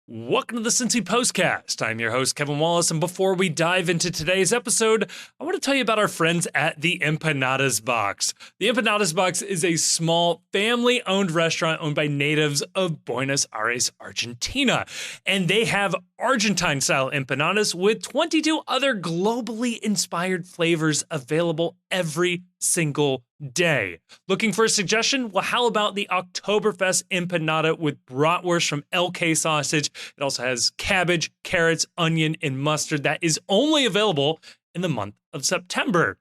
Welcome to the Cincy Postcast. I'm your host, Kevin Wallace, and before we dive into today's episode, I want to tell you about our friends at the Empanadas Box. The Empanadas Box is a small, family-owned restaurant owned by natives of Buenos Aires, Argentina, and they have Argentine-style empanadas with 22 other globally inspired flavors available every single day. Looking for a suggestion? Well, how about the Oktoberfest empanada with bratwurst from LK sausage? It also has cabbage, carrots, onion, and mustard that is only available in the month of September.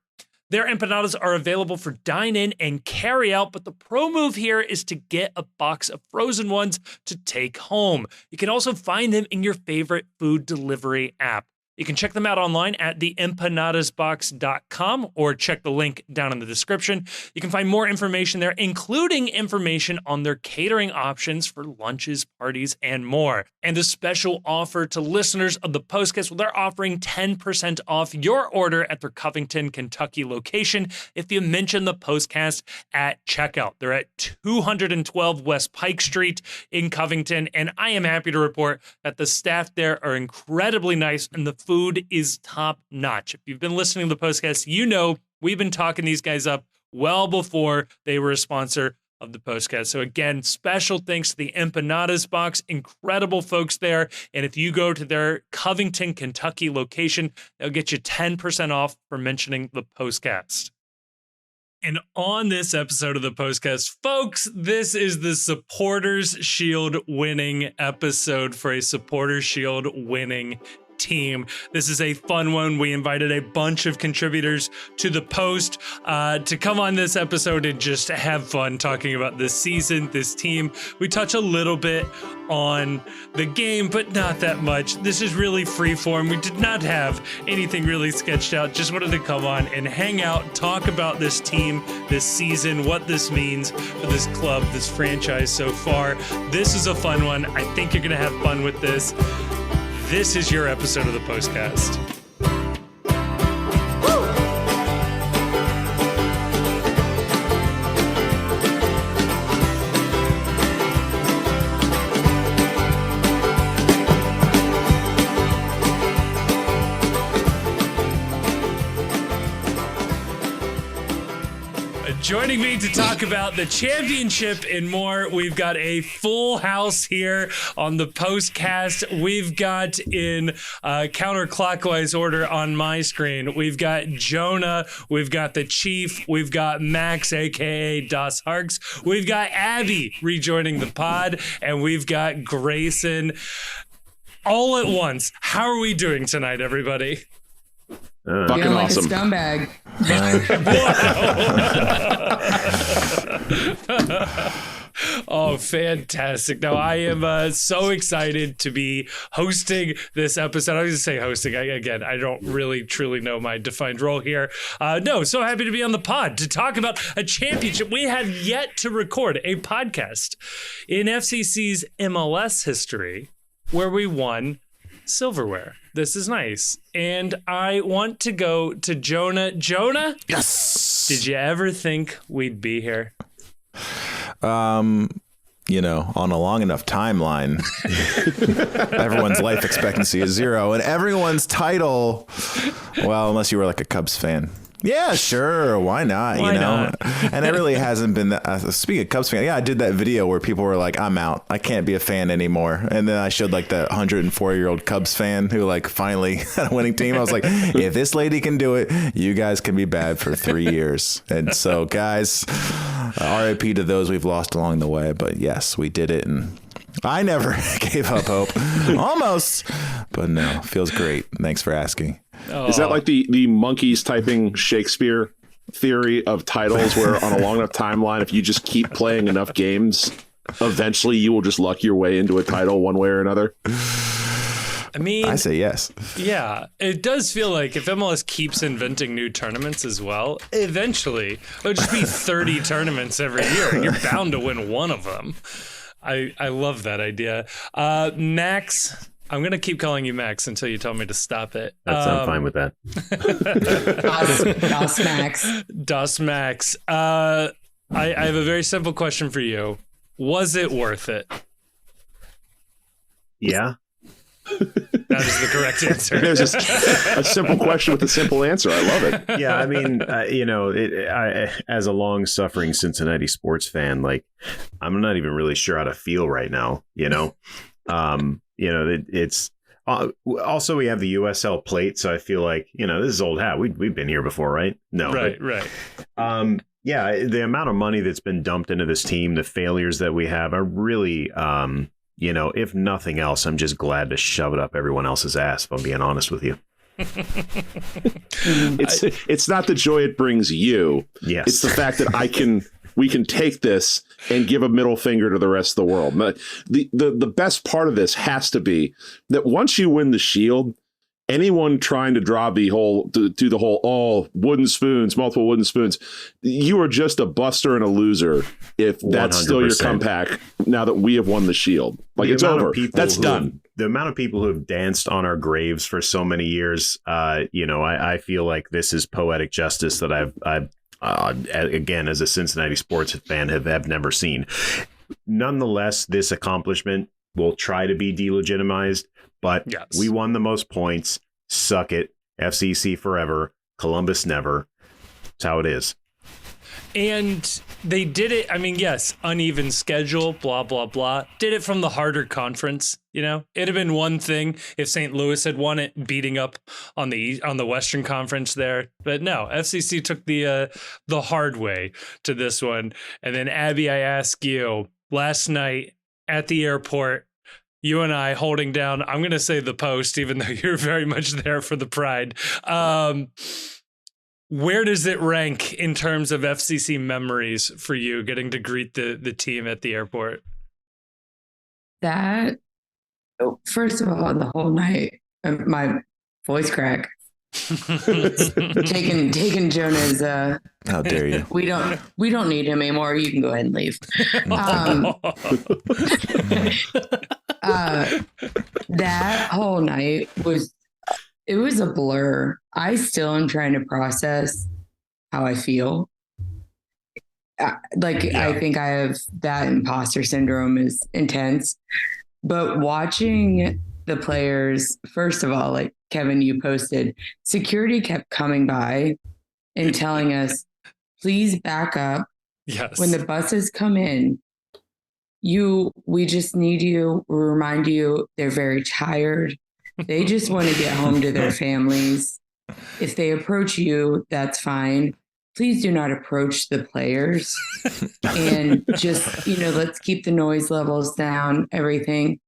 Their empanadas are available for dine-in and carry-out, but the pro move here is to get a box of frozen ones to take home. You can also find them in your favorite food delivery app. You can check them out online at theempanadasbox.com or check the link down in the description. You can find more information there, including information on their catering options for lunches, parties, and more. And a special offer to listeners of the Postcast, well, they're offering 10% off your order at their Covington, Kentucky location if you mention the Postcast at checkout. They're at 212 West Pike Street in Covington, and I am happy to report that the staff there are incredibly nice and the food is top notch. If you've been listening to the Postcast, you know we've been talking these guys up well before they were a sponsor of the Postcast. So again, special thanks to the Empanadas Box, incredible folks there. And if you go to their Covington, Kentucky location, they'll get you 10% off for mentioning the Postcast. And on this episode of the Postcast, folks, this is the Supporters Shield winning episode for a Supporters Shield winning team. This is a fun one. We invited a bunch of contributors to the Post to come on this episode and just have fun talking about this season, this team. We touch a little bit on the game, but not that much. This is really free form. We did not have anything really sketched out. Just wanted to come on and hang out, talk about this team, this season, what this means for this club, this franchise so far. This is a fun one. I think you're going to have fun with this. This is your episode of the Postcast. Joining me to talk about the championship and more, we've got a full house here on the Postcast. We've got in counterclockwise order on my screen, we've got Jonah, we've got the Chief, we've got Max, aka Das Harks, we've got Abby rejoining the pod, and we've got Grayson all at once. How are we doing tonight, everybody? Fucking feeling awesome. like a scumbag. Oh, fantastic. Now, I am so excited to be hosting this episode. I was going to say hosting. I don't really truly know my defined role here. So happy to be on the pod to talk about a championship. We have yet to record a podcast in FCC's MLS history where we won silverware. This is nice. And I want to go to Jonah. Jonah? Yes. Did you ever think we'd be here? On a long enough timeline, everyone's life expectancy is 0 and everyone's title, well, unless you were like a Cubs fan. Yeah, sure. Why not? Why not? And it really hasn't been that. Speaking of Cubs fan, yeah, I did that video where people were like, I'm out. I can't be a fan anymore. And then I showed like that 104-year-old Cubs fan who like finally had a winning team. I was like, if this lady can do it, you guys can be bad for 3 years. And so, guys, RIP to those we've lost along the way. But yes, we did it. And I never gave up hope. Almost. But no, feels great. Thanks for asking. Oh. Is that like the monkeys typing Shakespeare theory of titles where on a long enough timeline, if you just keep playing enough games, eventually you will just luck your way into a title one way or another? I mean, I say yes. Yeah, it does feel like if MLS keeps inventing new tournaments as well, eventually there'll just be 30 tournaments every year and you're bound to win one of them. I love that idea. Max, I'm going to keep calling you Max until you tell me to stop it. I'm fine with that. Das Max. Das Max. I have a very simple question for you. Was it worth it? Yeah. That is the correct answer. There's a simple question with a simple answer. I love it. Yeah, I mean, as a long-suffering Cincinnati sports fan, like, I'm not even really sure how to feel right now. It's also we have the USL plate, so I feel like this is old hat. We've been here before, right? No, right. Yeah, the amount of money that's been dumped into this team, the failures that we have, are really, if nothing else, I'm just glad to shove it up everyone else's ass, if I'm being honest with you. It's not the joy it brings you. Yes. It's the fact that we can take this and give a middle finger to the rest of the world. The best part of this has to be that once you win the Shield, anyone trying to draw do the whole wooden spoons, multiple wooden spoons, you are just a buster and a loser if that's 100%. Still your comeback now that we have won the Shield. Like, it's over. That's done. The amount of people who have danced on our graves for so many years, I feel like this is poetic justice that I've again, as a Cincinnati sports fan, have never seen. Nonetheless, this accomplishment will try to be delegitimized. But yes, we won the most points. Suck it. FCC forever. Columbus never. That's how it is. And they did it. I mean, yes, uneven schedule, blah, blah, blah. Did it from the harder conference. It'd have been one thing if St. Louis had won it, beating up on the Western Conference there. But no, FCC took the hard way to this one. And then, Abby, I ask you, last night at the airport, you and I holding down, I'm going to say the post, even though you're very much there for the pride. Where does it rank in terms of FCC memories for you, getting to greet the team at the airport? That, first of all, the whole night, my voice crack. taking Jonah's. How dare you? We don't need him anymore. You can go ahead and leave. That whole night was a blur. I still am trying to process how I feel. I think I have that imposter syndrome is intense, but watching the players, first of all, like Kevin, you posted, security kept coming by and telling us, please back up. Yes. When the buses come in, we just need you. We remind you they're very tired. They just want to get home to their families. If they approach you, that's fine. Please do not approach the players. And just, let's keep the noise levels down, everything.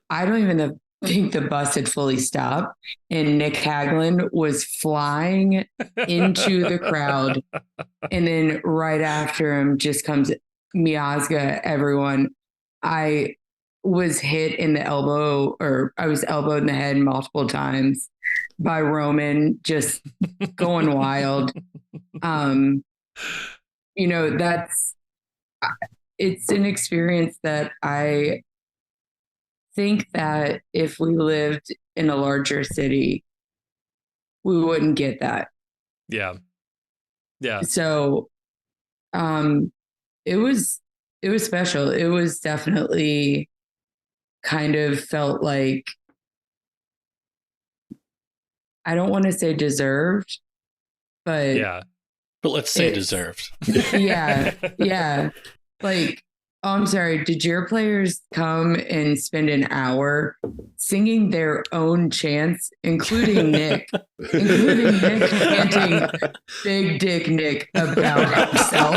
I don't even think the bus had fully stopped. And Nick Haglund was flying into the crowd. And then right after him just comes Miazga, everyone. I was hit in the elbow, or I was elbowed in the head multiple times by Roman, just going wild. It's an experience that I think that if we lived in a larger city, we wouldn't get that. Yeah. Yeah. So, it was special. It was definitely kind of felt like, I don't want to say deserved, but yeah. But let's say deserved. Yeah. Yeah. Like, I'm sorry. Did your players come and spend an hour singing their own chants, including Nick chanting Big Dick Nick about himself?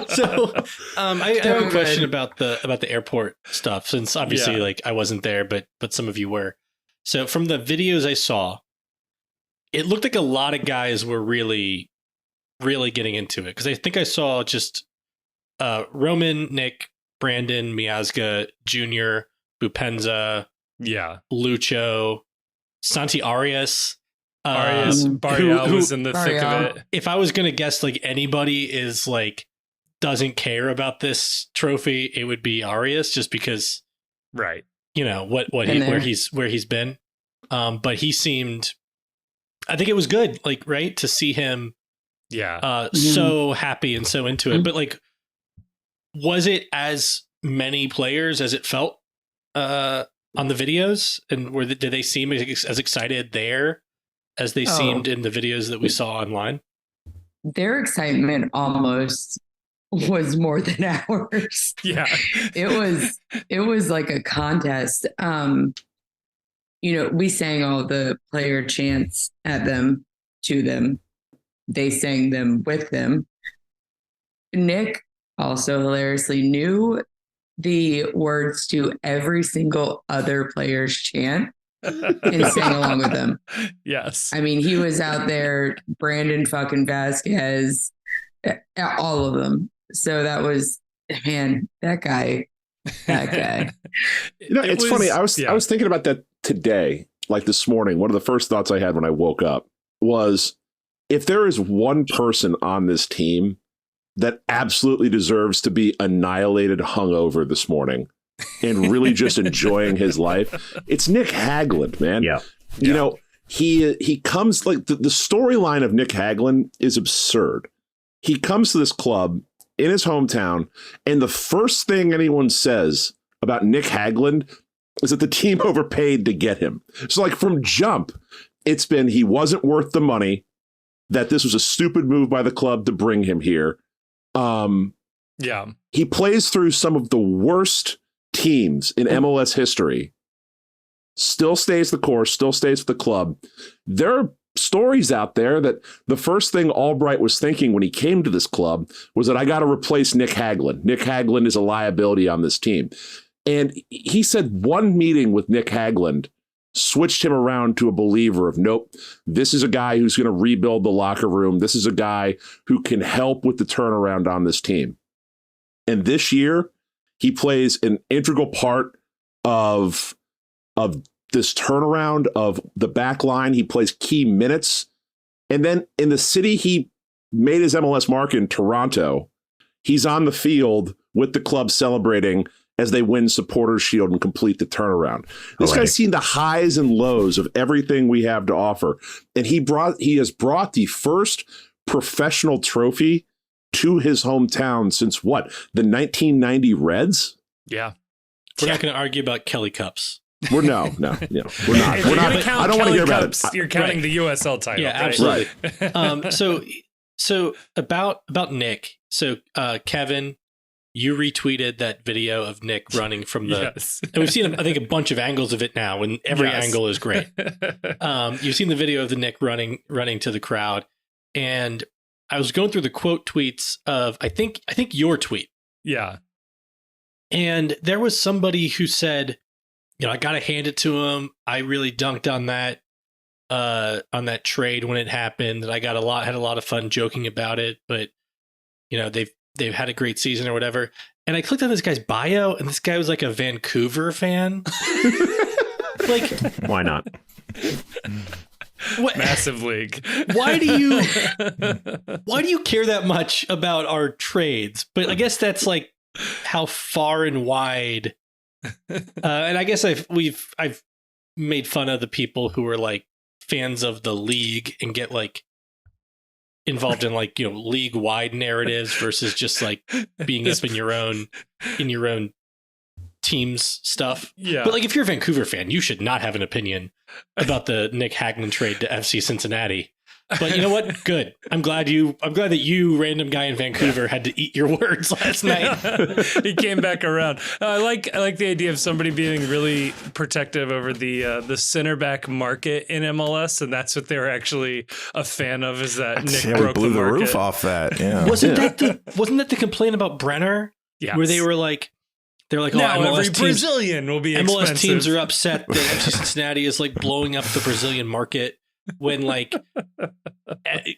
So I have a question about the airport stuff, since obviously I wasn't there, but some of you were. So from the videos I saw, it looked like a lot of guys were really, really getting into it. Because I think I saw just Roman, Nick, Brandon, Miazga, Junior, Bupenza, Lucho, Santi Arias. Barrial was in the thick of it. If I was going to guess, anybody is doesn't care about this trophy, it would be Arias, just because, right? Where he's been. But he seemed, I think it was good, right, to see him, so happy and so into it. But was it as many players as it felt on the videos, and did they seem as excited there as they seemed in the videos that we saw online? Their excitement almost was more than ours. Yeah. It was like a contest. We sang all the player chants at them, to them. They sang them with them. Nick also hilariously knew the words to every single other player's chant and sang along with them. Yes. I mean, he was out there, Brandon fucking Vasquez, all of them. So that was, man, that guy. It's funny. I was thinking about that today, like this morning. One of the first thoughts I had when I woke up was, if there is one person on this team that absolutely deserves to be annihilated hungover this morning and really just enjoying his life, it's Nick Hagglund, man. Yeah. You know, he comes, like, the storyline of Nick Hagglund is absurd. He comes to this club in his hometown, and the first thing anyone says about Nick Hagglund is that the team overpaid to get him. So, like, from jump, it's been he wasn't worth the money, that this was a stupid move by the club to bring him here. He plays through some of the worst teams in MLS history, still stays the course, still stays with the club. There are stories out there that the first thing Albright was thinking when he came to this club was that I got to replace Nick Hagglund. Nick Hagglund is a liability on this team. And he said one meeting with Nick Hagglund switched him around to a believer of, nope, this is a guy who's going to rebuild the locker room. This is a guy who can help with the turnaround on this team. And this year, he plays an integral part of this turnaround of the back line. He plays key minutes. And then in the city he made his MLS mark in, Toronto, he's on the field with the club celebrating as they win Supporters Shield and complete the turnaround. This guy's seen the highs and lows of everything we have to offer. And he has brought the first professional trophy to his hometown since the 1990 Reds? Yeah. We're not going to argue about Kelly Cups. We're not. We're not. I don't want to hear about it. You're counting the USL title. Yeah, absolutely. Right. So about Nick. So Kevin, you retweeted that video of Nick running from the. Yes. And we've seen, I think, a bunch of angles of it now, and every angle is great. You've seen the video of the Nick running to the crowd, and I was going through the quote tweets of I think your tweet. Yeah. And there was somebody who said, I got to hand it to him. I really dunked on that trade when it happened. I had a lot of fun joking about it, but they've had a great season or whatever. And I clicked on this guy's bio, and this guy was like a Vancouver fan. Like, why not? What? Massive league. Why do you care that much about our trades? But I guess that's like how far and wide. And I guess I've made fun of the people who are like fans of the league and get like involved in like league wide narratives versus just like being up in your own team's stuff. Yeah. But like if you're a Vancouver fan, you should not have an opinion about the Nick Hagglund trade to FC Cincinnati. But you know what? Good. I'm glad that you, random guy in Vancouver, had to eat your words last night. He came back around. I like the idea of somebody being really protective over the center back market in MLS, and that's what they're actually a fan of. Is that Nick broke blew the the market. roof off that? Yeah. Wasn't that the complaint about Brenner? Yeah. Where they were like. They're like, now MLS every Brazilian will be MLS expensive. teams are upset that FC Cincinnati is like blowing up the Brazilian market when like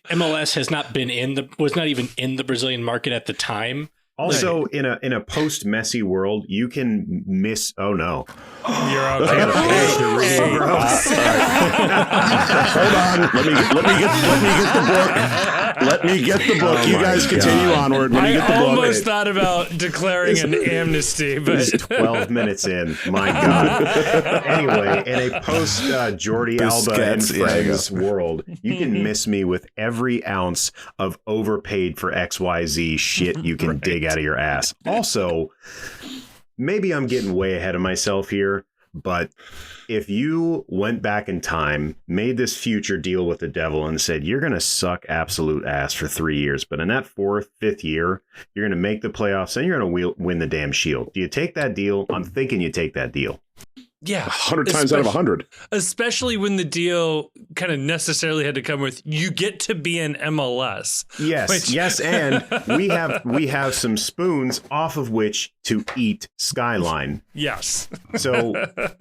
MLS was not even in the Brazilian market at the time. Also, in a post Messi world, you can miss. Oh no, you're okay. I gotta finish the reading, bro. Hold on, let me get the book. Let me get the book. You guys continue onward. Let me get the book. I almost thought about declaring an amnesty, but it's 12 minutes in. My God. Anyway, in a post Jordi Alba and friends world, you can miss me with every ounce of overpaid for XYZ shit you can dig out of your ass. Also, maybe I'm getting way ahead of myself here, but if you went back in time, made this future deal with the devil and said, you're going to suck absolute ass for 3 years, but in that fourth, fifth year, you're going to make the playoffs and you're going to win the damn shield. Do you take that deal? I'm thinking you take that deal. Yeah. 100 times out of 100. Especially when the deal kind of necessarily had to come with, you get to be in MLS. Yes, yes, and we have some spoons off of which to eat Skyline. Yes. So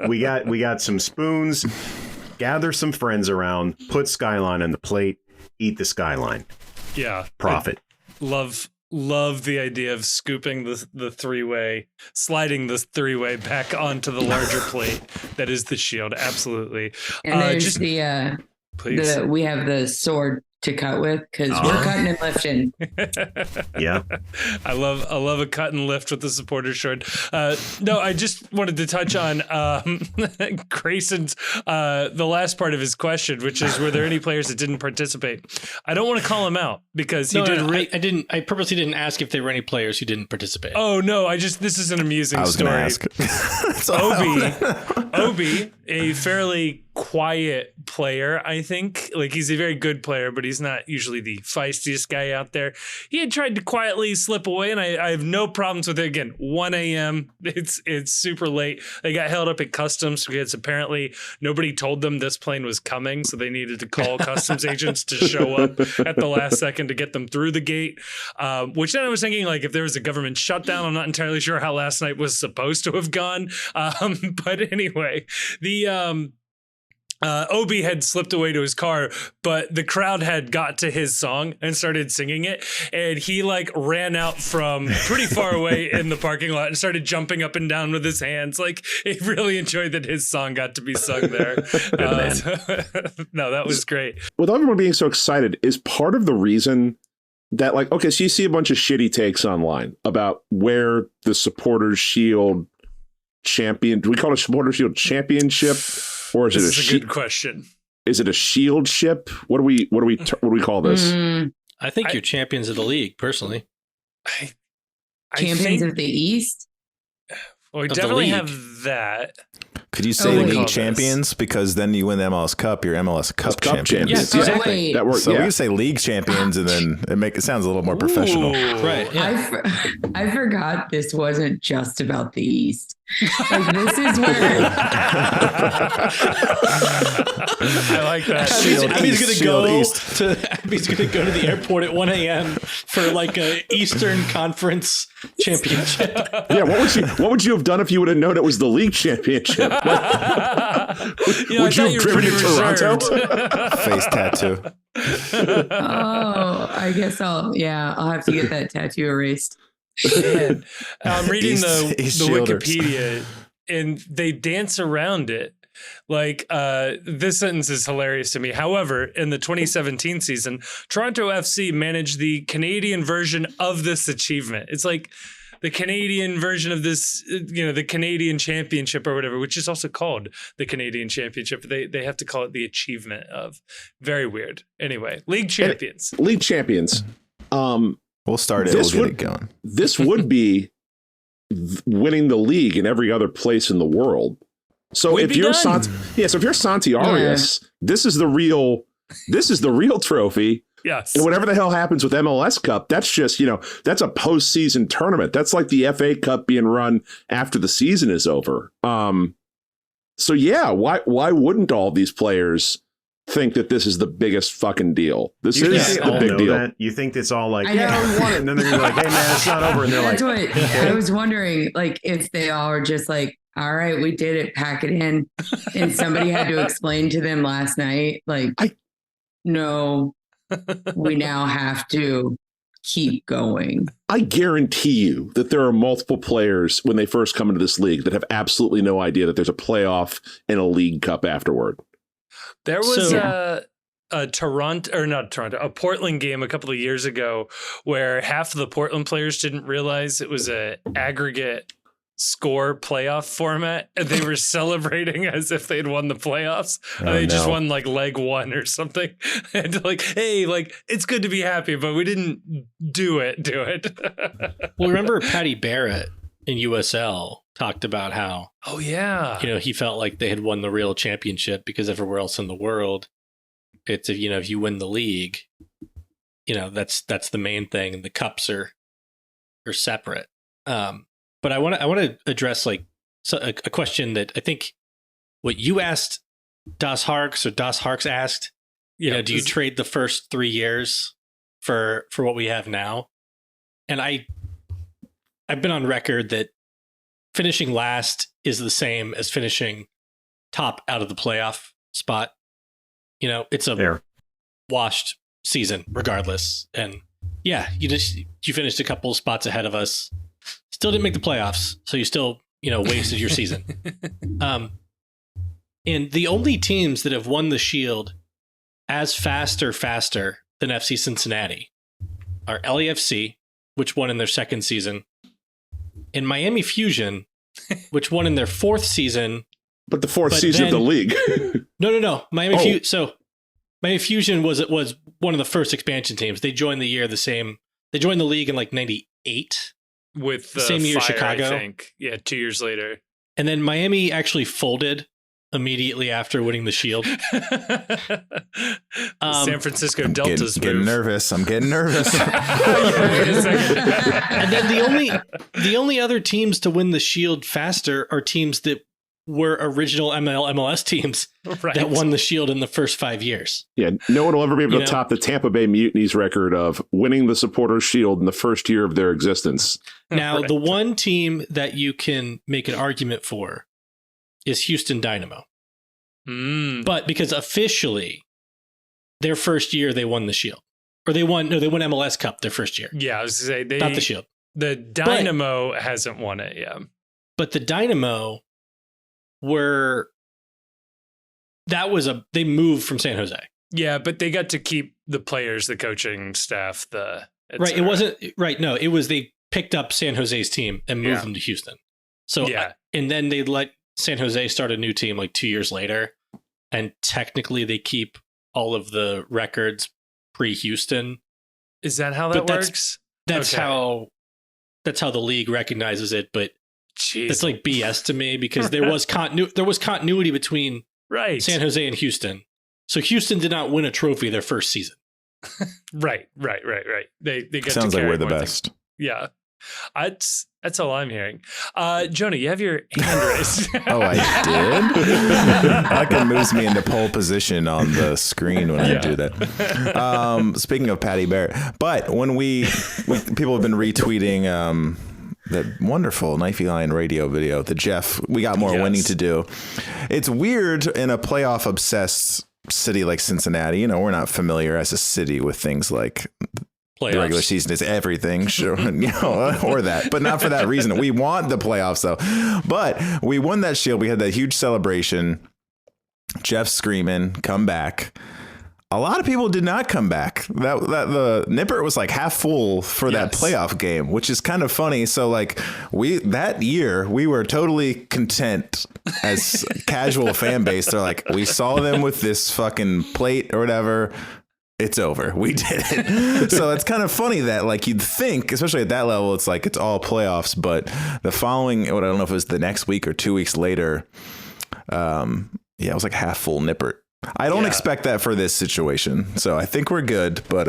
we got some spoons, gather some friends around, put Skyline on the plate, eat the Skyline. Yeah. Profit. Love the idea of scooping the three-way, sliding the three-way back onto the larger plate that is the shield. Absolutely. And there's please. We have the sword to cut with because we're cutting and lifting. Yeah. I love a cut and lift with the supporter sword. No, I just wanted to touch on Grayson's the last part of his question, which is, were there any players that didn't participate? I don't want to call him out because he did. I didn't. I purposely didn't ask if there were any players who didn't participate. Oh no! This is an amusing story. I was going to ask. Obi, a fairly quiet player, I think. Like, he's a very good player, but he's not usually the feistiest guy out there. He had tried to quietly slip away, and I have no problems with it. Again, 1 a.m. It's super late. They got held up at customs because apparently nobody told them this plane was coming, so they needed to call customs agents to show up at the last second to get them through the gate. Which then I was thinking, like, if there was a government shutdown, I'm not entirely sure how last night was supposed to have gone. But anyway, the Obi had slipped away to his car, but the crowd had got to his song and started singing it. And he like ran out from pretty far away in the parking lot and started jumping up and down with his hands. Like, he really enjoyed that his song got to be sung there. No, that was great. With everyone being so excited, is part of the reason that, like, okay, so you see a bunch of shitty takes online about where the Supporters Shield champion, do we call it a Supporters Shield championship? Or is this is a good question. Is it a shield ship? What do we call this? I think you're champions of the league, personally. Champions of the East? Well, we definitely have that. Could you say league champions? Because then you win the MLS Cup, you're MLS Cup champions. Yes, exactly. That works. So we can say league champions, and then it sounds a little more professional. Right. Yeah. I forgot this wasn't just about the East. Like, this is where I like that. Abby's gonna go to the airport at 1 a.m. for like a Eastern Conference championship. Yeah, what would you have done if you would have known it was the league championship? Would you have driven to Toronto? Face tattoo. Oh, I guess I'll have to get that tattoo erased. Man, I'm reading the Wikipedia, and they dance around it. Like, this sentence is hilarious to me. However, in the 2017 season, Toronto FC managed the Canadian version of this achievement. It's like the Canadian version of this, the Canadian Championship or whatever, which is also called the Canadian Championship. They have to call it the achievement of. Very weird. Anyway, league champions. League champions. We'll start it. We'll get it going. This would be winning the league in every other place in the world. So if you're Santi Arias, this is the real trophy. Yes. And whatever the hell happens with MLS Cup, that's just, that's a postseason tournament. That's like the FA Cup being run after the season is over. So yeah, why wouldn't all these players think that this is the biggest fucking deal? This is the big deal. That? You think it's all like, we won it. And then they're gonna be like, hey man, it's not over. And they're That's like, what I was wondering, like, if they all are just like, all right, we did it, pack it in. And somebody had to explain to them last night, like, no, we now have to keep going. I guarantee you that there are multiple players when they first come into this league that have absolutely no idea that there's a playoff and a league cup afterward. There was a Portland game a couple of years ago where half of the Portland players didn't realize it was a aggregate score playoff format, and they were celebrating as if they'd won the playoffs. Just won like leg one or something. And like, hey, like, it's good to be happy, but we didn't do it. Well, remember Patty Barrett in USL talked about how, Oh yeah. he felt like they had won the real championship because everywhere else in the world, it's if you win the league, that's the main thing, and the cups are separate. But I want to address a question that I think what you asked Das Harks asked. Do you trade the first 3 years for what we have now? And I've been on record that finishing last is the same as finishing top out of the playoff spot. It's a washed season regardless. And yeah, you finished a couple spots ahead of us. Still didn't make the playoffs, so you still, wasted your season. And the only teams that have won the Shield as fast or faster than FC Cincinnati are LAFC, which won in their second season, and Miami Fusion, which won in their fourth season. But the fourth season of the league. No. Miami Fusion was one of the first expansion teams. They joined the year the same. They joined the league in 98. With the same year Fire, Chicago. I think. Yeah, 2 years later. And then Miami actually folded immediately after winning the Shield. San Francisco Deltas getting nervous. I'm getting nervous. Wait a second. And then the only other teams to win the Shield faster are teams that were original MLS teams that won the Shield in the first 5 years. Yeah, no one will ever be able to top the Tampa Bay Mutiny's record of winning the Supporters' Shield in the first year of their existence. Now, the one team that you can make an argument for is Houston Dynamo. But because officially, their first year they won the Shield. Or they won MLS Cup their first year. Yeah, I was going to say, not the Shield. The Dynamo hasn't won it, yeah. But the Dynamo they moved from San Jose. Yeah, but they got to keep the players, the coaching staff, right. It wasn't right. No, it was they picked up San Jose's team and moved them to Houston. So and then they let San Jose start a new team 2 years later, and technically they keep all of the records pre-Houston. Is that how that works? That's how the league recognizes it, but. Jeez. That's BS to me because there was continuity between San Jose and Houston. So Houston did not win a trophy their first season. Right. They get sounds to like we're the more best. Things. Yeah. That's all I'm hearing. Jonah, you have your hand raised. Oh, I did? Like it moves me into pole position on the screen when I do that. Speaking of Patty Barrett, but when people have been retweeting that wonderful Knifey Lion radio video, the Jeff, we got more winning to do. It's weird in a playoff obsessed city like Cincinnati. We're not familiar as a city with things like playoffs. The regular season is everything, sure, or that, but not for that reason. We want the playoffs though. But we won that Shield. We had that huge celebration. Jeff screaming, "Come back!" A lot of people did not come back. That the Nippert was half full for that playoff game, which is kind of funny. So that year we were totally content as casual fan base. They're we saw them with this fucking plate or whatever. It's over. We did it. So it's kind of funny that you'd think, especially at that level, it's it's all playoffs. But the following, I don't know if it was the next week or 2 weeks later. It was half full Nippert. I don't expect that for this situation, so I think we're good, but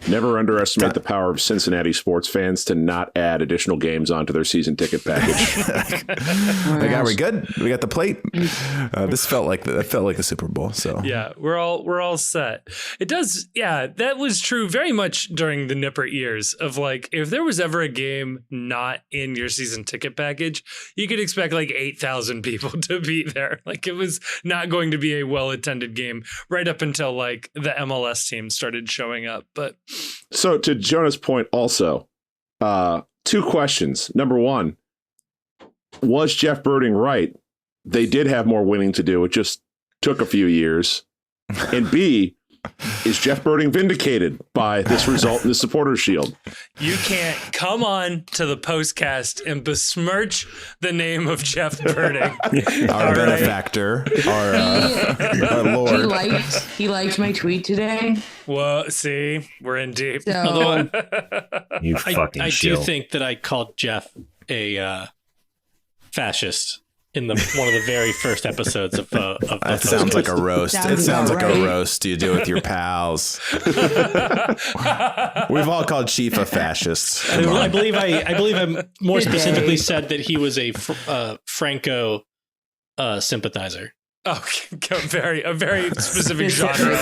never underestimate the power of Cincinnati sports fans to not add additional games onto their season ticket package. Are we good? We got the plate. This felt like the Super Bowl. So yeah, we're all set. It does. Yeah, that was true very much during the Nippert years of if there was ever a game not in your season ticket package, you could expect 8,000 people to be there. It was not going to be a well-attended game right up until the MLS team started showing up. But so to Jonah's point also, two questions. Number one, was Jeff Berding right? They did have more winning to do. It just took a few years. And B, is Jeff Berding vindicated by this result in the Supporters' Shield? You can't come on to the postcast and besmirch the name of Jeff Berding. Our benefactor, our Lord. He liked my tweet today. Well, see, we're in deep. So, although I do think that I called Jeff a fascist in one of the very first episodes of that sounds like a roast. It sounds like a roast you do with your pals. We've all called Chief a fascist. I believe I more specifically said that he was a Franco sympathizer. Oh, a very specific genre.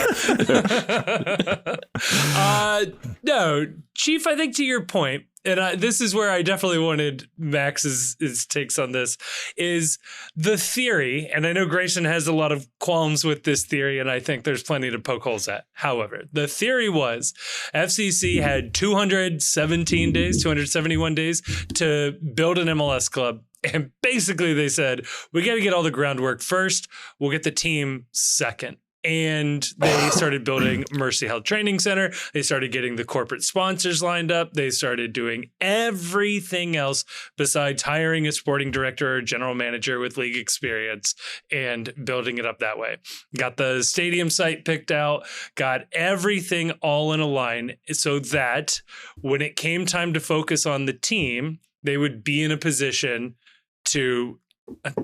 No, Chief, I think to your point, and this is where I definitely wanted Max's takes on this, is the theory, and I know Grayson has a lot of qualms with this theory, and I think there's plenty to poke holes at. However, the theory was FCC had 271 days to build an MLS club. And basically they said, we got to get all the groundwork first. We'll get the team second. And they started building Mercy Health Training Center. They started getting the corporate sponsors lined up. They started doing everything else besides hiring a sporting director or general manager with league experience and building it up that way. Got the stadium site picked out, got everything all in a line so that when it came time to focus on the team, they would be in a position to,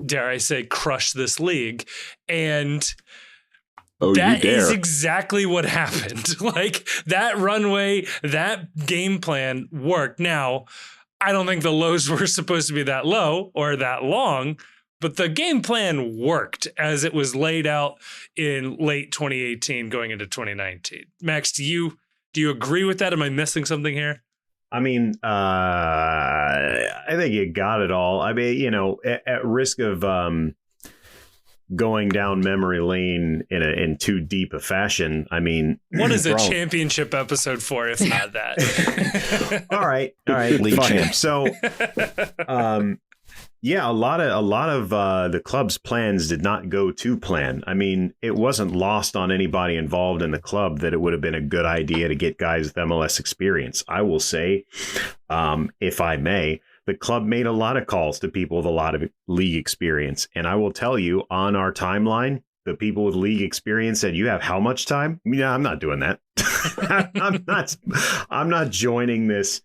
dare I say, crush this league. And that is exactly what happened. Like, that runway, that game plan worked. Now, I don't think the lows were supposed to be that low or that long, but the game plan worked as it was laid out in late 2018 going into 2019. Max, do you agree with that? Am I missing something here? I mean, I think you got it all. I mean, you know, at risk of going down memory lane in too deep a fashion, I mean, what is a championship episode for if not that? all right, league champ. So, yeah, a lot of the club's plans did not go to plan. I mean, it wasn't lost on anybody involved in the club that it would have been a good idea to get guys with MLS experience. I will say, if I may, the club made a lot of calls to people with a lot of league experience. And I will tell you, on our timeline, the people with league experience said, "You have how much time?" Yeah, I'm not doing that. I'm not joining this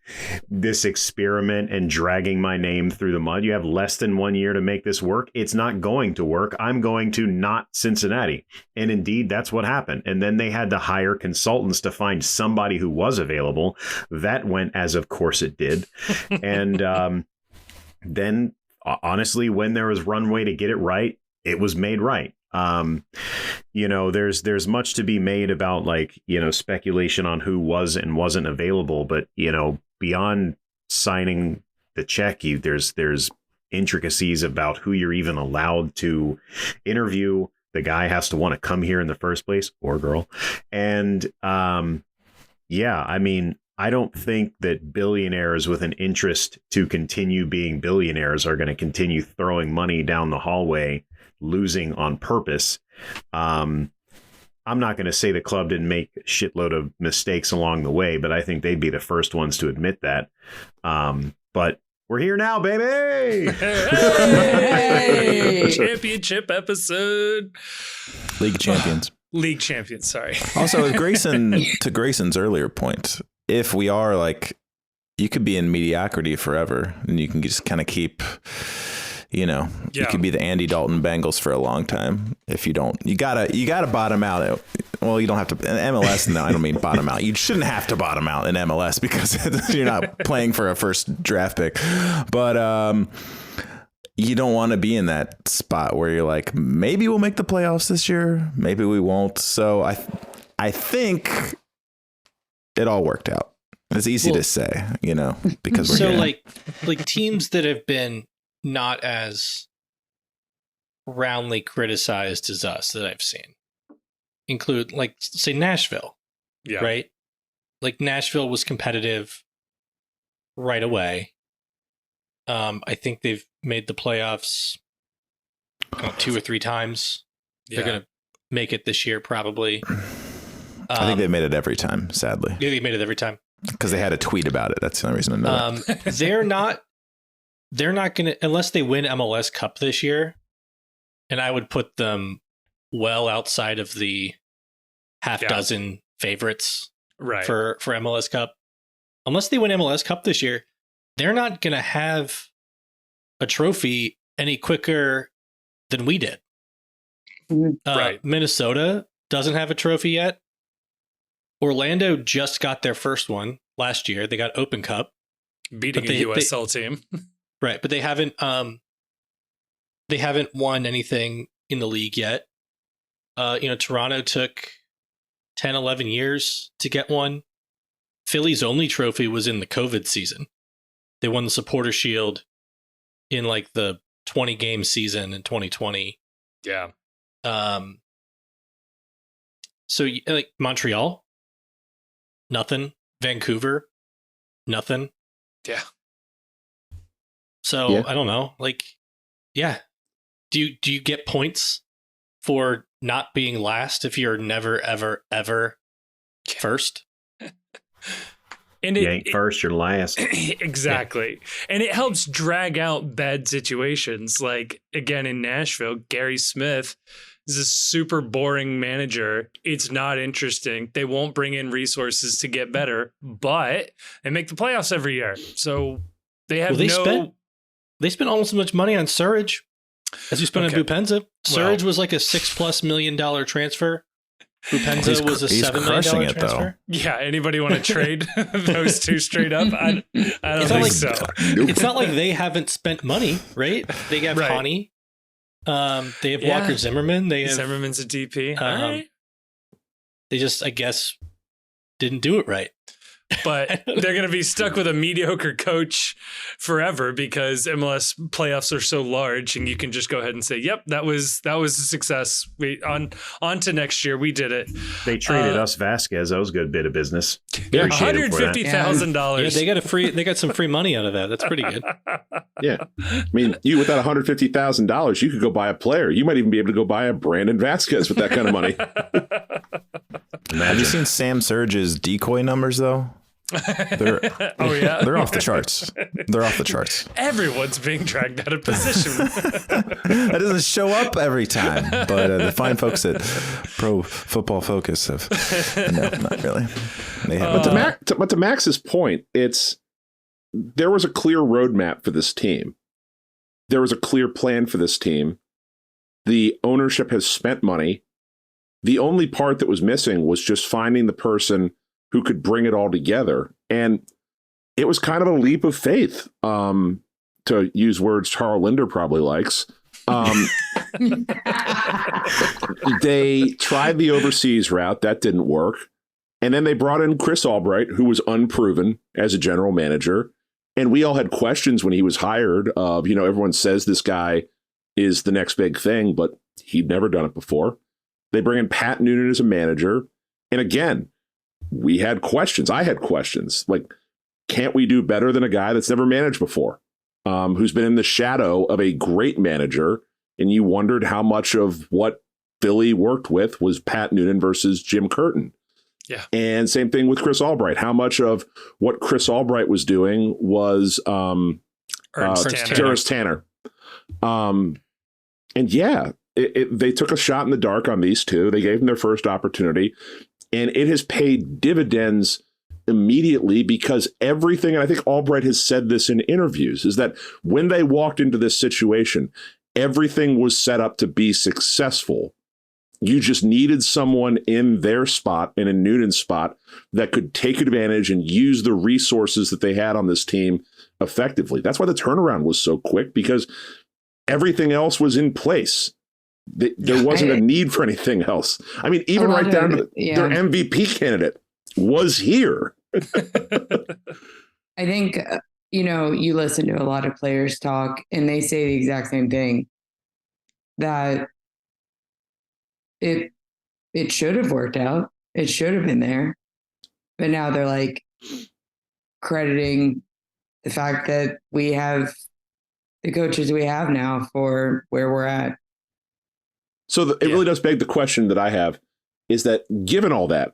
experiment and dragging my name through the mud. You have less than 1 year to make this work. It's not going to work. I'm going to not Cincinnati. And indeed, that's what happened. And then they had to hire consultants to find somebody who was available. That went as of course it did. And then honestly, when there was runway to get it right, it was made right. You know, there's much to be made about, like, you know, speculation on who was and wasn't available. But, you know, beyond signing the check, there's intricacies about who you're even allowed to interview. The guy has to want to come here in the first place, or girl. And yeah, I mean, I don't think that billionaires with an interest to continue being billionaires are going to continue throwing money down the hallway, losing on purpose. I'm not going to say the club didn't make a shitload of mistakes along the way, but I think they'd be the first ones to admit that. But we're here now, baby. Hey! Championship episode. League champions. League champions, sorry. Also, with Grayson, to Grayson's earlier point, if we are like, you could be in mediocrity forever and you can just kind of keep, you know, you could be the Andy Dalton Bengals for a long time. If you don't, you gotta bottom out. Well, you don't have to in MLS. No, I don't mean bottom out. You shouldn't have to bottom out in MLS because you're not playing for a first draft pick, but, you don't want to be in that spot where you're like, maybe we'll make the playoffs this year. Maybe we won't. So I think it all worked out. It's easy to say, you know, because we're here. like teams that have been not as roundly criticized as us that I've seen include, like, say, Nashville. Yeah. Right. Like, Nashville was competitive right away. I think they've made the playoffs 2 or 3 times. They're going to make it this year, probably. I think they've made it every time, sadly. Yeah, they made it every time. Because they had a tweet about it. That's the only reason I know that. They're not going to, unless they win MLS Cup this year, and I would put them well outside of the half dozen favorites for MLS Cup. Unless they win MLS Cup this year, they're not going to have a trophy any quicker than we did. Right. Minnesota doesn't have a trophy yet. Orlando just got their first one last year. They got Open Cup, Beating a USL team. right? But they haven't won anything in the league yet. Toronto took 10, 11 years to get one. Philly's only trophy was in the COVID season. They won the Supporter Shield in like the 20 game season in 2020. Yeah. So like Montreal, nothing. Vancouver, nothing. Yeah. So Yeah. I don't know. Like, yeah. Do you get points for not being last if you're never, ever, ever first? And You ain't first, you're last. Exactly. And it helps drag out bad situations. Like, again, in Nashville, Gary Smith is a super boring manager. It's not interesting. They won't bring in resources to get better, but they make the playoffs every year. So they have They spent almost as much money on Surridge as we spent on Bupenza. Surridge was like a $6+ million transfer. Bupenza was a $7 million transfer. Yeah, anybody want to trade those two straight up? I don't think like, so. It's not like they haven't spent money, right? They have Right. Hani. They have Walker Zimmerman. They have Zimmerman's a DP. All right. They just, I guess, didn't do it right. But they're going to be stuck with a mediocre coach forever because MLS playoffs are so large, and you can just go ahead and say, "Yep, that was a success." We on to next year. We did it. They traded us Vasquez. That was a good bit of business. Yeah, Appreciate it for that. $150,000. They got some free money out of that. That's pretty good. Yeah. I mean, you with that $150,000, you could go buy a player. You might even be able to go buy a Brandon Vasquez with that kind of money. Have you seen Sam Surge's decoy numbers though? They're they're off the charts. They're off the charts. Everyone's being dragged out of position. That doesn't show up every time, but the fine folks at Pro Football Focus have no, not really. They have. But to Max's point, there was a clear roadmap for this team. There was a clear plan for this team. The ownership has spent money. The only part that was missing was just finding the person who could bring it all together. And it was kind of a leap of faith, to use words Charles Linder probably likes. They tried the overseas route. That didn't work. And then they brought in Chris Albright, who was unproven as a general manager. And we all had questions when he was hired of, everyone says this guy is the next big thing, but he'd never done it before. They bring in Pat Noonan as a manager. And again, we had questions. I had questions like, can't we do better than a guy that's never managed before, who's been in the shadow of a great manager? And you wondered how much of what Philly worked with was Pat Noonan versus Jim Curtin. Yeah. And same thing with Chris Albright. How much of what Chris Albright was doing was Terrence Tanner. And yeah, they took a shot in the dark on these two. They gave them their first opportunity. And it has paid dividends immediately because everything, and I think Albright has said this in interviews, is that when they walked into this situation, everything was set up to be successful. You just needed someone in their spot and in Noonan's spot that could take advantage and use the resources that they had on this team effectively. That's why the turnaround was so quick, because everything else was in place. There wasn't a need for anything else. I mean, even right down to their MVP candidate was here. I think, you listen to a lot of players talk and they say the exact same thing, that it should have worked out. It should have been there. But now they're like crediting the fact that we have the coaches we have now for where we're at. So it really does beg the question that I have, is that given all that,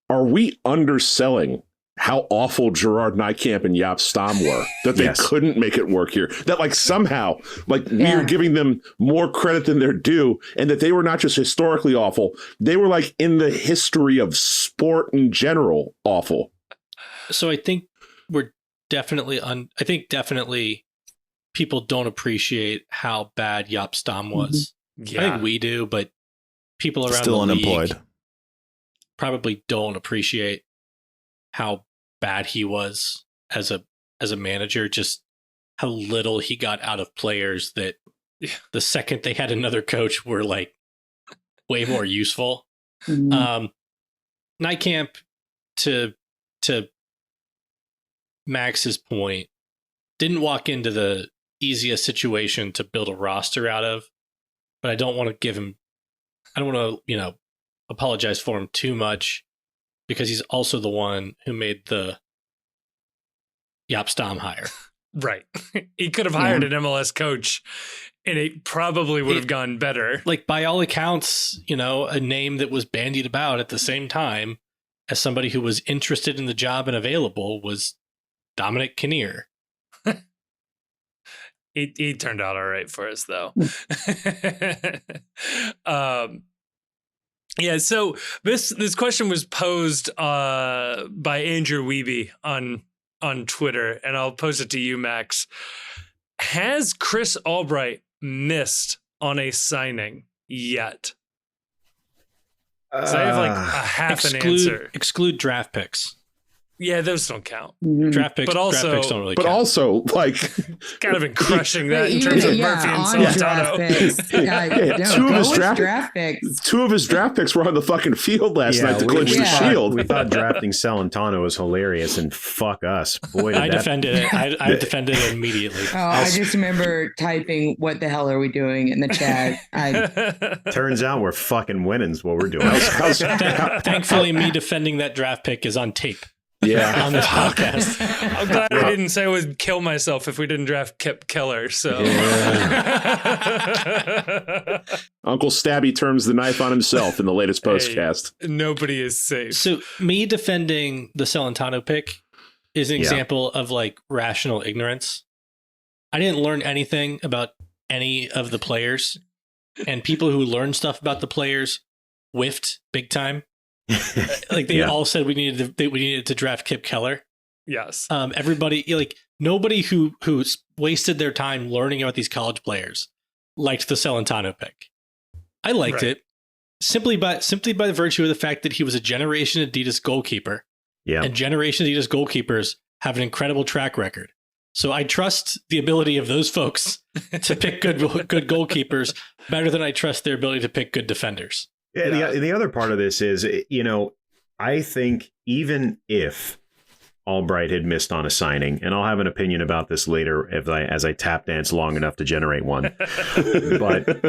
are we underselling how awful Gerard Nijkamp and Jaap Stam were, that they couldn't make it work here? That somehow we are giving them more credit than they're due, and that they were not just historically awful, they were in the history of sport in general awful. So I think we're definitely people don't appreciate how bad Jaap Stam was. Yeah. I think we do, but people around Still the unemployed. league probably don't appreciate how bad he was as a manager, just how little he got out of players that the second they had another coach were like way more useful. Nightcamp, to Max's point, didn't walk into the easiest situation to build a roster out of, but I don't want to apologize for him too much, because he's also the one who made the Jaap Stam hire. Right. He could have hired an MLS coach and it probably would have gone better. Like, by all accounts, a name that was bandied about at the same time as somebody who was interested in the job and available was Dominic Kinnear. He turned out all right for us, though. Yeah, so this question was posed by Andrew Wiebe on Twitter, and I'll pose it to you, Max. Has Chris Albright missed on a signing yet? So I have like a half an answer. Exclude draft picks. Yeah, those don't count. Draft picks, draft picks don't really count. But also, like, kind of been crushing that in terms of Murphy and Celentano. Two of his draft picks were on the fucking field last night to clinch the Shield. We thought drafting Celentano was hilarious, and fuck us. Boy, I defended it. I defended it immediately. Oh, I just remember typing, "What the hell are we doing?" in the chat. Turns out we're fucking winning is what we're doing. Thankfully, me defending that draft pick is on tape. Yeah, on this podcast. I'm glad I didn't say I would kill myself if we didn't draft Kip Keller. So Uncle Stabby turns the knife on himself in the latest postcast. Nobody is safe. So me defending the Celentano pick is an example of like rational ignorance. I didn't learn anything about any of the players, and people who learned stuff about the players whiffed big time. Like they all said we needed to draft Kip Keller. Yes. Everybody, like nobody who wasted their time learning about these college players liked the Celentano pick. I liked it simply by virtue of the fact that he was a Generation Adidas goalkeeper. Yeah. And Generation Adidas goalkeepers have an incredible track record. So I trust the ability of those folks to pick good goalkeepers better than I trust their ability to pick good defenders. Yeah, the other part of this is, I think even if Albright had missed on a signing, and I'll have an opinion about this later as I tap dance long enough to generate one, but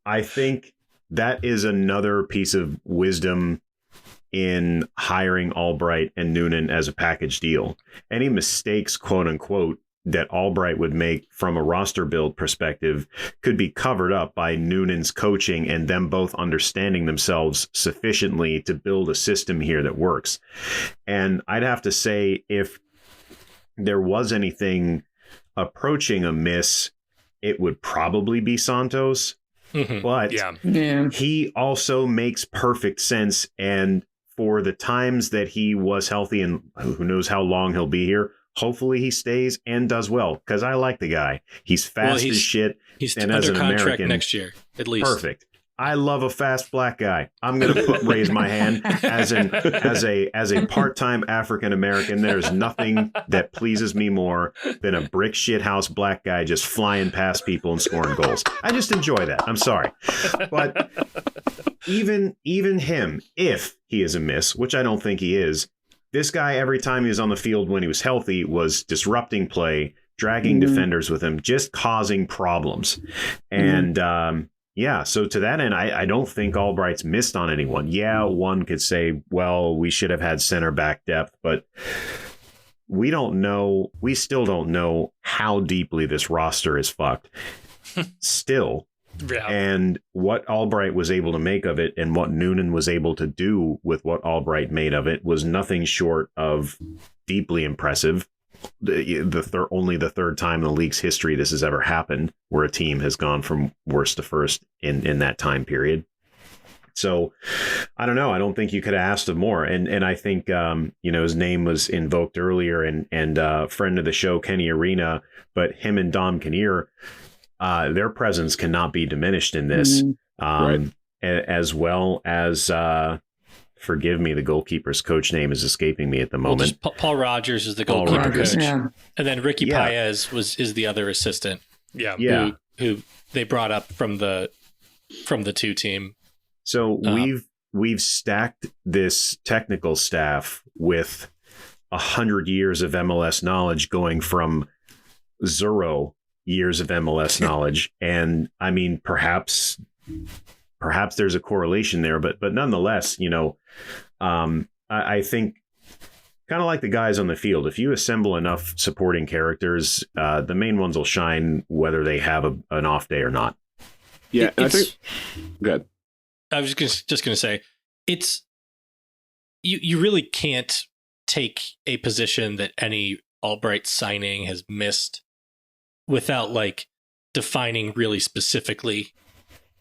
I think that is another piece of wisdom in hiring Albright and Noonan as a package deal. Any mistakes, quote unquote, that Albright would make from a roster build perspective could be covered up by Noonan's coaching and them both understanding themselves sufficiently to build a system here that works. And I'd have to say, if there was anything approaching a miss, it would probably be Santos. Mm-hmm. But he also makes perfect sense. And for the times that he was healthy, and who knows how long he'll be here, hopefully he stays and does well, because I like the guy. He's fast as shit. He's and under as an contract American, next year, at least. Perfect. I love a fast black guy. I'm going to raise my hand as a part-time African American. There's nothing that pleases me more than a brick shit house black guy just flying past people and scoring goals. I just enjoy that. I'm sorry, but even him, if he is a miss, which I don't think he is, this guy, every time he was on the field when he was healthy, was disrupting play, dragging defenders with him, just causing problems. And so to that end, I don't think Albright's missed on anyone. Yeah, one could say, well, we should have had center back depth, but we don't know. We still don't know how deeply this roster is fucked. Still. Yeah. And what Albright was able to make of it and what Noonan was able to do with what Albright made of it was nothing short of deeply impressive. Only the third time in the league's history this has ever happened, where a team has gone from worst to first in that time period. So I don't know. I don't think you could have asked him more. And I think, his name was invoked earlier, and friend of the show, Kenny Arena, but him and Dom Kinnear, their presence cannot be diminished in this. Right. As well as, forgive me, the goalkeeper's coach name is escaping me at the moment. Paul Rogers is the Paul goalkeeper Rogers. coach. Yeah. And then Ricky Paez is the other assistant. Yeah. Who they brought up from the 2 team. So we've stacked this technical staff with 100 years of MLS knowledge, going from 0 years of MLS knowledge. And I mean, perhaps there's a correlation there, but nonetheless, I think kind of like the guys on the field, if you assemble enough supporting characters, the main ones will shine whether they have an off day or not. Yeah. And I think, good. I was just going to say, it's you really can't take a position that any Albright signing has missed without like defining really specifically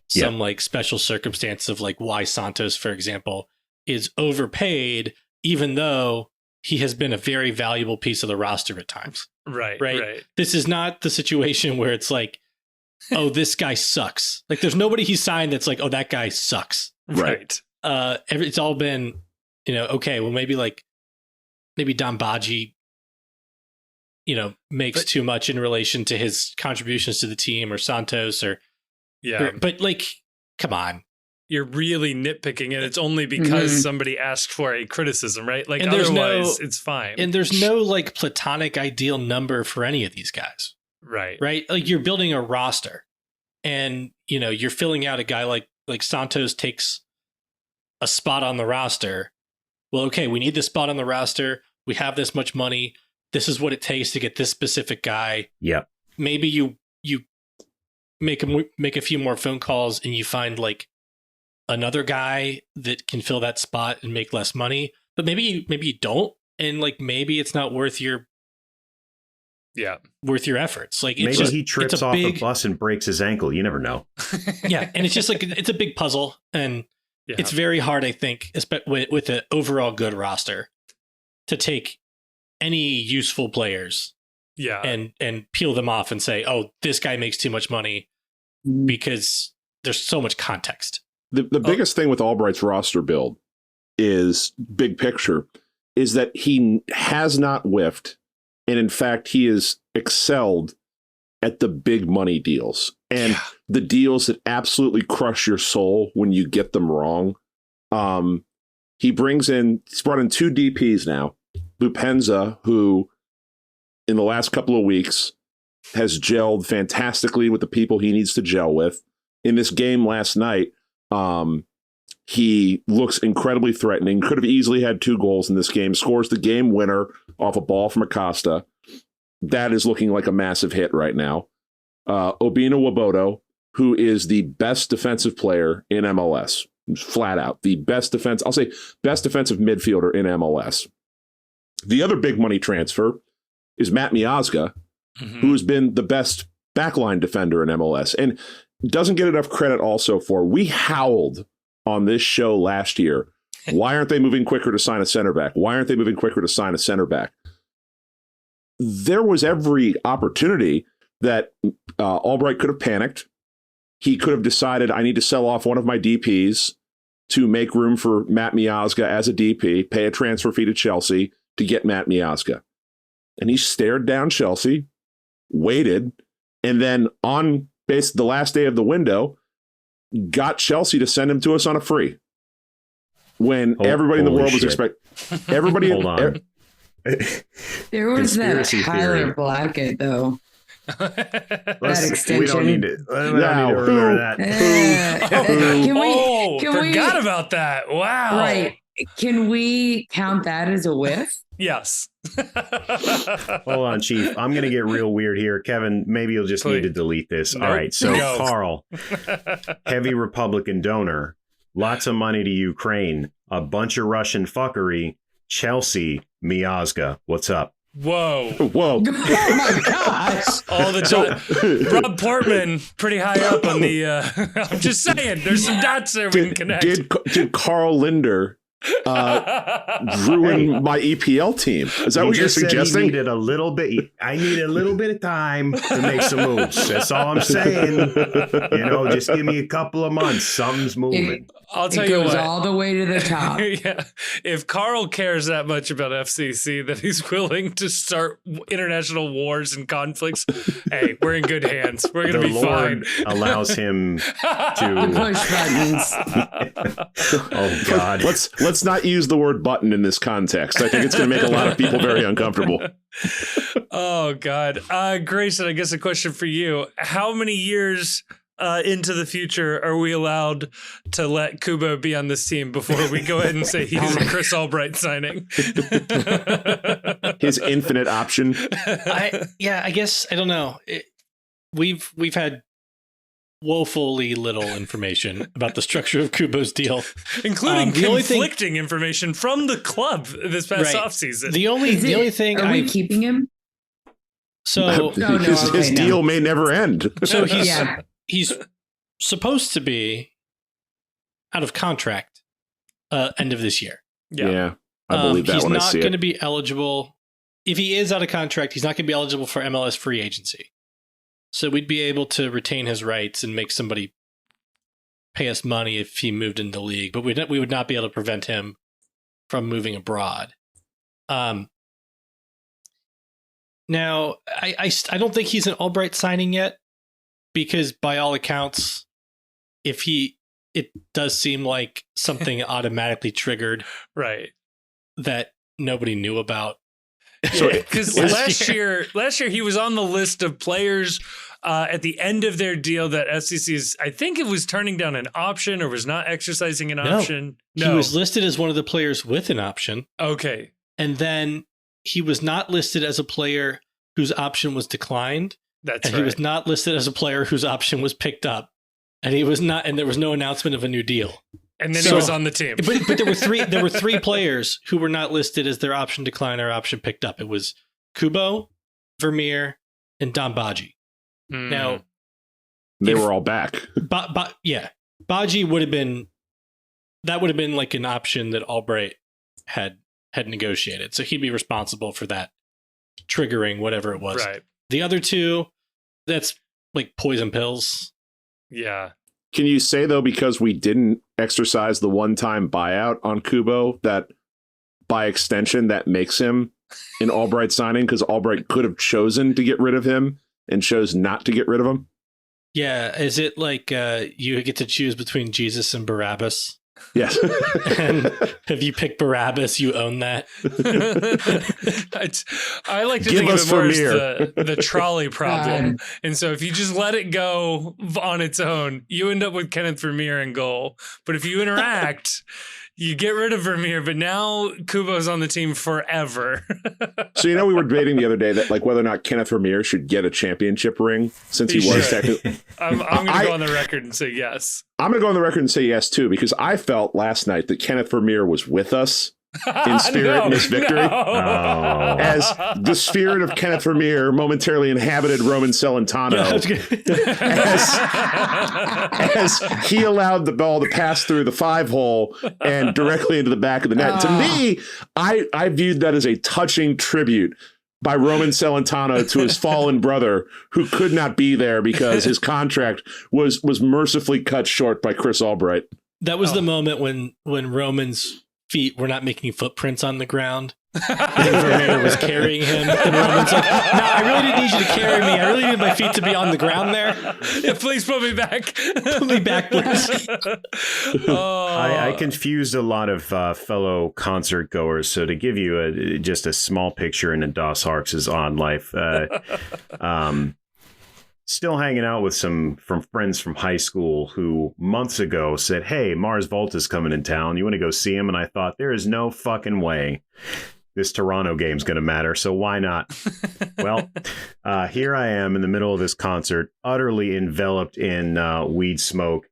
some like special circumstance of like why Santos, for example, is overpaid, even though he has been a very valuable piece of the roster at times. Right. This is not the situation where it's like, oh, this guy sucks. Like there's nobody he signed that's like, oh, that guy sucks. Right. It's all been, okay, well, maybe Don Badji, makes too much in relation to his contributions to the team, or Santos, but like, come on. You're really nitpicking, and it's only because somebody asked for a criticism, right? Like, and otherwise, it's fine. And there's no like platonic ideal number for any of these guys. Right. Like you're building a roster, and you're filling out a guy like Santos takes a spot on the roster. Well, okay, we need this spot on the roster. We have this much money. This is what it takes to get this specific guy. Yep. Maybe you make a few more phone calls and you find like another guy that can fill that spot and make less money. But maybe you don't, and like maybe it's not worth your efforts. Like maybe he trips off a bus and breaks his ankle. You never know. Yeah, and it's just like it's a big puzzle, and it's very hard, I think, with an overall good roster, to take any useful players, and peel them off and say, oh, this guy makes too much money, because there's so much context. The biggest thing with Albright's roster build is big picture, is that he has not whiffed. And in fact, he has excelled at the big money deals and the deals that absolutely crush your soul when you get them wrong. He's brought in 2 DPs now. Lupenza, who in the last couple of weeks has gelled fantastically with the people he needs to gel with. In this game last night, he looks incredibly threatening. Could have easily had 2 goals in this game. Scores the game winner off a ball from Acosta. That is looking like a massive hit right now. Obina Wabodo, who is the best defensive player in MLS. Flat out. The best defensive midfielder in MLS. The other big money transfer is Matt Miazga, who's been the best backline defender in MLS. And doesn't get enough credit also for, we howled on this show last year. Why aren't they moving quicker to sign a center back? Why aren't they moving quicker to sign a center back? There was every opportunity that Albright could have panicked. He could have decided, I need to sell off one of my DPs to make room for Matt Miazga as a DP, pay a transfer fee to Chelsea to get Matt Miazga. And he stared down Chelsea, waited, and then on the last day of the window, got Chelsea to send him to us on a free. When everybody in the world was expecting... Everybody... Hold on. There was that Conspiracy Tyler theory. Blackett, though. That extension. We don't need to remember that. Forgot about that. Wow. Right. Can we count that as a whiff? Yes. Hold on, Chief. I'm going to get real weird here. Kevin, maybe you'll just need to delete this. Nope. All right. So, Go. Carl, heavy Republican donor, lots of money to Ukraine, a bunch of Russian fuckery, Chelsea, Miazga. What's up? Whoa. Whoa. Oh my gosh. All the Rob Portman, pretty high up on the. I'm just saying, there's some dots there we can connect. Did Carl Linder ruin my EPL team? Is that what you're suggesting? I need a little bit of time to make some moves. That's all I'm saying. Just give me a couple of months. Something's moving. I'll tell you what. It goes all the way to the top. Yeah. If Carl cares that much about FCC that he's willing to start international wars and conflicts, hey, we're in good hands. We're going to be Lord fine. Allows him to Push buttons. Oh God. Let's not use the word button in this context. I think it's going to make a lot of people very uncomfortable. Oh God. Grayson, I guess a question for you. How many years into the future are we allowed to let Kubo be on this team before we go ahead and say he's a Chris Albright signing? His infinite option. I guess I don't know. We've had woefully little information about the structure of Kubo's deal, including conflicting information from the club this past offseason. The only thing are we keeping him? So his deal may never end. So he's supposed to be out of contract end of this year. Yeah, I believe that when I see it. He's not going to be eligible. If he is out of contract, he's not going to be eligible for MLS free agency. So we'd be able to retain his rights and make somebody pay us money if he moved into the league, but we would not be able to prevent him from moving abroad. Now, I don't think he's an Albright signing yet, because by all accounts, it does seem like something automatically triggered, right? That nobody knew about. So, because last year he was on the list of players at the end of their deal that FCC's, I think it was turning down an option or was not exercising an option. No, he was listed as one of the players with an option. Okay, and then he was not listed as a player whose option was declined. That's right. He was not listed as a player whose option was picked up, and he was not. And there was no announcement of a new deal. And then he was on the team. But there were three players who were not listed as their option declined or option picked up. It was Kubo, Vermeer, and Don Baji. Now they were all back. Baji would have been like an option that Albright had negotiated. So he'd be responsible for that triggering whatever it was. Right. The other two, that's like poison pills. Yeah. Can you say, though, because we didn't exercise the one-time buyout on Kubo, that by extension, that makes him an Albright signing? Because Albright could have chosen to get rid of him and chose not to get rid of him? Yeah. Is it like you get to choose between Jesus and Barabbas? Yes. And if you pick Barabbas, you own that. I like to think of it more as the trolley problem. And so if you just let it go on its own, you end up with Kenneth Vermeer in goal. But if you interact, you get rid of Vermeer, but now Kubo's on the team forever. So, we were debating the other day that whether or not Kenneth Vermeer should get a championship ring since he was technically. I'm going to go on the record and say yes. I'm going to go on the record and say yes, too, because I felt last night that Kenneth Vermeer was with us in spirit in this victory. As the spirit of Kenneth Vermeer momentarily inhabited Roman Celentano as he allowed the ball to pass through the 5-hole and directly into the back of the net. To me, I viewed that as a touching tribute by Roman Celentano to his fallen brother, who could not be there because his contract was mercifully cut short by Chris Albright. That was the moment when Roman's feet were not making footprints on the ground. And Vermeer was carrying him. And Roman's like, no, I really didn't need you to carry me. I really needed my feet to be on the ground there. Yeah, please put me back. Put me back, please. I confused a lot of fellow concert goers. So to give you just a small picture into Dos Harks' on life, still hanging out with some friends from high school who months ago said, hey, Mars Volta's coming in town. You want to go see him? And I thought, there is no fucking way this Toronto game's going to matter. So why not? Well, here I am in the middle of this concert, utterly enveloped in weed smoke,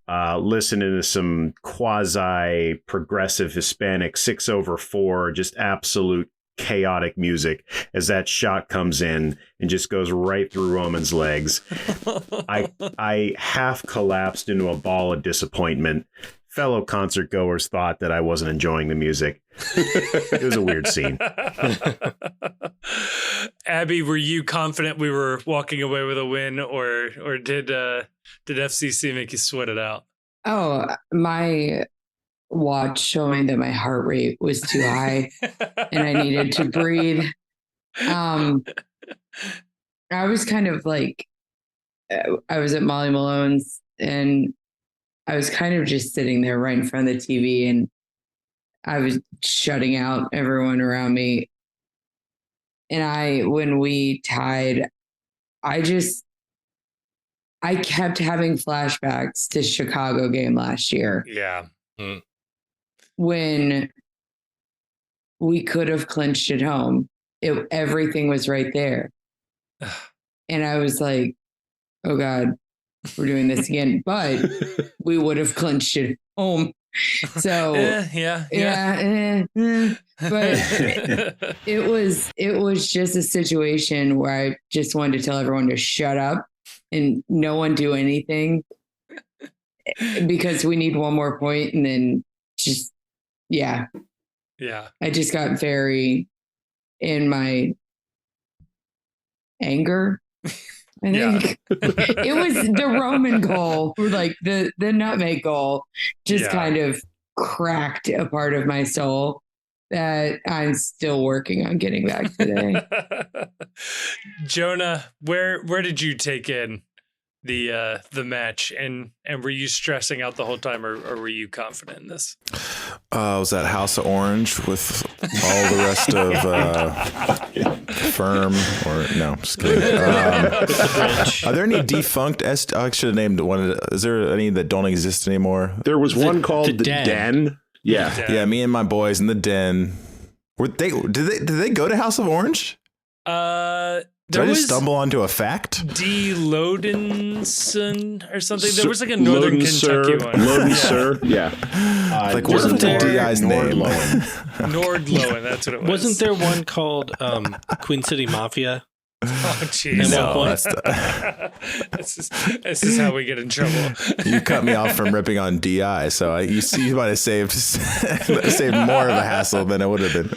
listening to some quasi progressive Hispanic 6/4, just absolute chaotic music as that shot comes in and just goes right through Roman's legs. I half collapsed into a ball of disappointment. Fellow concert goers thought that I wasn't enjoying the music. It was a weird scene. Abby, were you confident we were walking away with a win, or did FCC make you sweat it out? Oh, my watch showed me that my heart rate was too high and I needed to breathe. I was kind of like, I was at Molly Malone's and I was kind of just sitting there right in front of the TV and I was shutting out everyone around me. And when we tied, I kept having flashbacks to Chicago game last year. Yeah. When we could have clinched at home. Everything was right there. And I was like, oh God, we're doing this again. But we would have clinched at home. So but it was just a situation where I just wanted to tell everyone to shut up and no one do anything because we need one more point and then just I just got very in my anger. I think it was the Roman goal, like the nutmeg goal, just kind of cracked a part of my soul that I'm still working on getting back today. Jonah, where did you take in the match, and were you stressing out the whole time, or were you confident in this? I was at House of Orange with all the rest of Firm, or no, just kidding. Are there any defunct? I should have named one. Is there any that don't exist anymore? There was one called the Den. Yeah, me and my boys in the Den. Did they go to House of Orange? Did I just stumble onto a fact? D. Lodenson or something. There was like a Northern Kentucky one. Lodenser, yeah. Like, wasn't the DI's name? Nordlowen, that's what it was. Wasn't there one called Queen City Mafia? Oh, jeez. This is how we get in trouble. You cut me off from ripping on DI, so you might have saved more of a hassle than it would have been.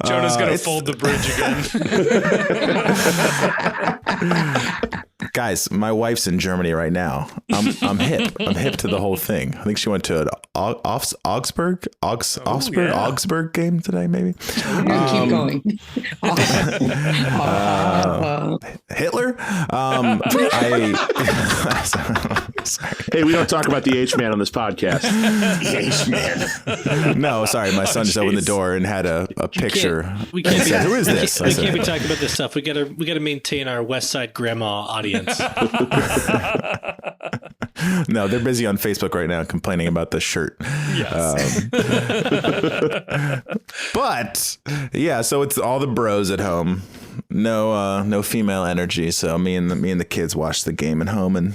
Jonah's going to fold the bridge again. Guys, my wife's in Germany right now. I'm hip. I'm hip to the whole thing. I think she went to an Augsburg game today, maybe. Keep going. Hitler. Hey, we don't talk about the H-Man on this podcast. The H-Man. No, sorry, my son just opened the door and had a picture. We can't be, who is this? We can't be talking about this stuff. We gotta maintain our West Side grandma audience. No, they're busy on Facebook right now complaining about the shirt. Yes. But yeah, so it's all the bros at home. No female energy. So me and the kids watched the game at home, and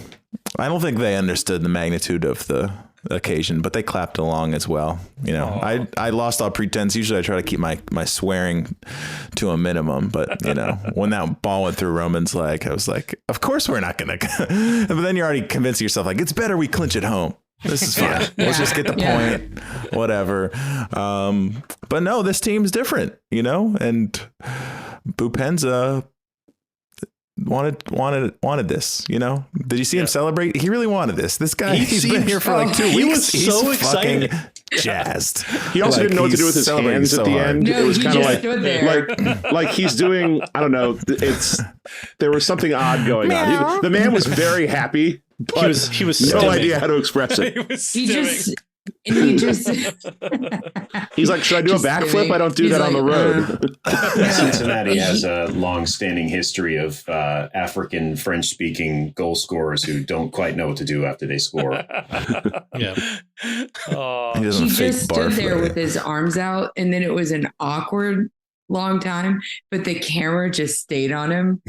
I don't think they understood the magnitude of the occasion, but they clapped along as well. You know, I lost all pretense. Usually I try to keep my swearing to a minimum, but you know, when that ball went through Roman's leg, I was like, of course we're not going to, but then you're already convincing yourself like, it's better we clinch at home. This is fine. Let's just get the point, whatever. But no, this team's different, you know, and Bupenza wanted this, you know. Did you see him celebrate? He really wanted this. This guy, he's been here for like 2 weeks. He was so excited, jazzed. He also didn't know what to do with his hands at the end. No, it was kind of like he's doing, I don't know. There was something odd going on. The man was very happy, but he was no idea how to express it. He's like, should I do a backflip? I don't do that on the road. Cincinnati has a long-standing history of African French-speaking goal scorers who don't quite know what to do after they score. Yeah. He just stood there with his arms out, and then it was an awkward long time, but the camera just stayed on him.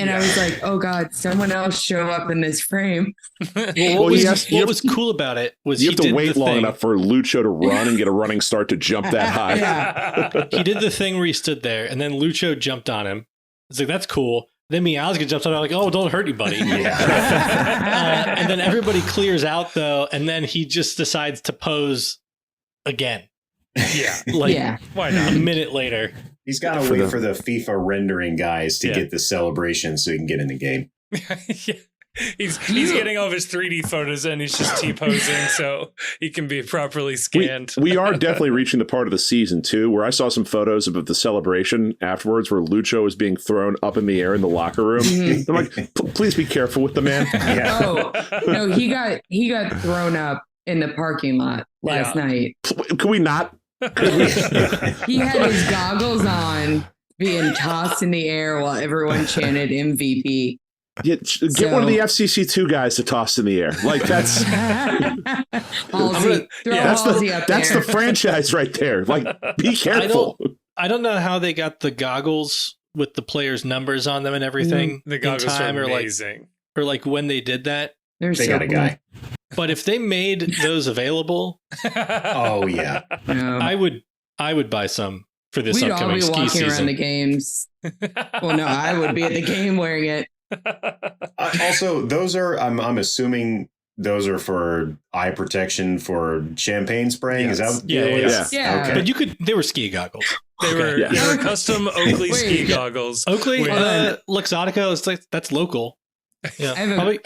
And I was like, oh God, someone else show up in this frame. Well, what was cool about it was you have to wait long enough for Lucho to run and get a running start to jump that high. Yeah. He did the thing where he stood there, and then Lucho jumped on him. It's like, that's cool. Then Miazga jumps on him, like, oh, don't hurt you, buddy. And then everybody clears out, though, and then he just decides to pose again. Yeah. Why not? A minute later. He's got to wait for the FIFA rendering guys to get the celebration so he can get in the game. Yeah. He's getting all of his 3D photos and he's just T-posing so he can be properly scanned. We are definitely reaching the part of the season, too, where I saw some photos of the celebration afterwards where Lucho was being thrown up in the air in the locker room. I'm like, please be careful with the man. Yeah. Oh, no, he got thrown up in the parking lot last night. Could we not? He had his goggles on, being tossed in the air while everyone chanted MVP. Get one of the FCC2 guys to toss in the air. Like that's Halsey. That's the franchise right there. Like, be careful. I don't know how they got the goggles with the players' numbers on them and everything. The goggles are amazing. Or like when they did that. They got a guy. But if they made those available, oh yeah, I would buy some for this upcoming ski season. We'd all be walking around the games. Well, no, I would be at the game wearing it. Also, those are I'm assuming those are for eye protection for champagne spraying. Yes. Is that Yeah. Okay. But they were ski goggles. They were custom Oakley ski goggles. Oakley, Luxottica, it's like that's local. Yeah. I have a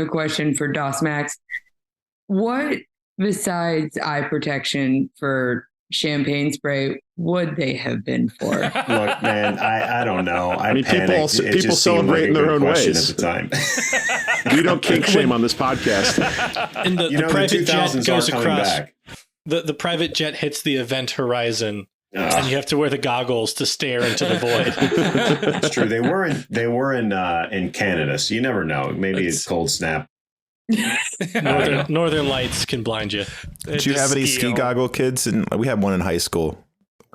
question for DOS Max. What besides eye protection for champagne spray would they have been for? Look, man, I don't know. I mean, people celebrate in their own ways at the time. We don't kink shame on this podcast. And the private jet goes across. Back. The private jet hits the event horizon. And you have to wear the goggles to stare into the void. That's true. They were in Canada, so you never know. Maybe it's cold snap. Northern lights can blind you. Did you have any ski goggle kids? And we had one in high school.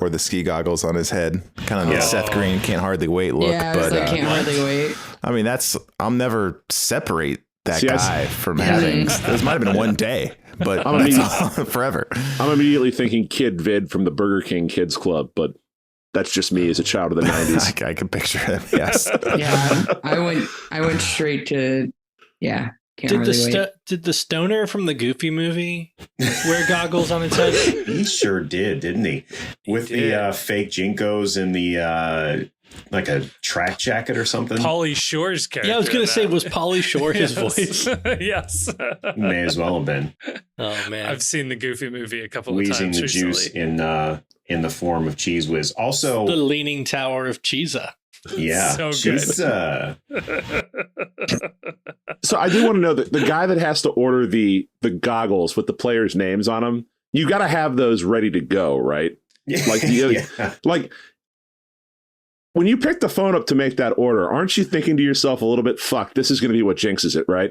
Wore the ski goggles on his head, kind of the Seth Green can't hardly wait look. Yeah, but can't hardly wait. I mean, I'll never separate that guy from having. This might have been one day. But forever. I'm immediately thinking Kid Vid from the Burger King Kids Club, but that's just me as a child of the 90s. I can picture him. Yes. Yeah, I went straight to Can't Did the stoner from the Goofy movie wear goggles on his head? He sure did, didn't he? With the fake Jinkos and the like a track jacket or something. Pauly Shore's character. Yeah, I was going to say, was Pauly Shore his voice? Yes. May as well have been. Oh, man. I've seen the Goofy movie a couple of Wheezing times the recently. Juice in the form of Cheese Whiz. Also, the Leaning Tower of Cheesa. Yeah. So good. So I do want to know that the guy that has to order the goggles with the players' names on them, you got to have those ready to go, right? Like, like when you pick the phone up to make that order, aren't you thinking to yourself a little bit, fuck, this is going to be what jinxes it, right?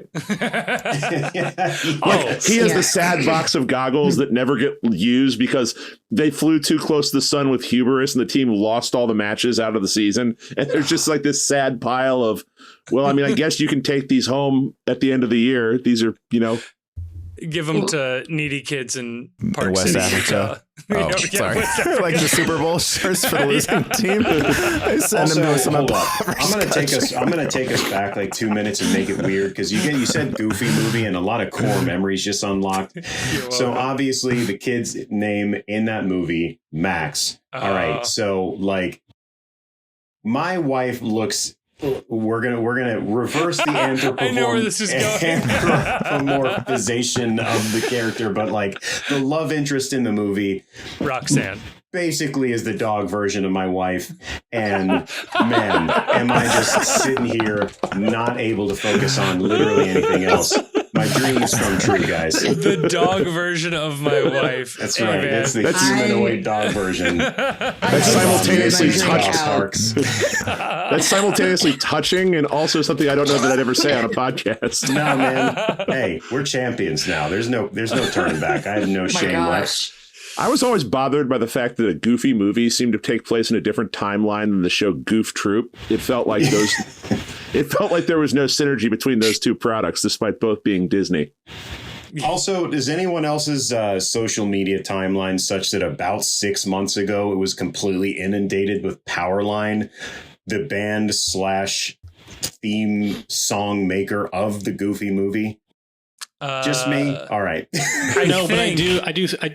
He has the sad box of goggles that never get used because they flew too close to the sun with hubris and the team lost all the matches out of the season. And there's just like this sad pile of, well, I mean, I guess you can take these home at the end of the year. These are, give them to needy kids in Park West City, Africa. Utah. Sorry. Like the Super Bowl shirts for the losing team. I send them to some hold up. I'm gonna take us back like 2 minutes and make it weird because you said Goofy movie and a lot of core memories just unlocked. So obviously the kid's name in that movie, Max. All right. So like my wife looks. We're gonna reverse the anthropomorphization I know where this is going. Anthropomorphization of the character, but like the love interest in the movie, Roxanne, basically is the dog version of my wife. And man, am I just sitting here not able to focus on literally anything else. My dreams come true, guys. The dog version of my wife. That's right. It's the humanoid dog version. That's simultaneously That's simultaneously touching and also something I don't know that I'd ever say on a podcast. No, man. Hey, we're champions now. There's no turning back. I have no shame left. I was always bothered by the fact that a Goofy movie seemed to take place in a different timeline than the show Goof Troop. It felt like there was no synergy between those two products, despite both being Disney. Also, is anyone else's social media timeline such that about 6 months ago it was completely inundated with Powerline, the band / theme song maker of the Goofy movie? Just me? All right. I know, but I do.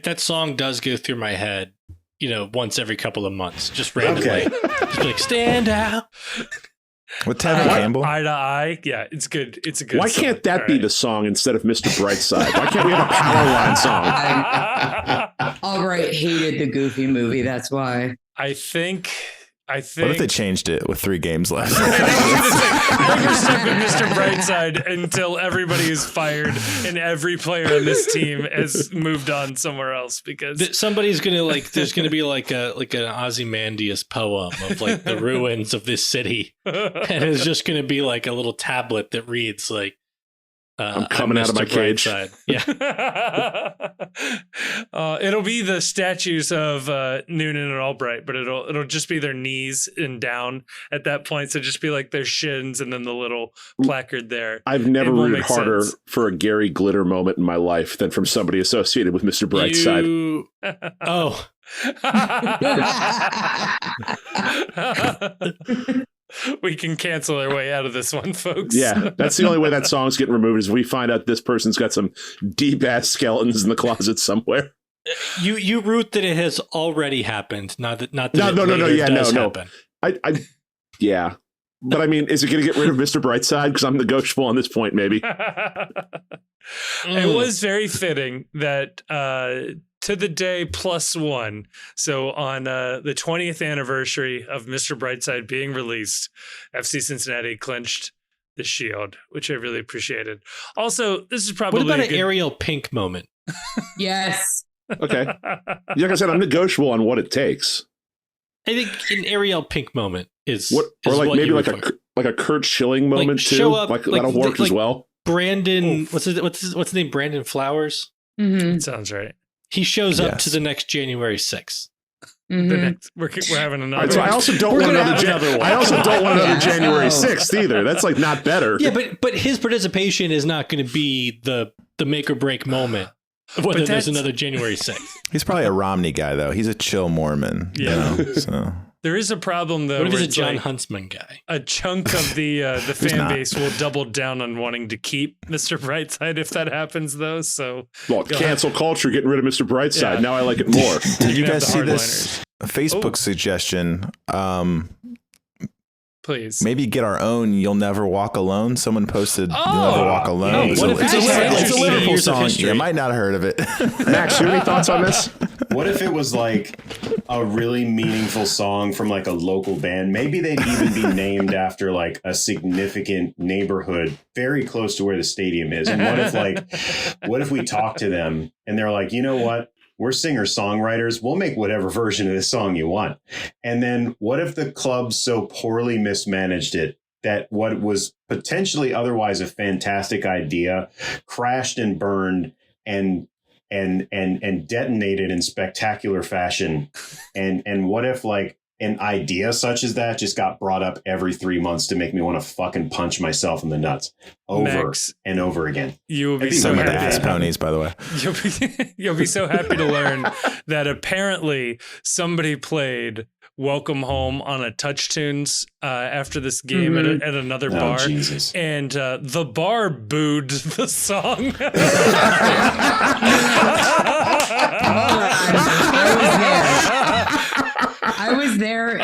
That song does go through my head, once every couple of months, just randomly. Okay. Just be like, stand out. With Tevin Campbell? Eye to eye. Yeah, it's good. It's a good Why song. can't that be the song instead of Mr. Brightside? Why can't we have a Powerline song? Albright hated the Goofy movie. That's why. I think. What if they changed it with 3 games left? I think we're stuck with Mr. Brightside until everybody is fired and every player on this team has moved on somewhere else because somebody's gonna there's gonna be like an Ozymandias poem of like the ruins of this city, and it's just gonna be like a little tablet that reads like, I'm coming out of my cage. Yeah. It'll be the statues of Noonan and Albright, but it'll just be their knees and down at that point. So just be like their shins and then the little placard there. I've never rooted harder for a Gary Glitter moment in my life than from somebody associated with Mr. Brightside. Oh. We can cancel our way out of this one, folks. Yeah, that's the only way that song's getting removed is we find out this person's got some deep ass skeletons in the closet somewhere. You root that it has already happened, not that No. happen. Yeah. But I mean, is it going to get rid of Mr. Brightside? Because I'm negotiable on this point, maybe. It was very fitting that to the day +1. So on the 20th anniversary of Mr. Brightside being released, FC Cincinnati clinched the Shield, which I really appreciated. Also, this is probably what about an Ariel Pink moment? Yes. Okay. Like I said, I'm negotiable on what it takes. I think an Ariel Pink moment is or like what maybe you like a Kurt Schilling moment too. Show up, that'll work as well. Brandon, what's his name? Brandon Flowers. Mm-hmm. That sounds right. He shows up to the next January 6th. Mm-hmm. We're having another. Right, so I also don't want another one. I also don't want another January 6th either. That's like not better. Yeah, but his participation is not going to be the make or break moment of whether there's another January 6th. He's probably a Romney guy though. He's a chill Mormon. Yeah. So. There is a problem though. What if he's a it's John Huntsman guy? A chunk of the fan base will double down on wanting to keep Mr. Brightside if that happens though. So cancel culture, getting rid of Mr. Brightside. Yeah. Now I like it more. Did you guys see this Facebook suggestion? Please. Maybe get our own You'll Never Walk Alone. Someone posted You'll Never Walk Alone. No, it's a Liverpool song. You might not have heard of it. Max, you have any thoughts on this? What if it was like a really meaningful song from like a local band? Maybe they'd even be named after like a significant neighborhood very close to where the stadium is. And what if we talk to them and they're like, you know what? We're singer-songwriters. We'll make whatever version of this song you want. And then what if the club so poorly mismanaged it that what was potentially otherwise a fantastic idea crashed and burned and detonated in spectacular fashion? And what if like an idea such as that just got brought up every 3 months to make me want to fucking punch myself in the nuts over and over again? You will be so happy. Ass ponies, by the way. You'll be so happy to learn that apparently somebody played Welcome Home on a Touch Tunes after this game at another bar. Jesus. And the bar booed the song. I was there. And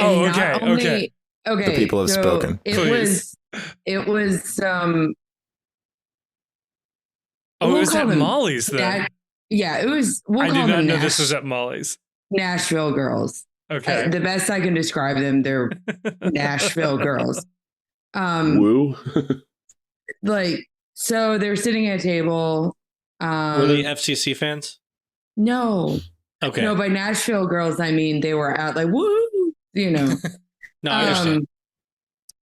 okay. The people have spoken. It was it was at Molly's then. It was. I did not know this was at Molly's. Nashville girls. Okay. The best I can describe them, they're Nashville girls. Woo. So they're sitting at a table. Were they FCC fans? No. Okay. No, by Nashville girls, I mean they were out like woo, No, I understand.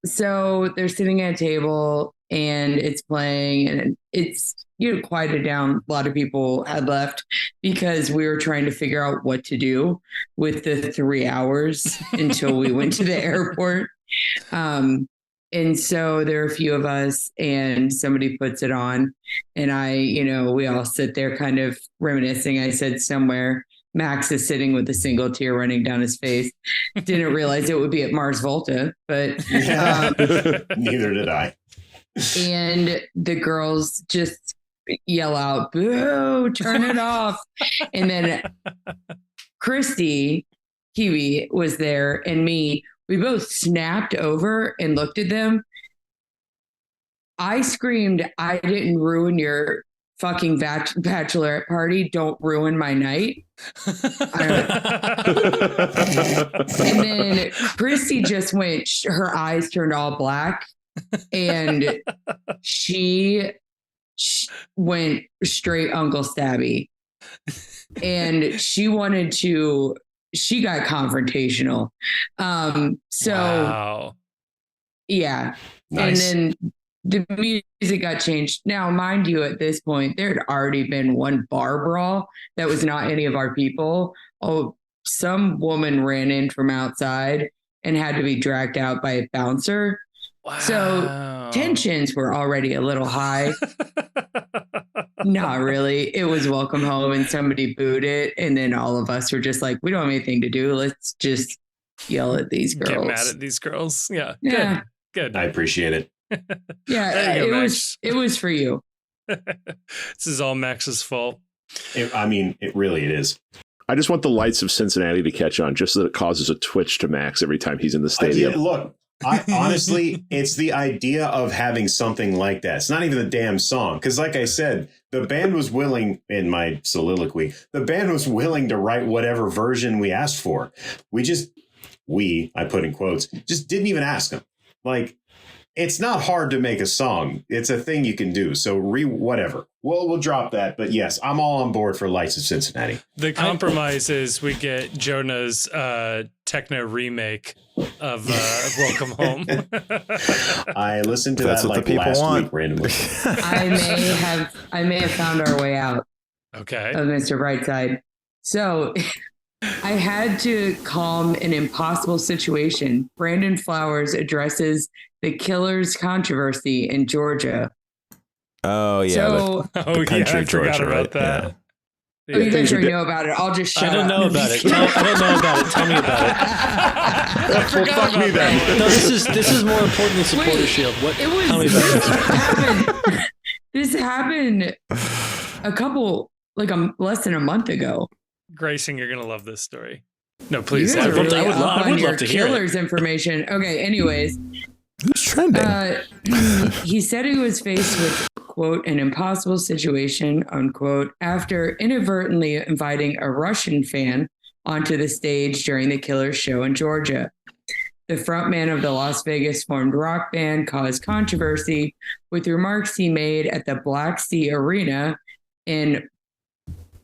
So they're sitting at a table. and it's playing, and it's, quieted down. A lot of people had left because we were trying to figure out what to do with the 3 hours until we went to the airport. And so there are a few of us, and somebody puts it on, and we all sit there kind of reminiscing. I said somewhere, Max is sitting with a single tear running down his face. Didn't realize it would be at Mars Volta, but neither did I. And the girls just yell out, "Boo, turn it off." And then Christy, Kiwi, was there, and me. We both snapped over and looked at them. I screamed, "I didn't ruin your fucking bachelorette party. Don't ruin my night." And then Christy just went, her eyes turned all black, and she went straight Uncle Stabby. And she got confrontational. Wow. Yeah. Nice. And then the music got changed. Now, mind you, at this point, there had already been one bar brawl that was not any of our people. Oh, some woman ran in from outside and had to be dragged out by a bouncer. Wow. So tensions were already a little high. Not really. It was welcome home, and somebody booed it. And then all of us were just like, we don't have anything to do. Let's just yell at these girls. Get mad at these girls. Yeah. Yeah. Good. I appreciate it. Yeah. There you go, It was for you. This is all Max's fault. It really is. I just want the lights of Cincinnati to catch on, just so that it causes a twitch to Max every time he's in the stadium. Look, honestly, it's the idea of having something like that. It's not even the damn song. Because like I said, the band was willing, in my soliloquy, the band was willing to write whatever version we asked for. I put in quotes, just didn't even ask them. Like, it's not hard to make a song. It's a thing you can do. So whatever. We'll drop that. But yes, I'm all on board for Lights of Cincinnati. The compromise is we get Jonah's techno remake of Welcome Home. I listened to That's that what the like people last want. week randomly. I may have found our way out Okay. of Mr. Brightside. So I had to calm an impossible situation. Brandon Flowers addresses the Killers controversy in Georgia. Oh yeah, So, the country I forgot Georgia, about right? that. oh, you guys already know about it. I'll just shut I don't up. know about it. I don't know about it. Tell me about it. Well, fuck me then. No, this is more important than Supporter Shield. What? It was Tell me about it. this happened a couple, less than a month ago. Grayson, you're gonna love this story. No, please. You guys are really I would up on your love to hear it. Killers information. Okay, anyways. Who's trending? He said he was faced with, quote, an impossible situation, unquote, after inadvertently inviting a Russian fan onto the stage during the Killers show in Georgia. The frontman of the Las Vegas formed rock band caused controversy with remarks he made at the Black Sea Arena in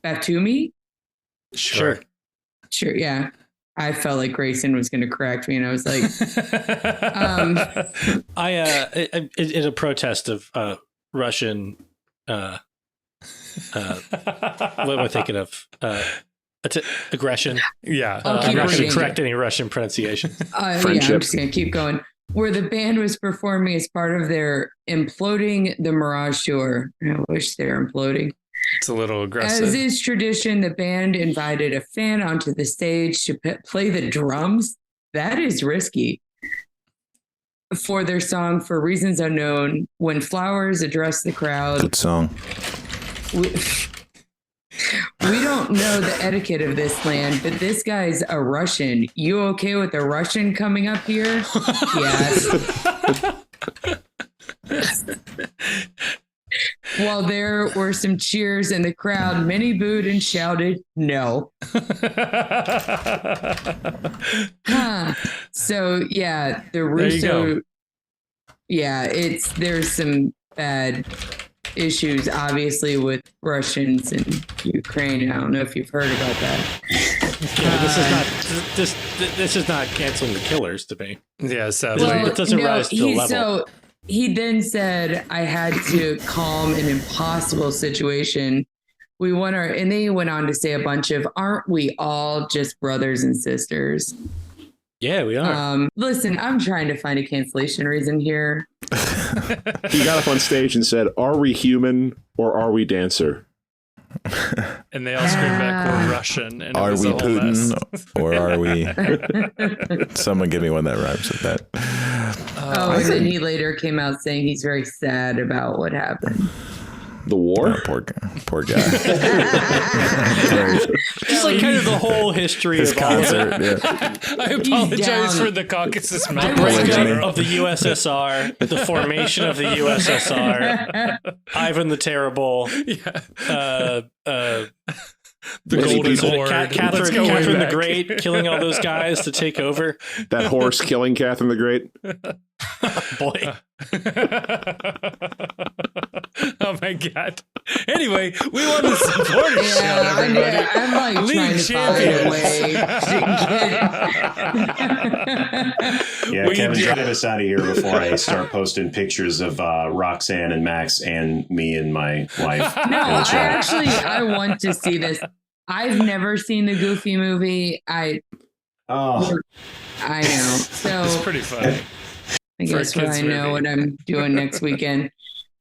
Batumi. Sure. Sure, yeah. I felt like Grayson was going to correct me, and I was like, in a protest of Russian, what am I thinking of? Aggression. Yeah. I'll keep I'm not going to reading. correct any Russian pronunciations. yeah, I'm Friendship. just going to keep going. Where the band was performing as part of their Imploding the Mirage tour. I wish they were imploding. It's a little aggressive. As is tradition, the band invited a fan onto the stage to play the drums. That is risky. For their song For Reasons Unknown, when Flowers addressed the crowd, Good song. we don't know the etiquette of this land, but this guy's a Russian. You okay with a Russian coming up here? Yes. While there were some cheers in the crowd, many booed and shouted, no. So, yeah, the Russo, there's some bad issues, obviously, with Russians and Ukraine. I don't know if you've heard about that. This is not canceling the Killers to me. Yeah, sadly. Well, it doesn't rise to the level. So he then said, I had to calm an impossible situation. We want our, and then he went on to say a bunch of, aren't we all just brothers and sisters? Yeah, we are. Listen, I'm trying to find a cancellation reason here. He got up on stage and said, "Are we human or are we dancer?" And they all screamed back, "We're Russian." And Are we Putin or are we? Someone give me one that rhymes with that. And then he later came out saying he's very sad about what happened. The war? Oh, poor guy. Just like kind of the whole history His of all of concert. it. Yeah. I apologize for the Caucasus The Mountains. breakup of the USSR, the formation of the USSR, Ivan the Terrible, The Many Golden people- Horde. Let's Catherine go way the back. Great, killing all those guys to take over. That horse killing Catherine the Great. Boy, Oh my god. Anyway, we won the supporter shield, everybody. I'm like League trying to find a way Yeah, We Kevin, did. get us out of here before I start posting pictures of Roxanne and Max and me and my wife. No, in the chat. I want to see this. I've never seen the Goofy movie. I Oh, know. So It's pretty funny. I for a guess kids I know movie. what I'm doing next weekend.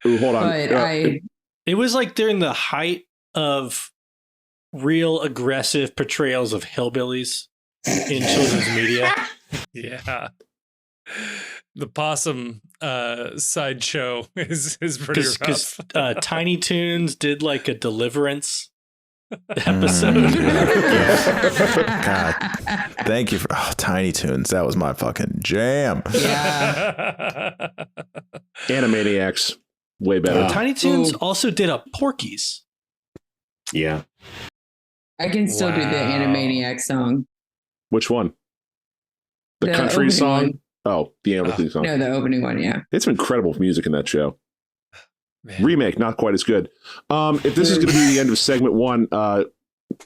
Ooh, hold on. But it was like during the height of real aggressive portrayals of hillbillies in children's media. Yeah. The possum sideshow is pretty rough. Because Tiny Toons did like a Deliverance episode. God, thank you for Tiny Toons. That was my fucking jam. yeah. Animaniacs. Way better. Tiny Toons Ooh. also did a Porky's. yeah. I can still do the Wow. Animaniac song. Which one? The The country opening song? one. Oh, the Animaniacs song. No, the opening one, yeah. It's incredible music in that show. Man. Remake, not quite as good. If this is going to be the end of segment one,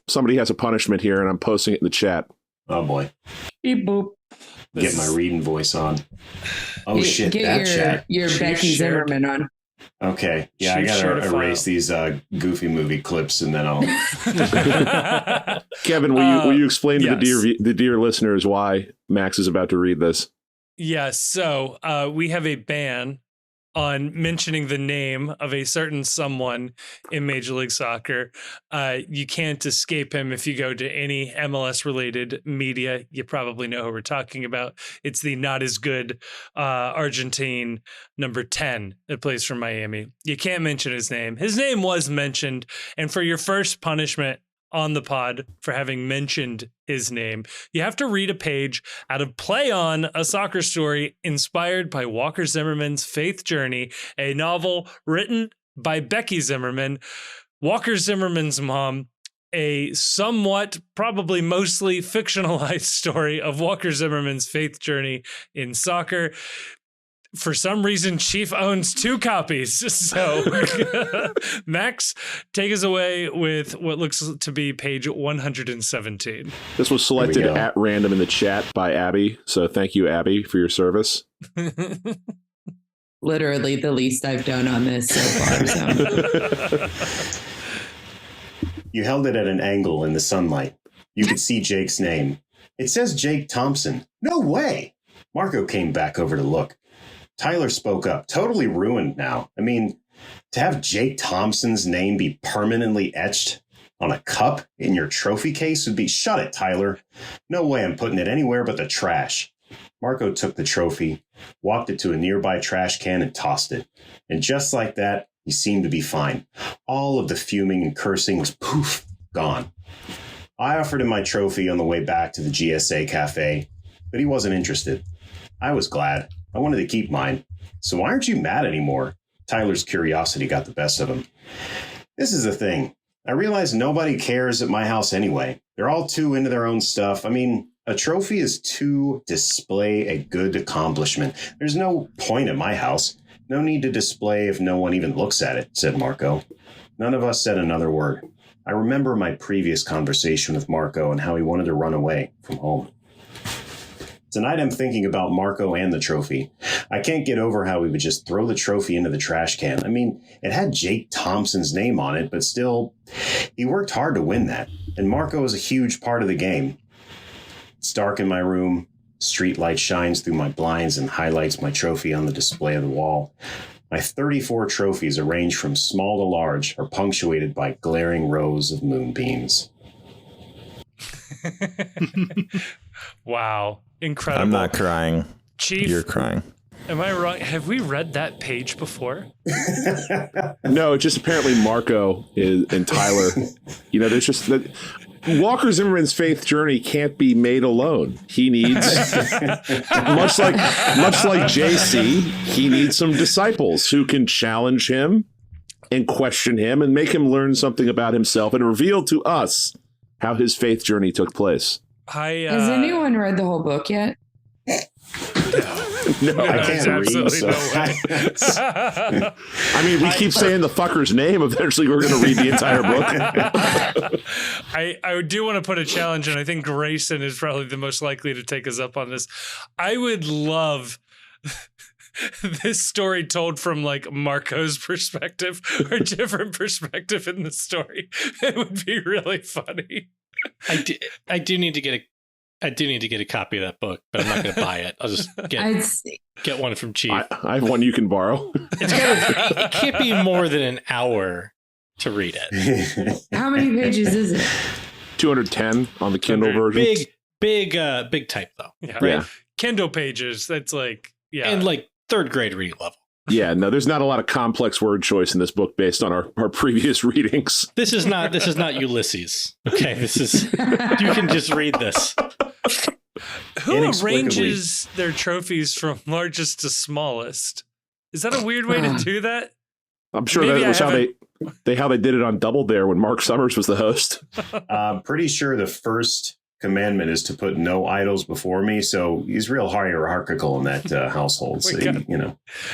somebody has a punishment here, and I'm posting it in the chat. Oh boy. Beep boop. Get my reading voice on. Oh shit, Get that chat. your Chief Becky shared- Zimmerman on. Okay. Yeah, Chief I shared a gotta file. erase these Goofy movie clips and then I'll Kevin, will you explain to yes. the dear listeners why Max is about to read this? Yes. So we have a ban on mentioning the name of a certain someone in Major League Soccer. You can't escape him if you go to any MLS related media. You probably know who we're talking about. It's the not as good Argentine number 10 that plays for Miami. You can't mention his name. His name was mentioned. And for your first punishment on the pod for having mentioned his name, you have to read a page out of Play On, a soccer story inspired by Walker Zimmerman's Faith Journey, a novel written by Becky Zimmerman, Walker Zimmerman's mom, a somewhat, probably mostly fictionalized story of Walker Zimmerman's faith journey in soccer. For some reason, Chief owns 2 copies. So, Max, take us away with what looks to be page 117. This was selected go. at random in the chat by Abby. So thank you, Abby, for your service. Literally the least I've done on this so far. So. You held it at an angle in the sunlight. You could see Jake's name. It says Jake Thompson. No way. Marco came back over to look. Tyler spoke up, totally ruined now. I mean, to have Jake Thompson's name be permanently etched on a cup in your trophy case would be, shut it, Tyler. No way I'm putting it anywhere but the trash. Marco took the trophy, walked it to a nearby trash can and tossed it. And just like that, he seemed to be fine. All of the fuming and cursing was poof, gone. I offered him my trophy on the way back to the GSA cafe, but he wasn't interested. I was glad. I wanted to keep mine. So why aren't you mad anymore? Tyler's curiosity got the best of him. This is the thing. I realize nobody cares at my house anyway. They're all too into their own stuff. I mean, a trophy is to display a good accomplishment. There's no point at my house. No need to display if no one even looks at it, said Marco. None of us said another word. I remember my previous conversation with Marco and how he wanted to run away from home. Tonight I'm thinking about Marco and the trophy. I can't get over how we would just throw the trophy into the trash can. I mean, it had Jake Thompson's name on it, but still, he worked hard to win that. And Marco was a huge part of the game. It's dark in my room. Street light shines through my blinds and highlights my trophy on the display of the wall. My 34 trophies, arranged from small to large, are punctuated by glaring rows of moonbeams. Wow. Incredible. I'm not crying. Chief, You're crying. am I wrong? Have we read that page before? No, just apparently Marco and Tyler. There's just that. Walker Zimmerman's faith journey can't be made alone. He needs, much like JC, he needs some disciples who can challenge him and question him and make him learn something about himself and reveal to us how his faith journey took place. Has anyone read the whole book yet? No, I can't read. Absolutely So. no way. I mean, we keep saying the fucker's name. Eventually, we're going to read the entire book. I do want to put a challenge, and I think Grayson is probably the most likely to take us up on this. I would love this story told from like Marco's perspective or different perspective in the story. It would be really funny. I do need to get a copy of that book, but I'm not going to buy it. I'll just get one from Chief. I have one you can borrow. It can't be more than an hour to read it. How many pages is it? 210 on the Kindle version. Big type though. Yeah. Right? Yeah. Kindle pages. That's like, yeah. And like third grade reading level. Yeah, no, there's not a lot of complex word choice in this book based on our previous readings. This is not Ulysses. Okay, this is you can just read this. Who arranges their trophies from largest to smallest? Is that a weird way to do that? I'm sure that was how they did it on Double Dare when Mark Summers was the host. I'm pretty sure the first commandment is to put no idols before me. So he's real hierarchical in that household. So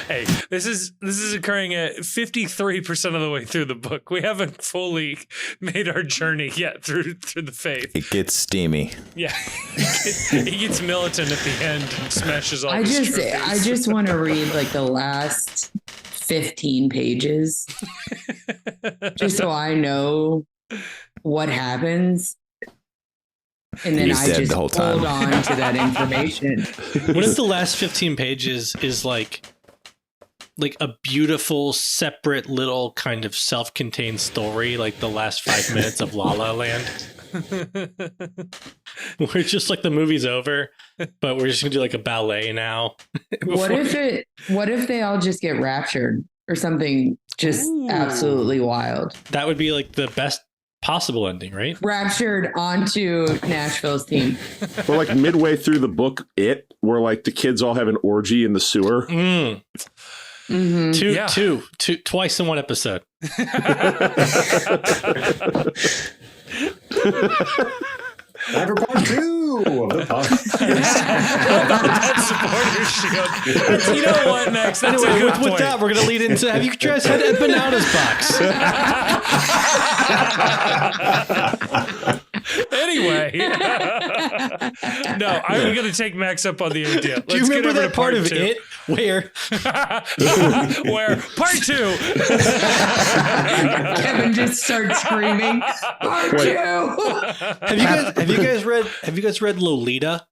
Hey, this is occurring at 53% of the way through the book. We haven't fully made our journey yet through the faith. It gets steamy. Yeah, he gets militant at the end and smashes all. I just want to read like the last 15 pages, just so I know what happens. And then I just hold on to that information. What if the last 15 pages is like a beautiful, separate little kind of self-contained story, like the last 5 minutes of La La Land? Where it's just like the movie's over, but we're just gonna do like a ballet now. What if they all just get raptured or something just absolutely wild? That would be like the best possible ending, right? Raptured onto Nashville's team. Or like midway through the book, where like the kids all have an orgy in the sewer. Mm-hmm. Twice in one episode. Time for part 2 of the podcast. Supporter shield. You know what? Next, that's anyway, a good with point. that, we're gonna lead into. Have you guys had a bananas box? Anyway, no, I'm going to take Max up on the idea. Do you remember that part of it where part 2? Kevin just starts screaming, part 2. Have you guys read Lolita?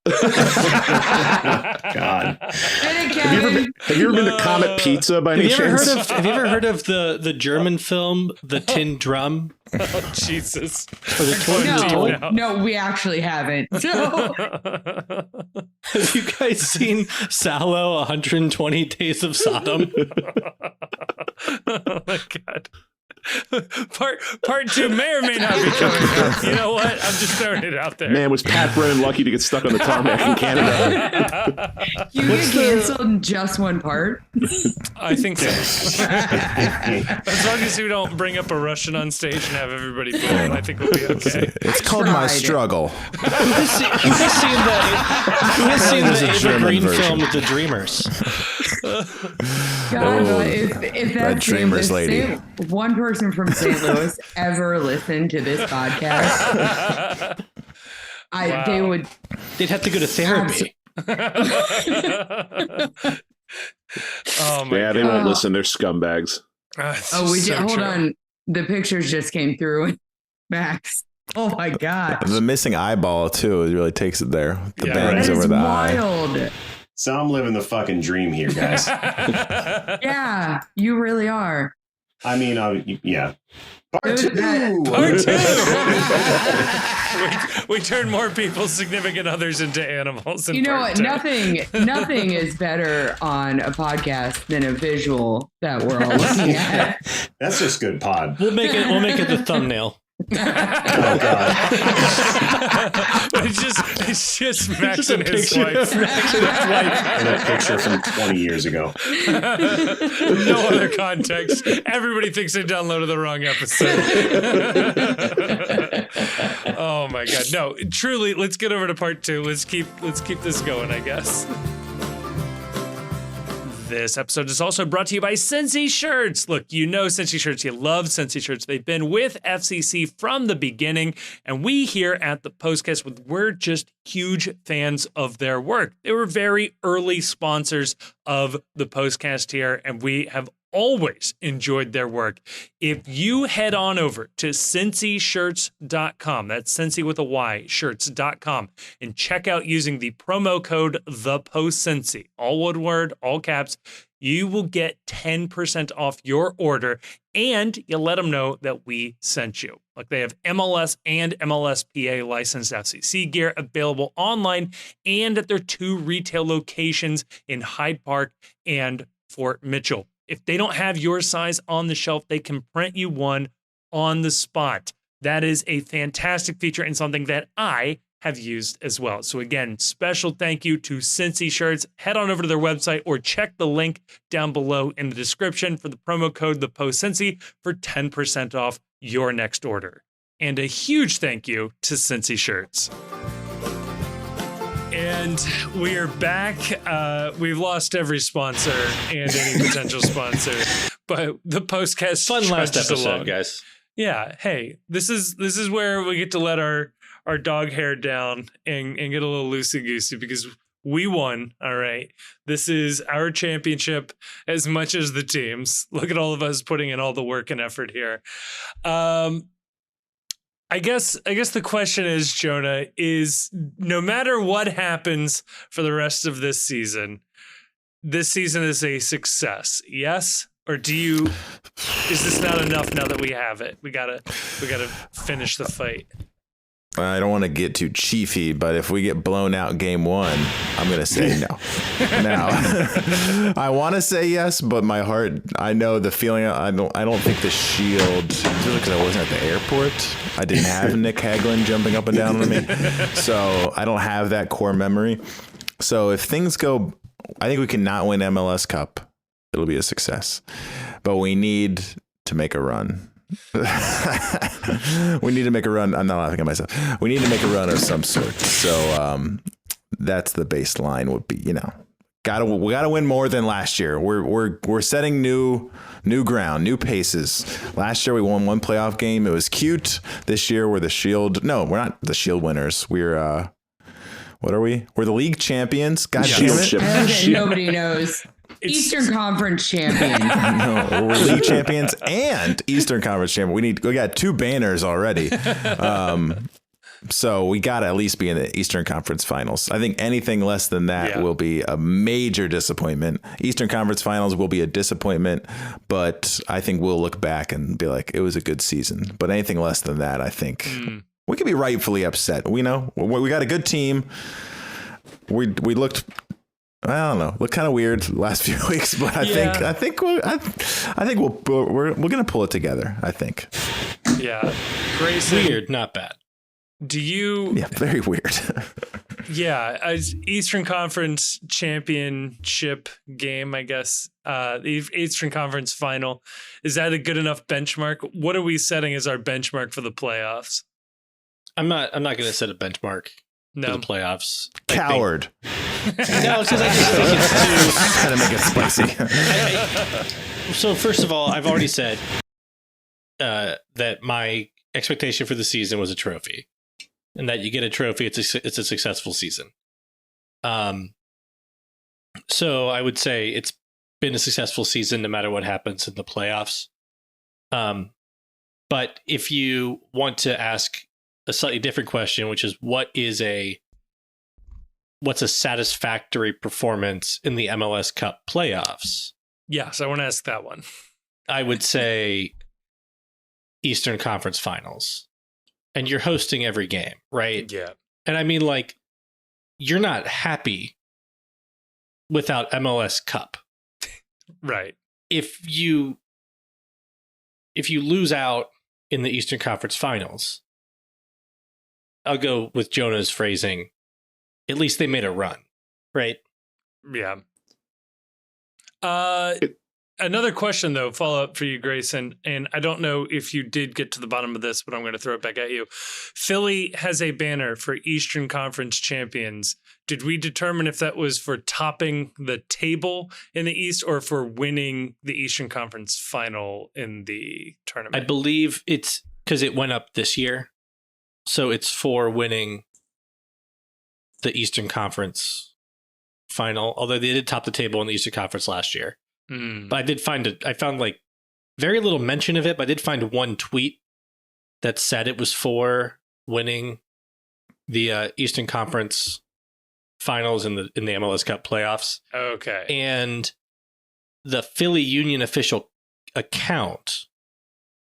God. Have you ever been to Comet Pizza by any chance? Have you ever heard of the German film The Tin Drum? Oh, Jesus. Or the No, we actually haven't. So. Have you guys seen Sallow 120 Days of Sodom? Oh my God. Part 2 may or may not be coming out. You know what? I'm just throwing it out there. Man, was Pat Brennan lucky to get stuck on the tarmac in Canada? You get canceled in just one part? I think so. As long as we don't bring up a Russian on stage and have everybody booing, I think we'll be okay. It's called My Struggle. Who has seen the Ava Green film The Dreamers? God, if that Dreamers lady. one person from St. Louis ever listened to this podcast, they'd have to go to therapy. Oh my Yeah, they won't listen. They're scumbags. Hold on. The pictures just came through. Max. Oh my god. The missing eyeball too. It really takes it there. The bangs that over is the wild. eye. So I'm living the fucking dream here, guys. Yeah, you really are. I mean, yeah. Part two. we turn more people's significant others into animals. You know what? Nothing is better on a podcast than a visual that we're all looking at. That's just good pod. We'll make it the thumbnail. Oh god. it's just Max and his wife. And a picture from 20 years ago. No other context. Everybody thinks they downloaded the wrong episode. Oh my god. No, truly, let's get over to part 2. Let's keep this going, I guess. This episode is also brought to you by Cincy Shirts. Look, you know Cincy Shirts. You love Cincy Shirts. They've been with FCC from the beginning, and we here at the Postcast, we're just huge fans of their work. They were very early sponsors of the Postcast here, and we have always enjoyed their work. If you head on over to cincyshirts.com, that's Cincy with a Y, shirts.com, and check out using the promo code ThePostCincy, all one word, all caps, you will get 10% off your order, and you let them know that we sent you. Like, they have MLS and MLSPA licensed FCC gear available online and at their 2 retail locations in Hyde Park and Fort Mitchell. If they don't have your size on the shelf, they can print you one on the spot. That is a fantastic feature and something that I have used as well. So again, special thank you to Cincy Shirts. Head on over to their website or check the link down below in the description for the promo code ThePostCincy for 10% off your next order. And a huge thank you to Cincy Shirts. And we are back. We've lost every sponsor and any potential sponsor, but the Postcast Fun last episode, along. guys. Yeah. Hey, this is where we get to let our dog hair down and get a little loosey goosey because we won. All right. This is our championship as much as the teams. Look at all of us putting in all the work and effort here. I guess the question is, Jonah, is no matter what happens for the rest of this season is a success. Yes? Or is this not enough now that we have it? We gotta finish the fight. I don't want to get too chiefy, but if we get blown out game 1, I'm going to say no. Now, I want to say yes, but my heart, I know the feeling. I don't think the Shield, because I wasn't at the airport. I didn't have Nick Hagelin jumping up and down on me. So I don't have that core memory. So if things go, I think we cannot win MLS Cup. It'll be a success, but we need to make a run. We need to make a run. I'm not laughing at myself. We need to make a run of some sort. So that's the baseline would be, we gotta win more than last year. We're setting new ground, new paces. Last year we won 1 playoff game. It was cute. This year we're the Shield. No, we're not the Shield winners. We're what are we? We're the league champions. God damn it. Okay, nobody knows. Eastern Conference champion. No, we're league champions and Eastern Conference champion. We got 2 banners already. So we got to at least be in the Eastern Conference finals. I think anything less than that will be a major disappointment. Eastern Conference finals will be a disappointment, but I think we'll look back and be like, it was a good season. But anything less than that, I think we could be rightfully upset. We got a good team. We looked, I don't know, look kind of weird the last few weeks, but I think we're gonna pull it together. I think. Yeah, Grayson, weird, not bad. Do you? Yeah, very weird. Yeah, as Eastern Conference championship game, I guess. The Eastern Conference final, is that a good enough benchmark? What are we setting as our benchmark for the playoffs? I'm not going to set a benchmark. For the playoffs. Coward. No, because I just think it's too... Trying to make it spicy. So first of all, I've already said that my expectation for the season was a trophy. And that you get a trophy, it's a successful season. So I would say it's been a successful season no matter what happens in the playoffs. But if you want to ask a slightly different question, which is what's a satisfactory performance in the MLS Cup playoffs? Yes, I want to ask that one. I would say Eastern Conference Finals. And you're hosting every game, right? Yeah. And I mean, like, you're not happy without MLS Cup. Right. If you lose out in the Eastern Conference Finals, I'll go with Jonah's phrasing, at least they made a run, right? Yeah. Another question, though, follow up for you, Grayson. And I don't know if you did get to the bottom of this, but I'm going to throw it back at you. Philly has a banner for Eastern Conference champions. Did we determine if that was for topping the table in the East or for winning the Eastern Conference final in the tournament? I believe it's because it went up this year. So it's for winning the Eastern Conference final, although they did top the table in the Eastern Conference last year. But I found like very little mention of it, but I did find one tweet that said it was for winning the Eastern Conference finals in the MLS Cup playoffs. Okay. And the Philly Union official account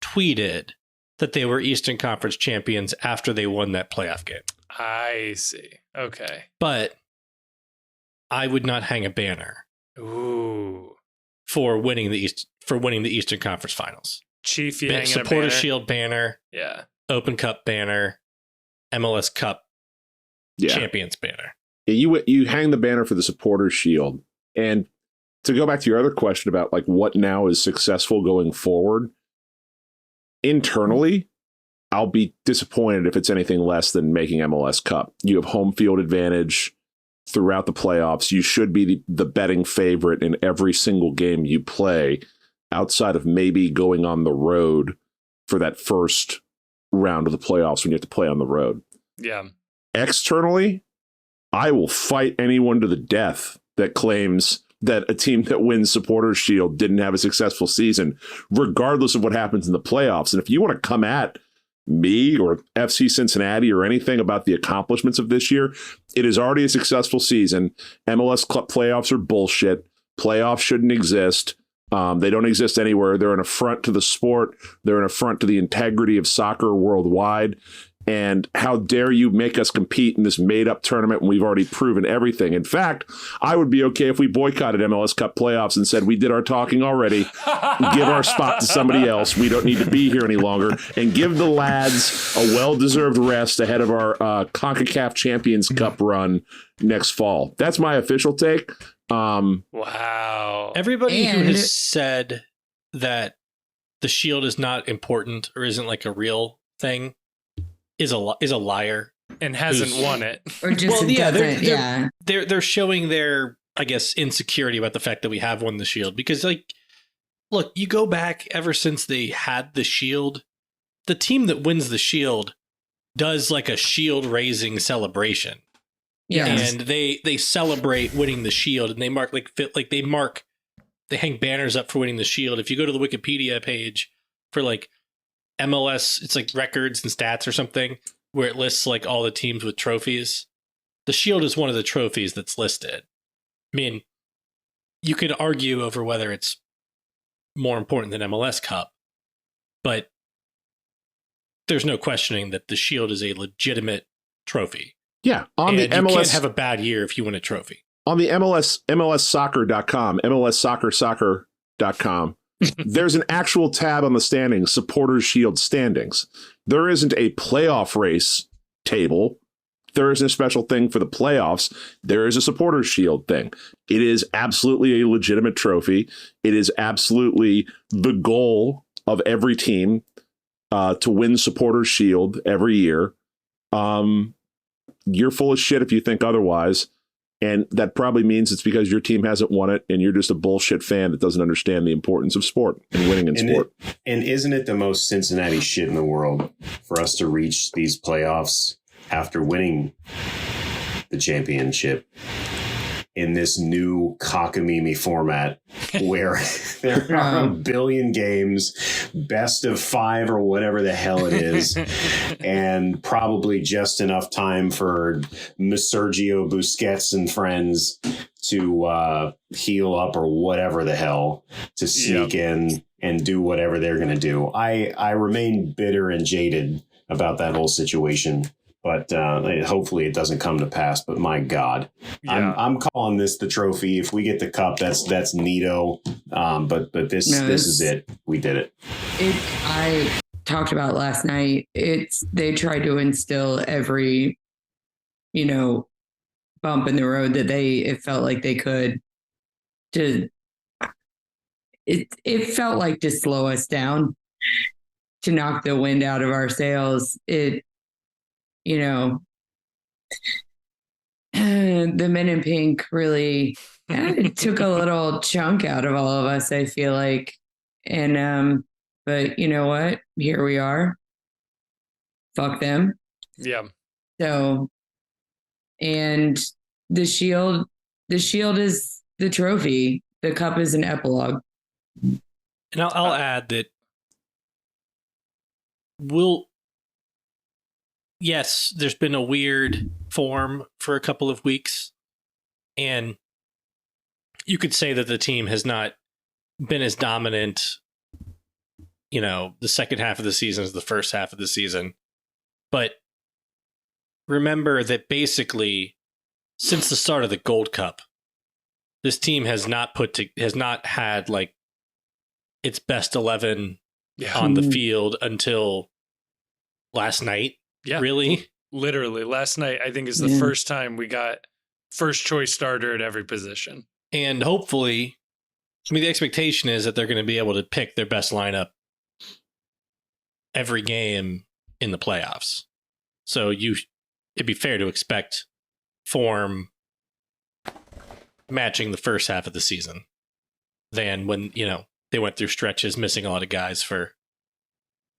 tweeted that they were Eastern Conference champions after they won that playoff game. I see. Okay. But I would not hang a banner. Ooh. For winning the Eastern Conference Finals. Chief, you hanging a banner? Supporter Shield banner. Yeah. Open Cup banner. MLS Cup Champions banner. Yeah, you hang the banner for the Supporter Shield. And to go back to your other question about like what now is successful going forward, internally, I'll be disappointed if it's anything less than making MLS Cup. You have home field advantage throughout the playoffs. You should be the betting favorite in every single game you play, outside of maybe going on the road for that first round of the playoffs when you have to play on the road. Yeah. Externally, I will fight anyone to the death that claims that a team that wins Supporters Shield didn't have a successful season, regardless of what happens in the playoffs. And if you want to come at me or FC Cincinnati or anything about the accomplishments of this year, it is already a successful season. MLS Cup playoffs are bullshit. Playoffs shouldn't exist. They don't exist anywhere. They're an affront to the sport. They're an affront to the integrity of soccer worldwide. And how dare you make us compete in this made-up tournament when we've already proven everything? In fact, I would be okay if we boycotted MLS Cup playoffs and said we did our talking already, give our spot to somebody else. We don't need to be here any longer, and give the lads a well-deserved rest ahead of our CONCACAF Champions Cup run next fall. That's my official take. Wow. Everybody who has said that the Shield is not important or isn't like a real thing is a liar and hasn't won it. Or just they're showing their, I guess, insecurity about the fact that we have won the Shield, because like, look, you go back ever since they had the Shield, the team that wins the Shield does like a shield raising celebration. Yes. And they celebrate winning the Shield, and they mark they hang banners up for winning the Shield. If you go to the Wikipedia page for like MLS, it's like records and stats or something, where it lists like all the teams with trophies. The Shield is one of the trophies that's listed. I mean, you could argue over whether it's more important than MLS Cup, but there's no questioning that the Shield is a legitimate trophy. Yeah, on and the MLS, you can't have a bad year if you win a trophy. On the MLSsoccer.com, MLSsoccer.com, there's an actual tab on the standings, Supporters Shield standings. There isn't a playoff race table. There isn't a special thing for the playoffs. There is a Supporters Shield thing. It is absolutely a legitimate trophy. It is absolutely the goal of every team to win Supporters Shield every year. You're full of shit if you think otherwise. And that probably means it's because your team hasn't won it and you're just a bullshit fan that doesn't understand the importance of sport and winning in sport. And isn't it the most Cincinnati shit in the world for us to reach these playoffs after winning the championship in this new cockamamie format where there are a billion games, best of 5 or whatever the hell it is, and probably just enough time for Sergio Busquets and friends to heal up or whatever the hell to sneak in and do whatever they're going to do. I remain bitter and jaded about that whole situation. But hopefully it doesn't come to pass. But my God, I'm calling this the trophy. If we get the cup, that's neato. But this is it. We did it. I talked about last night. They tried to instill every, bump in the road that it felt like they could. It felt like to slow us down, to knock the wind out of our sails. The men in pink really took a little chunk out of all of us, I feel like. And, but you know what? Here we are. Fuck them. Yeah. So, and the shield is the trophy. The cup is an epilogue. And I'll add that yes, there's been a weird form for a couple of weeks, and you could say that the team has not been as dominant, the second half of the season as the first half of the season. But remember that basically, since the start of the Gold Cup, this team has not had like its best 11 on the field until last night. Yeah, really? Literally. Last night, I think, is the first time we got first choice starter at every position. And hopefully, the expectation is that they're going to be able to pick their best lineup every game in the playoffs. So it'd be fair to expect form matching the first half of the season than when, they went through stretches missing a lot of guys for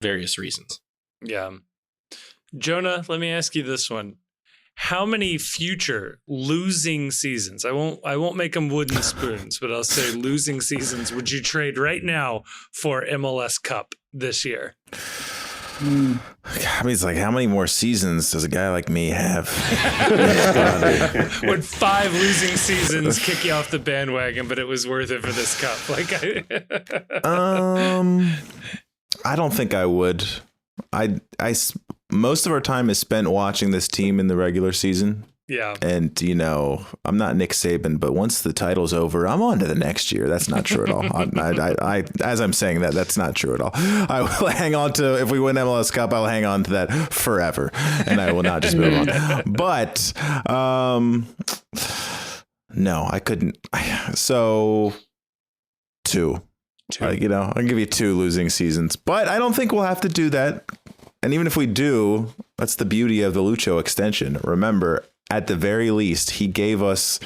various reasons. Yeah. Jonah, let me ask you this one. How many future losing seasons, I won't make them wooden spoons, but I'll say losing seasons, would you trade right now for MLS Cup this year? It's like, how many more seasons does a guy like me have? Would 5 losing seasons kick you off the bandwagon, but it was worth it for this cup? I don't think I would. Most of our time is spent watching this team in the regular season. Yeah. And, I'm not Nick Saban, but once the title's over, I'm on to the next year. That's not true at all. I as I'm saying that's not true at all. I will hang on to, if we win MLS Cup, I'll hang on to that forever. And I will not just move on. But, no, I couldn't. So 2. I'll give you 2 losing seasons, but I don't think we'll have to do that. And even if we do, that's the beauty of the Lucho extension. Remember, at the very least, he gave us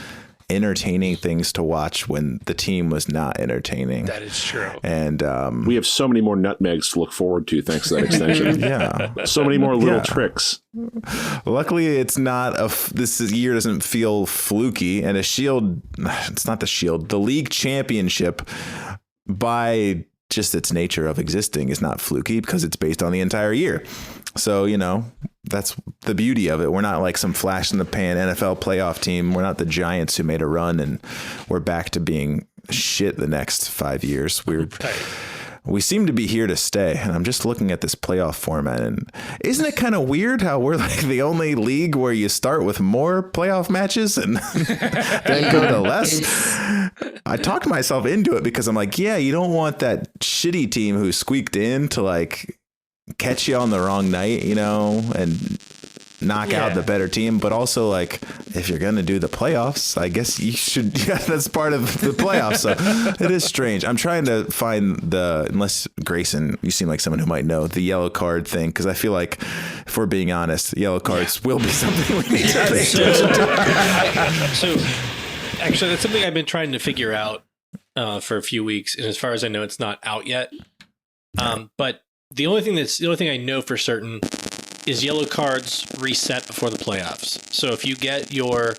entertaining things to watch when the team was not entertaining. That is true. And we have so many more nutmegs to look forward to thanks to that extension. Yeah. So many more little tricks. Luckily, it's not this year doesn't feel fluky, and it's not the Shield. The league championship, by just its nature of existing, is not fluky because it's based on the entire year. So, that's the beauty of it. We're not like some flash in the pan NFL playoff team. We're not the Giants who made a run and we're back to being shit the next 5 years. We seem to be here to stay. And I'm just looking at this playoff format, and isn't it kind of weird how we're like the only league where you start with more playoff matches and then go to less? I talked myself into it because I'm like, yeah, you don't want that shitty team who squeaked in to like catch you on the wrong night, and knock out the better team. But also, like, if you're going to do the playoffs, I guess you should, that's part of the playoffs. So it is strange. I'm trying to find unless Grayson, you seem like someone who might know the yellow card thing. Cause I feel like if we're being honest, yellow cards will be something we need to pay attention to. So actually that's something I've been trying to figure out for a few weeks. And as far as I know, it's not out yet. But the only thing I know for certain is yellow cards reset before the playoffs. So if you get your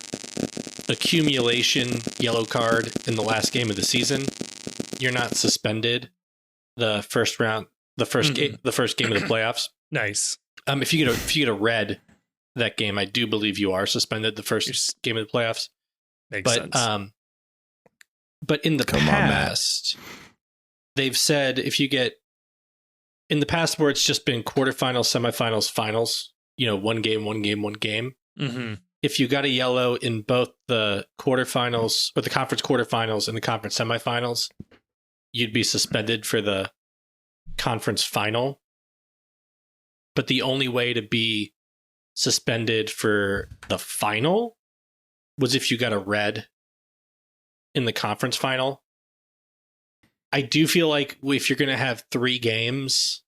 accumulation yellow card in the last game of the season, you're not suspended the first round, the first game of the playoffs. Nice. If you get a red that game, I do believe you are suspended the first game of the playoffs. Makes sense. But in the past, they've said if you get in the past where it's just been quarterfinals, semifinals, finals, one game. Mm-hmm. If you got a yellow in both the quarterfinals or the conference quarterfinals and the conference semifinals, you'd be suspended for the conference final. But the only way to be suspended for the final was if you got a red in the conference final. I do feel like if you're going to have 3 games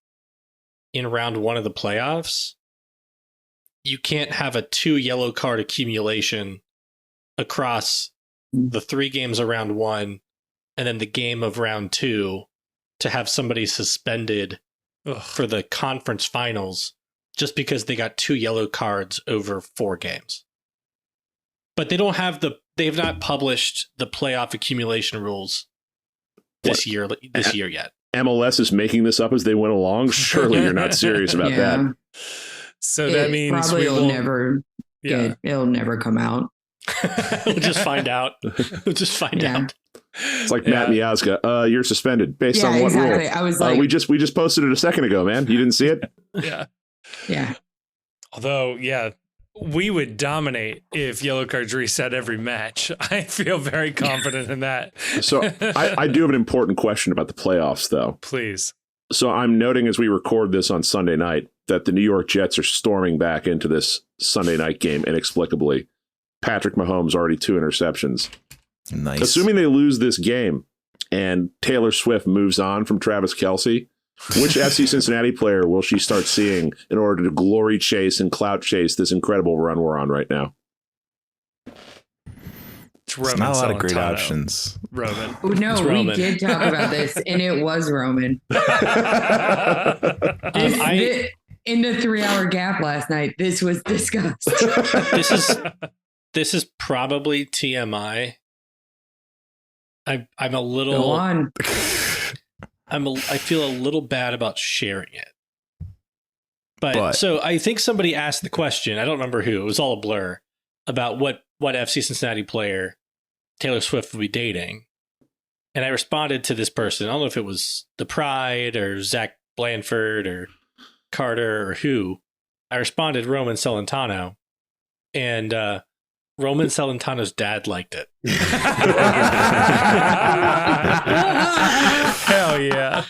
in round 1 of the playoffs, you can't have a 2 yellow card accumulation across the 3 games of round 1 and then the game of round 2 to have somebody suspended for the conference finals just because they got 2 yellow cards over 4 games. But they don't have they've not published the playoff accumulation rules this year yet. MLS is making this up as they went along. Surely you're not serious about that. So that means probably it'll never come out. We'll just find out. Out. It's like Matt Miazga. You're suspended based on what rule? I was like, we just posted it a second ago, man. You didn't see it? Yeah. Although, we would dominate if yellow cards reset every match. I feel very confident in that. So I do have an important question about the playoffs, though. Please. So I'm noting as we record this on Sunday night that the New York Jets are storming back into this Sunday night game inexplicably. Patrick Mahomes already 2 interceptions. Nice. Assuming they lose this game and Taylor Swift moves on from Travis Kelce, which FC Cincinnati player will she start seeing in order to glory chase and clout chase this incredible run we're on right now? It's not a lot of great options. Roman. No, we did talk about this, and it was Roman. In the 3-hour gap last night, this was discussed. This is probably TMI. I'm a little. Go on. I feel a little bad about sharing it. But so I think somebody asked the question, I don't remember who, it was all a blur, about what FC Cincinnati player Taylor Swift would be dating. And I responded to this person. I don't know if it was The Pride or Zach Blanford or Carter or who. I responded Roman Celentano. And Roman Celentano's dad liked it. Hell yeah.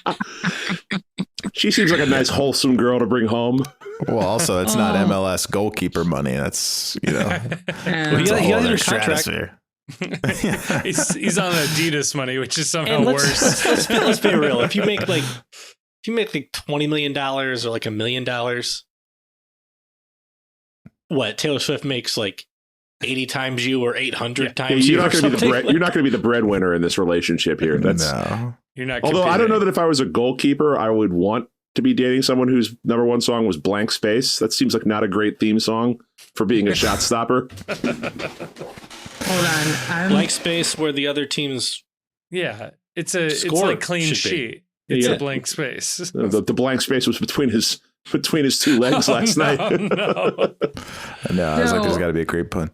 She seems like a nice, wholesome girl to bring home. Well, also, it's not MLS goalkeeper money. That's, He got under contract. He's on Adidas money, which is somehow worse. Let's be real. If you make like $20 million or like $1 million, what Taylor Swift makes like 80 times you or 800 times you. You're not going to be the breadwinner in this relationship here. No. You're not. Although I don't know that if I was a goalkeeper, I would want to be dating someone whose number 1 song was Blank Space. That seems like not a great theme song for being a shot stopper. Hold on. Blank space where the other teams. Yeah, it's like clean sheet. It's a blank space. The blank space was between his 2 legs last night. No. I was like, there's got to be a great pun.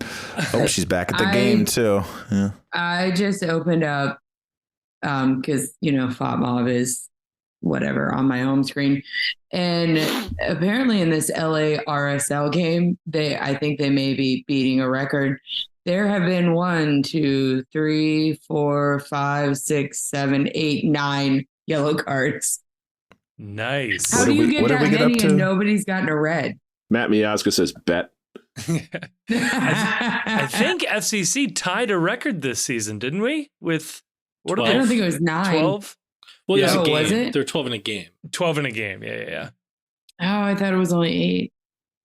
Oh, she's back at the game too. Yeah. I just opened up because FOTMOB is whatever on my home screen, and apparently in this LA RSL game, I think they may be beating a record. There have been 1, 2, 3, 4, 5, 6, 7, 8, 9 yellow cards. Nice. How do you get that many and nobody's gotten a red? Matt Miazga says bet. I think FCC tied a record this season, didn't we? With what? I don't think it was 9. 12. Well, yeah, a game. Was it? They're 12 in a game. 12 in a game. Yeah. Oh, I thought it was only 8.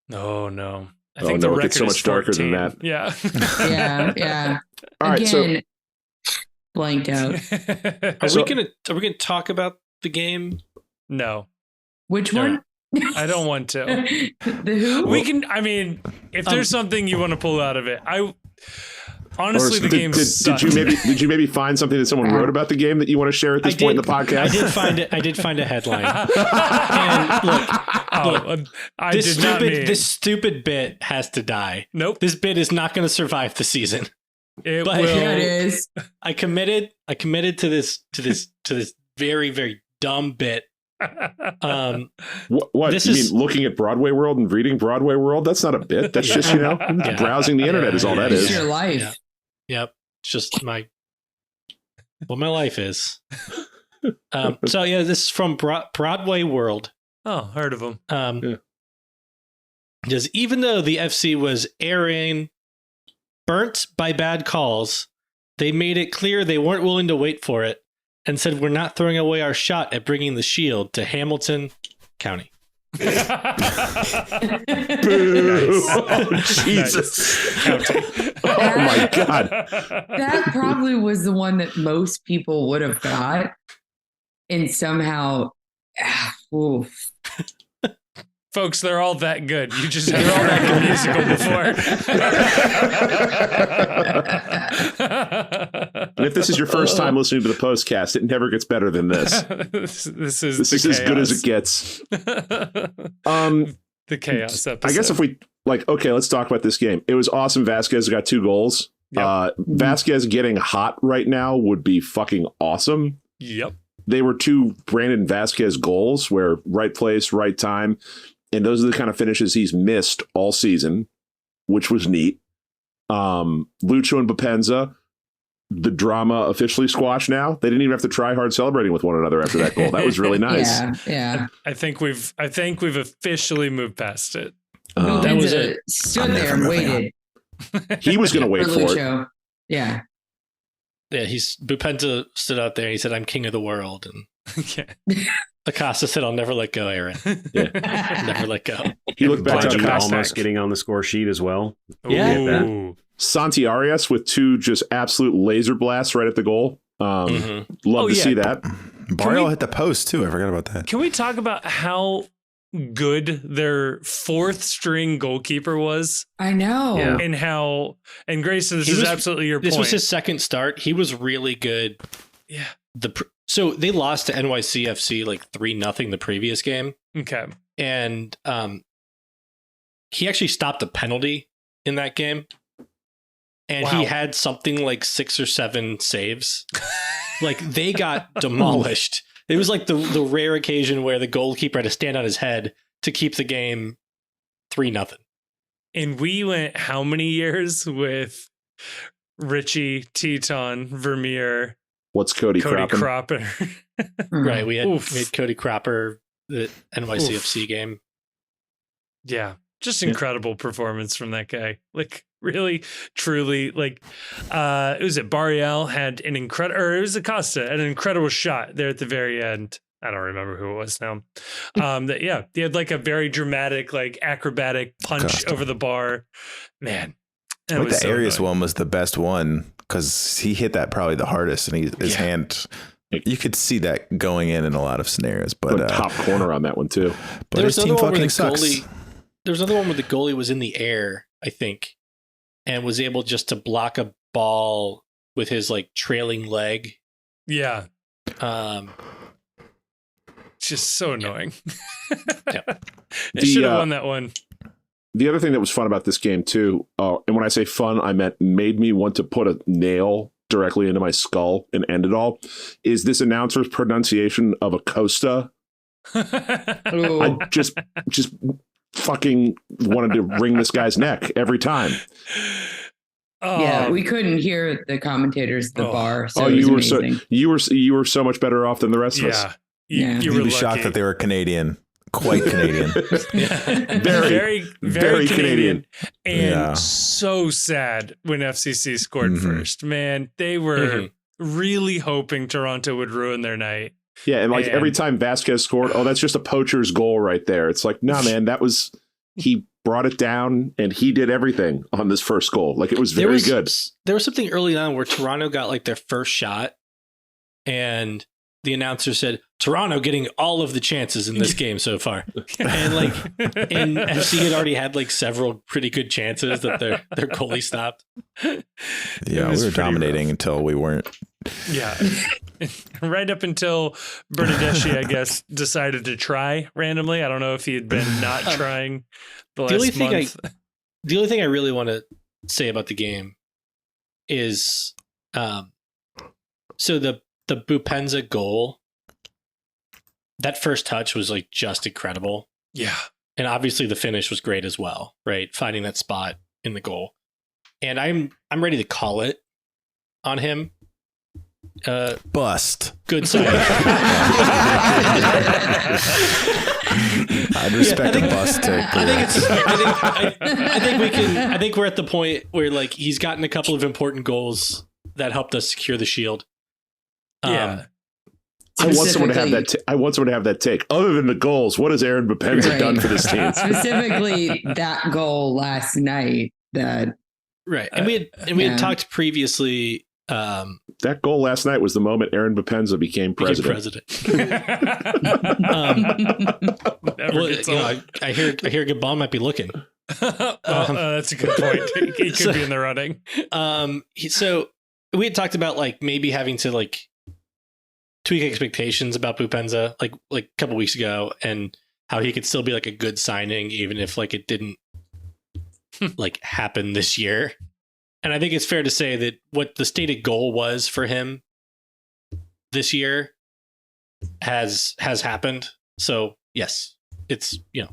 No. I think the it record gets so much is darker 14. than that. Yeah. Yeah. All right, Again, blanked out. Are we gonna talk about the game? No. Which one? I don't want to. The who? We can. I mean, if there's something you want to pull out of it, Honestly, the game sucked. Did you maybe find something that someone wrote about the game that you want to share at this point in the podcast? I did find a headline. And look, this stupid bit has to die. Nope. This bit is not going to survive the season. It But- will. Yeah, it is. I committed to this very, very dumb bit. What This you is- mean looking at Broadway World and reading Broadway World? That's not a bit. That's just, browsing the internet is all that It's is. your life. Yep. It's just what my life is. So yeah, this is from Broadway World. Oh, heard of them. Because even though the FC was burnt by bad calls, they made it clear they weren't willing to wait for it and said, "We're not throwing away our shot at bringing the Shield to Hamilton County." Boo. Oh, Jesus. Oh, my God. That probably was the one that most people would have got. And somehow, oof. Folks, they're all that good. They're all that good musical before. And if this is your first time listening to the postcast, it never gets better than this. This is This is as good as it gets. The chaos episode. I guess if we okay, let's talk about this game. It was awesome. Vasquez got 2 goals. Yep. Vasquez getting hot right now would be fucking awesome. Yep. They were 2 Brandon Vasquez goals where right place, right time. And those are the kind of finishes he's missed all season, which was neat. Lucho and Bopenza, the drama officially squashed now. They didn't even have to try hard celebrating with one another after that goal. That was really nice. Yeah. I think we've officially moved past it. That was stood there and waited He was going to wait for for it. Lucho. Yeah. Yeah, Bupenta stood out there. He said, "I'm king of the world," and Yeah. Acosta said, "I'll never let go, Aaron. Never let go." He looked back to Berding Acosta. almost getting on the score sheet as well. Yeah. Ooh. Santi Arias with 2 just absolute laser blasts right at the goal. Love to see that. Barrio hit the post too. I forgot about that. Can we talk about how good their 4th string goalkeeper was? I know. Yeah. And Grayson, this He is was- absolutely your This point. was his second start. He was really good. Yeah. So they lost to NYCFC 3-0 the previous game, Okay. and he actually stopped a penalty in that game, and Wow. he had something like 6 or 7 saves. They got demolished. It was the rare occasion where the goalkeeper had to stand on his head to keep the game 3-0. And we went how many years with Richie, Teton, Vermeer, What's Cody Croppen? Cropper? Right, we had Oof. Cody Cropper, the NYCFC game. Yeah. Just incredible performance from that guy. Really, truly, it was Barriel had an incredible, or it was Acosta, an incredible shot there at the very end. I don't remember who it was now. He had a very dramatic, acrobatic punch Acosta. over the bar. Man, I think the Arias one was the best one because he hit that probably the hardest, and his hand. You could see that going in a lot of scenarios, but top corner on that one too. But his team fucking sucks. There was another one where the goalie was in the air, I think, and was able just to block a ball with his trailing leg. Yeah. Just so annoying. They should have won that one. The other thing that was fun about this game too, and when I say fun, I meant made me want to put a nail directly into my skull and end it all, is this announcer's pronunciation of Acosta. I just fucking wanted to wring this guy's neck every time. Yeah, we couldn't hear the commentators at the bar. So you were so much better off than the rest of us. You You'd were be shocked that they were Canadian. Quite Canadian. very Canadian. And so sad when FCC scored first. Man, they were really hoping Toronto would ruin their night. Yeah, and every time Vasquez scored, that's just a poacher's goal right there. It's nah, man, he brought it down and he did everything on this first goal. It was very good. There was something early on where Toronto got their first shot and the announcer said, Toronto getting all of the chances in this game so far. And like, and FC had already had like several pretty good chances that their goalie stopped. Yeah, we were dominating until we weren't. Yeah. Right up until Bernadeschi, I guess, decided to try randomly. I don't know if he had been not trying the last month. The only thing I really want to say about the game is, so the Bupenza goal, that first touch was like just incredible. Yeah. And obviously the finish was great as well, right? Finding that spot in the goal. And I'm ready to call it on him. Bust. Good side. I'd respect a bust take. I think we're at the point where like he's gotten a couple of important goals that helped us secure the shield. Yeah. I want someone to have that. I want someone to have that take. Other than the goals, what has Aaron Bupenza done for this team? Specifically, that goal last night. That right, and we had talked previously. That goal last night was the moment Aaron Bupenza became president. I hear Gabon might be looking. That's a good point. He could be in the running. So we had talked about like maybe having to like tweak expectations about Bupenza like a couple weeks ago, and how he could still be like a good signing even if like it didn't like happen this year. And I think it's fair to say that what the stated goal was for him this year has happened. So yes, it's, you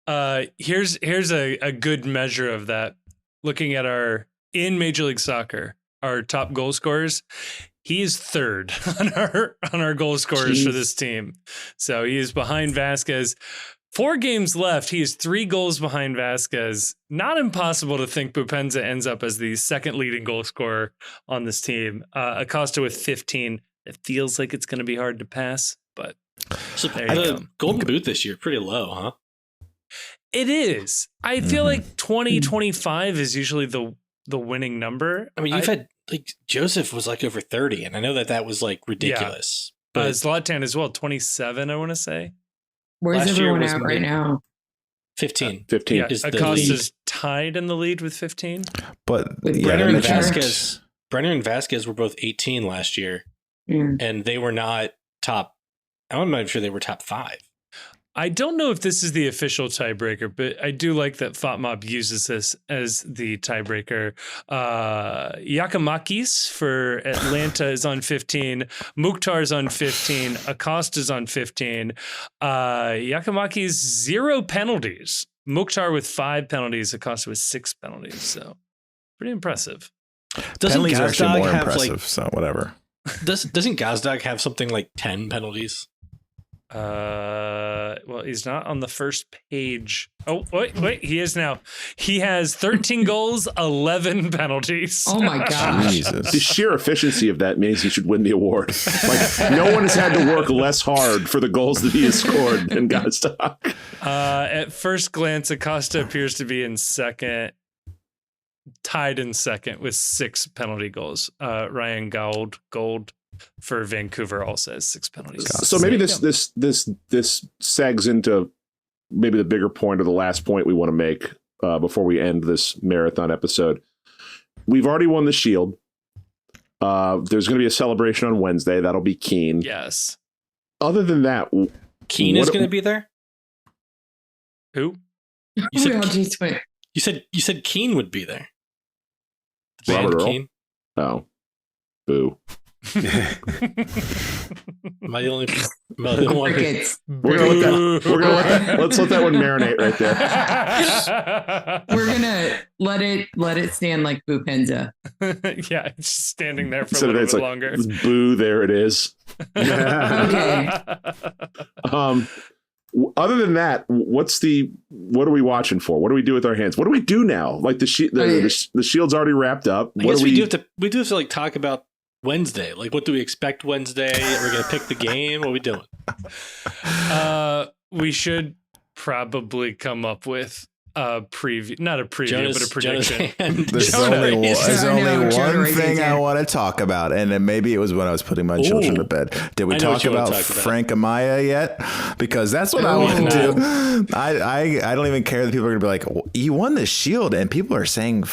know. Here's a good measure of that. Looking at in Major League Soccer, our top goal scorers, he is third on our goal scorers for this team. So he is behind Vasquez. 4 games left. He is 3 goals behind Vasquez. Not impossible to think Bupenza ends up as the second leading goal scorer on this team. Acosta with 15. It feels like it's going to be hard to pass, but so the Golden Boot this year pretty low, huh? It is. I feel like 20-25 is usually the winning number. I mean, you've had like Joseph was like over 30, and I know that was like ridiculous. Yeah. But Zlatan as well, 27, I want to say. Where's everyone at right now? 15. 15. Yeah, Acosta's tied in the lead with 15. But Brenner and Vasquez were both 18 last year, and they were not top. I'm not sure they were top 5. I don't know if this is the official tiebreaker, but I do like that FOTMOB uses this as the tiebreaker. Giacomakis for Atlanta is on 15. Mukhtar's on 15. Acosta's on 15. Giacomakis, 0 penalties. Mukhtar with 5 penalties. Acosta with 6 penalties. So pretty impressive. Doesn't penalties are actually more have impressive, like, so whatever. Doesn't Gazdag have something like 10 penalties? Well, he's not on the first page. Oh, wait, he is now. He has 13 goals, 11 penalties. Oh my gosh. Jesus. The sheer efficiency of that means he should win the award. Like, no one has had to work less hard for the goals that he has scored than Gazdag. At first glance, Acosta appears to be in second, tied in second with 6 penalty goals. Ryan Gold for Vancouver also has 6 penalties. So maybe this segs into maybe the bigger point or the last point we want to make before we end this marathon episode. We've already won the Shield. There's going to be a celebration on Wednesday. That'll be Keane. Yes. Other than that, Keane is going to be there? Who? You said Keane would be there. The band Robert Earl? Keane? Oh. Boo. Am I the only one? Crickets. Let's let that one marinate right there. We're gonna let it stand like Bupenza. Yeah, it's just standing there for So a little it's bit like, longer. Boo, there it is. Okay. Other than that, what are we watching for? What do we do with our hands? What do we do now? Like the Shield's already wrapped up. I guess we do have to like talk about Wednesday. Like, what do we expect Wednesday? Are we going to pick the game? What are we doing? We should probably come up with preview, not a preview, Jonah's- but a prediction. There's Jonah only, is- there's I only know, Jonah one raises thing his I hand. want to talk about, and then maybe it was when I was putting my children to bed. Did we I know what talk you wanna about talk about. Frank Amaya yet? Because that's what I want to do. I don't even care that people are going to be like, you won the Shield, and people are saying,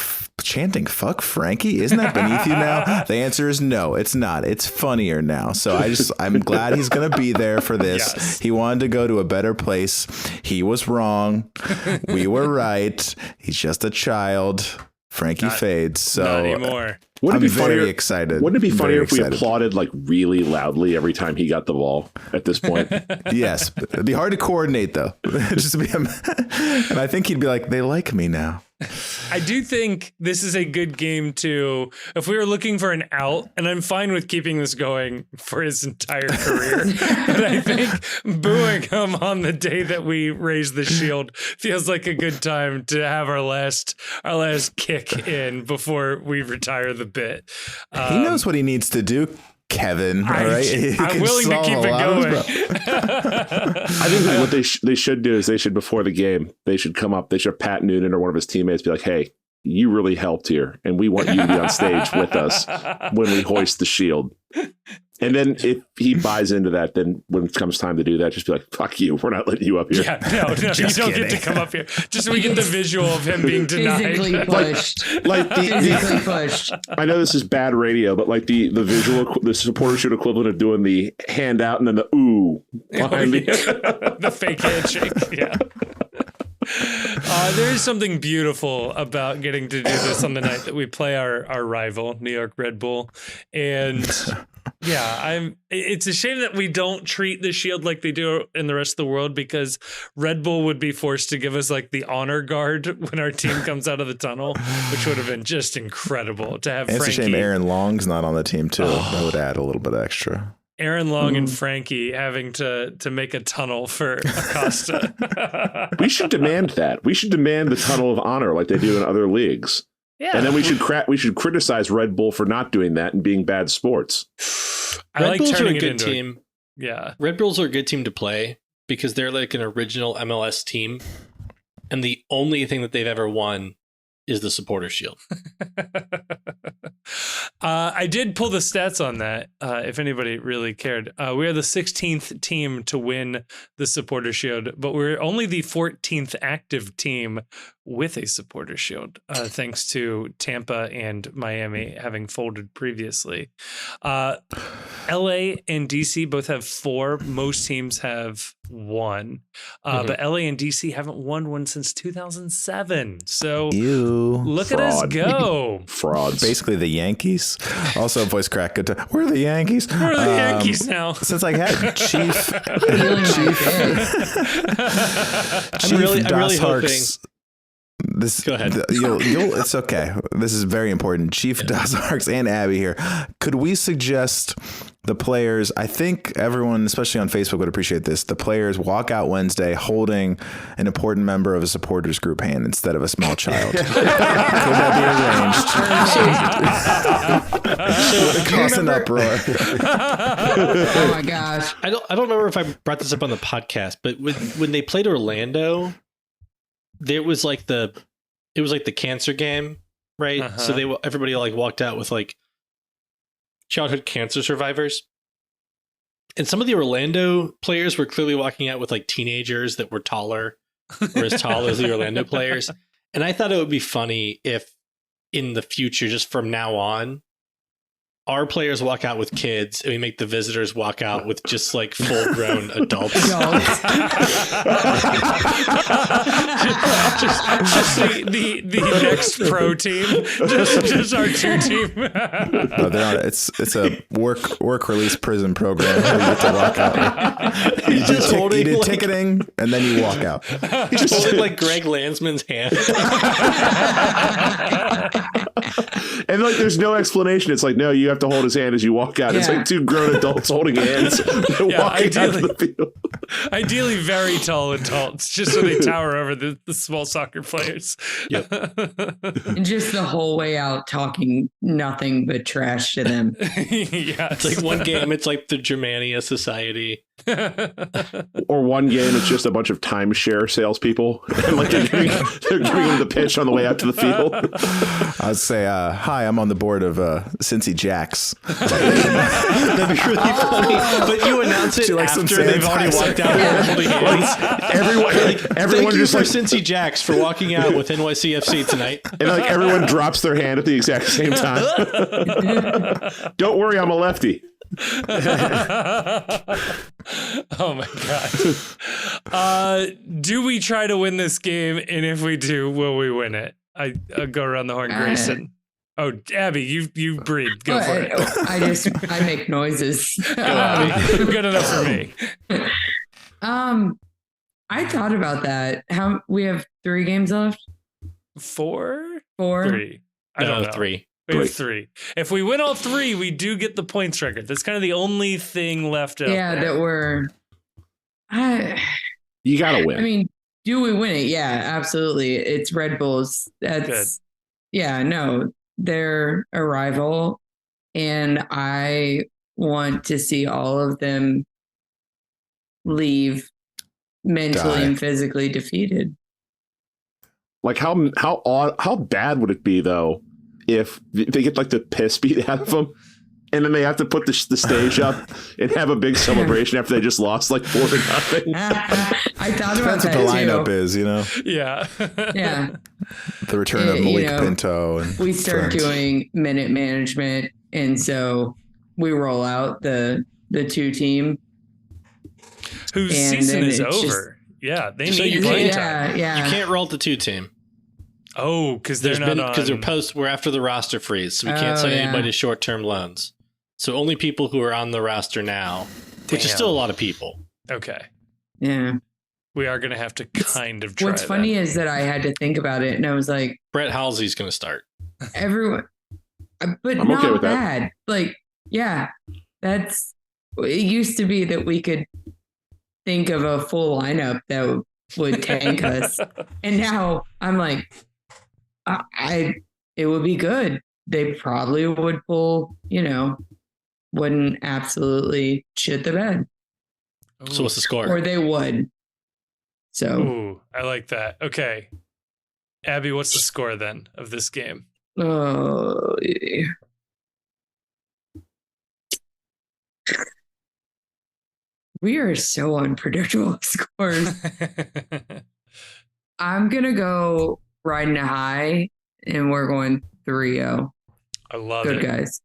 chanting, fuck Frankie? Isn't that beneath you now? The answer is no, it's not. It's funnier now. So I'm glad he's going to be there for this. Yes. He wanted to go to a better place. He was wrong. We were right. He's just a child. Frankie fades. So Not anymore. Wouldn't I'm it be funnier? very excited. Wouldn't it be funnier Very if we excited. applauded like really loudly every time he got the ball at this point? Yes. It'd be hard to coordinate though. Just to be and I think he'd be like, they like me now. I do think this is a good game too. If we were looking for an out, and I'm fine with keeping this going for his entire career, but I think booing him on the day that we raise the Shield feels like a good time to have our last kick in before we retire the bit. He knows what he needs to do, Kevin. All right. He I'm can willing to solve keep a it lot of going. I think that what they should do is they should, before the game, they should come up, they should have Pat Noonan or one of his teammates be like, hey, you really helped here, and we want you to be on stage with us when we hoist the Shield. And then if he buys into that, then when it comes time to do that, just be like, fuck you, we're not letting you up here. Yeah, no, you Just don't kidding. get to come up here. Just so we get the visual of him being Physically denied. pushed. Like Physically pushed. I know this is bad radio, but like the visual, the supporter shoot equivalent of doing the hand out and then the ooh behind me. The fake handshake. Yeah. There is something beautiful about getting to do this on the night that we play our rival, New York Red Bull. And yeah, it's a shame that we don't treat the Shield like they do in the rest of the world, because Red Bull would be forced to give us like the honor guard when our team comes out of the tunnel, which would have been just incredible to have And it's a Frankie. shame Aaron Long's not on the team too. That would add a little bit extra. Aaron Long and Frankie having to make a tunnel for Acosta. We should demand that. We should demand the tunnel of honor like they do in other leagues. Yeah. And then we should criticize Red Bull for not doing that and being bad sports. I Red like Bulls are turning a it good into team. Yeah. Red Bulls are a good team to play because they're like an original MLS team, and the only thing that they've ever won is the Supporter Shield. I did pull the stats on that, if anybody really cared. We are the 16th team to win the Supporter Shield, but we're only the 14th active team with a Supporter Shield, thanks to Tampa and Miami having folded previously. LA and DC both have 4. Most teams have 1. But LA and DC haven't won one since 2007. So Ew. look at us Fraud. go. Frauds. Basically the Yankees. Also voice crack. Good time. We're the Yankees. We're the Yankees now. Since I had Chief Feeling like Chief I'm really Das hoping. Harks. This, Go ahead. You'll, it's okay. This is very important. Chief Das Harks and Abby here. Could we suggest the players? I think everyone, especially on Facebook, would appreciate this. The players walk out Wednesday holding an important member of a supporters group hand instead of a small child. Could that be arranged? Cause an uproar. oh my gosh. I don't remember if I brought this up on the podcast, but when they played Orlando, there was like the cancer game, right? So everybody like walked out with like childhood cancer survivors. And some of the Orlando players were clearly walking out with like teenagers that were taller or as tall as the Orlando players. And I thought it would be funny if in the future, just from now on, our players walk out with kids and we make the visitors walk out with just like full grown adults. just the next pro team. Just our 2 team. No, they're not. It's a work release prison program where you get to walk out. You did like, ticketing and then you walk out. He's just holding like Greg Landsman's hand. And like, there's no explanation. It's like, no, you have to hold his hand as you walk out. It's Yeah. like 2 grown adults holding hands walking out of the field. Ideally, very tall adults, just so they tower over the small soccer players. Yep. And just the whole way out talking nothing but trash to them. Yeah, It's like one game, it's like the Germania Society. Or one game, it's just a bunch of timeshare salespeople, and like they're giving them the pitch on the way out to the field. I'd say, hi, I'm on the board of Cincy Jacks. That'd be really funny. But you announce it like some after they've already walked out and holding hands. Everyone Thank you just for like, Cincy Jacks for walking out with NYCFC tonight. and like everyone drops their hand at the exact same time. Don't worry, I'm a lefty. Oh my god. Do we try to win this game? And if we do, will we win it? I'll go around the horn, Grayson. Oh, Abby, you breathe. Go for it. I make noises. Go, Abby. Good enough for me. I thought about that. How we have 3 games left? 4? 4? 3. I don't know. 3. We have 3. If we win all 3, we do get the points record. That's kind of the only thing left out Yeah, there. that we're. You gotta win. I mean, do we win it? Yeah, absolutely. It's Red Bulls. That's Good. Yeah. No, they're a rival, and I want to see all of them leave mentally Die. and physically defeated. Like how bad would it be though if they get like the piss beat out of them, and then they have to put the stage up and have a big celebration after they just lost like 4-0? I thought Depends about what that the lineup too. is, you know. Yeah. Yeah, The return of Malik You know, Pinto. And we start friends. doing minute management, and so we roll out the 2 team. Whose And season then is it's over. Yeah, they So need you playing can't- time. Yeah. You can't roll the 2 team. Oh, because they're not on. Because we're after the roster freeze, so we can't Oh, sign yeah. anybody to short-term loans. So only people who are on the roster now, which is Damn. still a lot of people. Okay. Yeah. We are going to have to kind of try What's funny is that I had to think about it, and I was like, Brett Halsey's going to start. everyone, but I'm not okay with that. bad. Like, yeah, it used to be that we could think of a full lineup that would tank us, and now I'm like, it would be good. They probably would pull, wouldn't absolutely shit the bed, So what's the score? or they would. So, Ooh, I like that. Okay. Abby, what's the score then of this game? We are so unpredictable with scores. I'm going to go riding a high, and we're going 3-0. I love Good it. guys.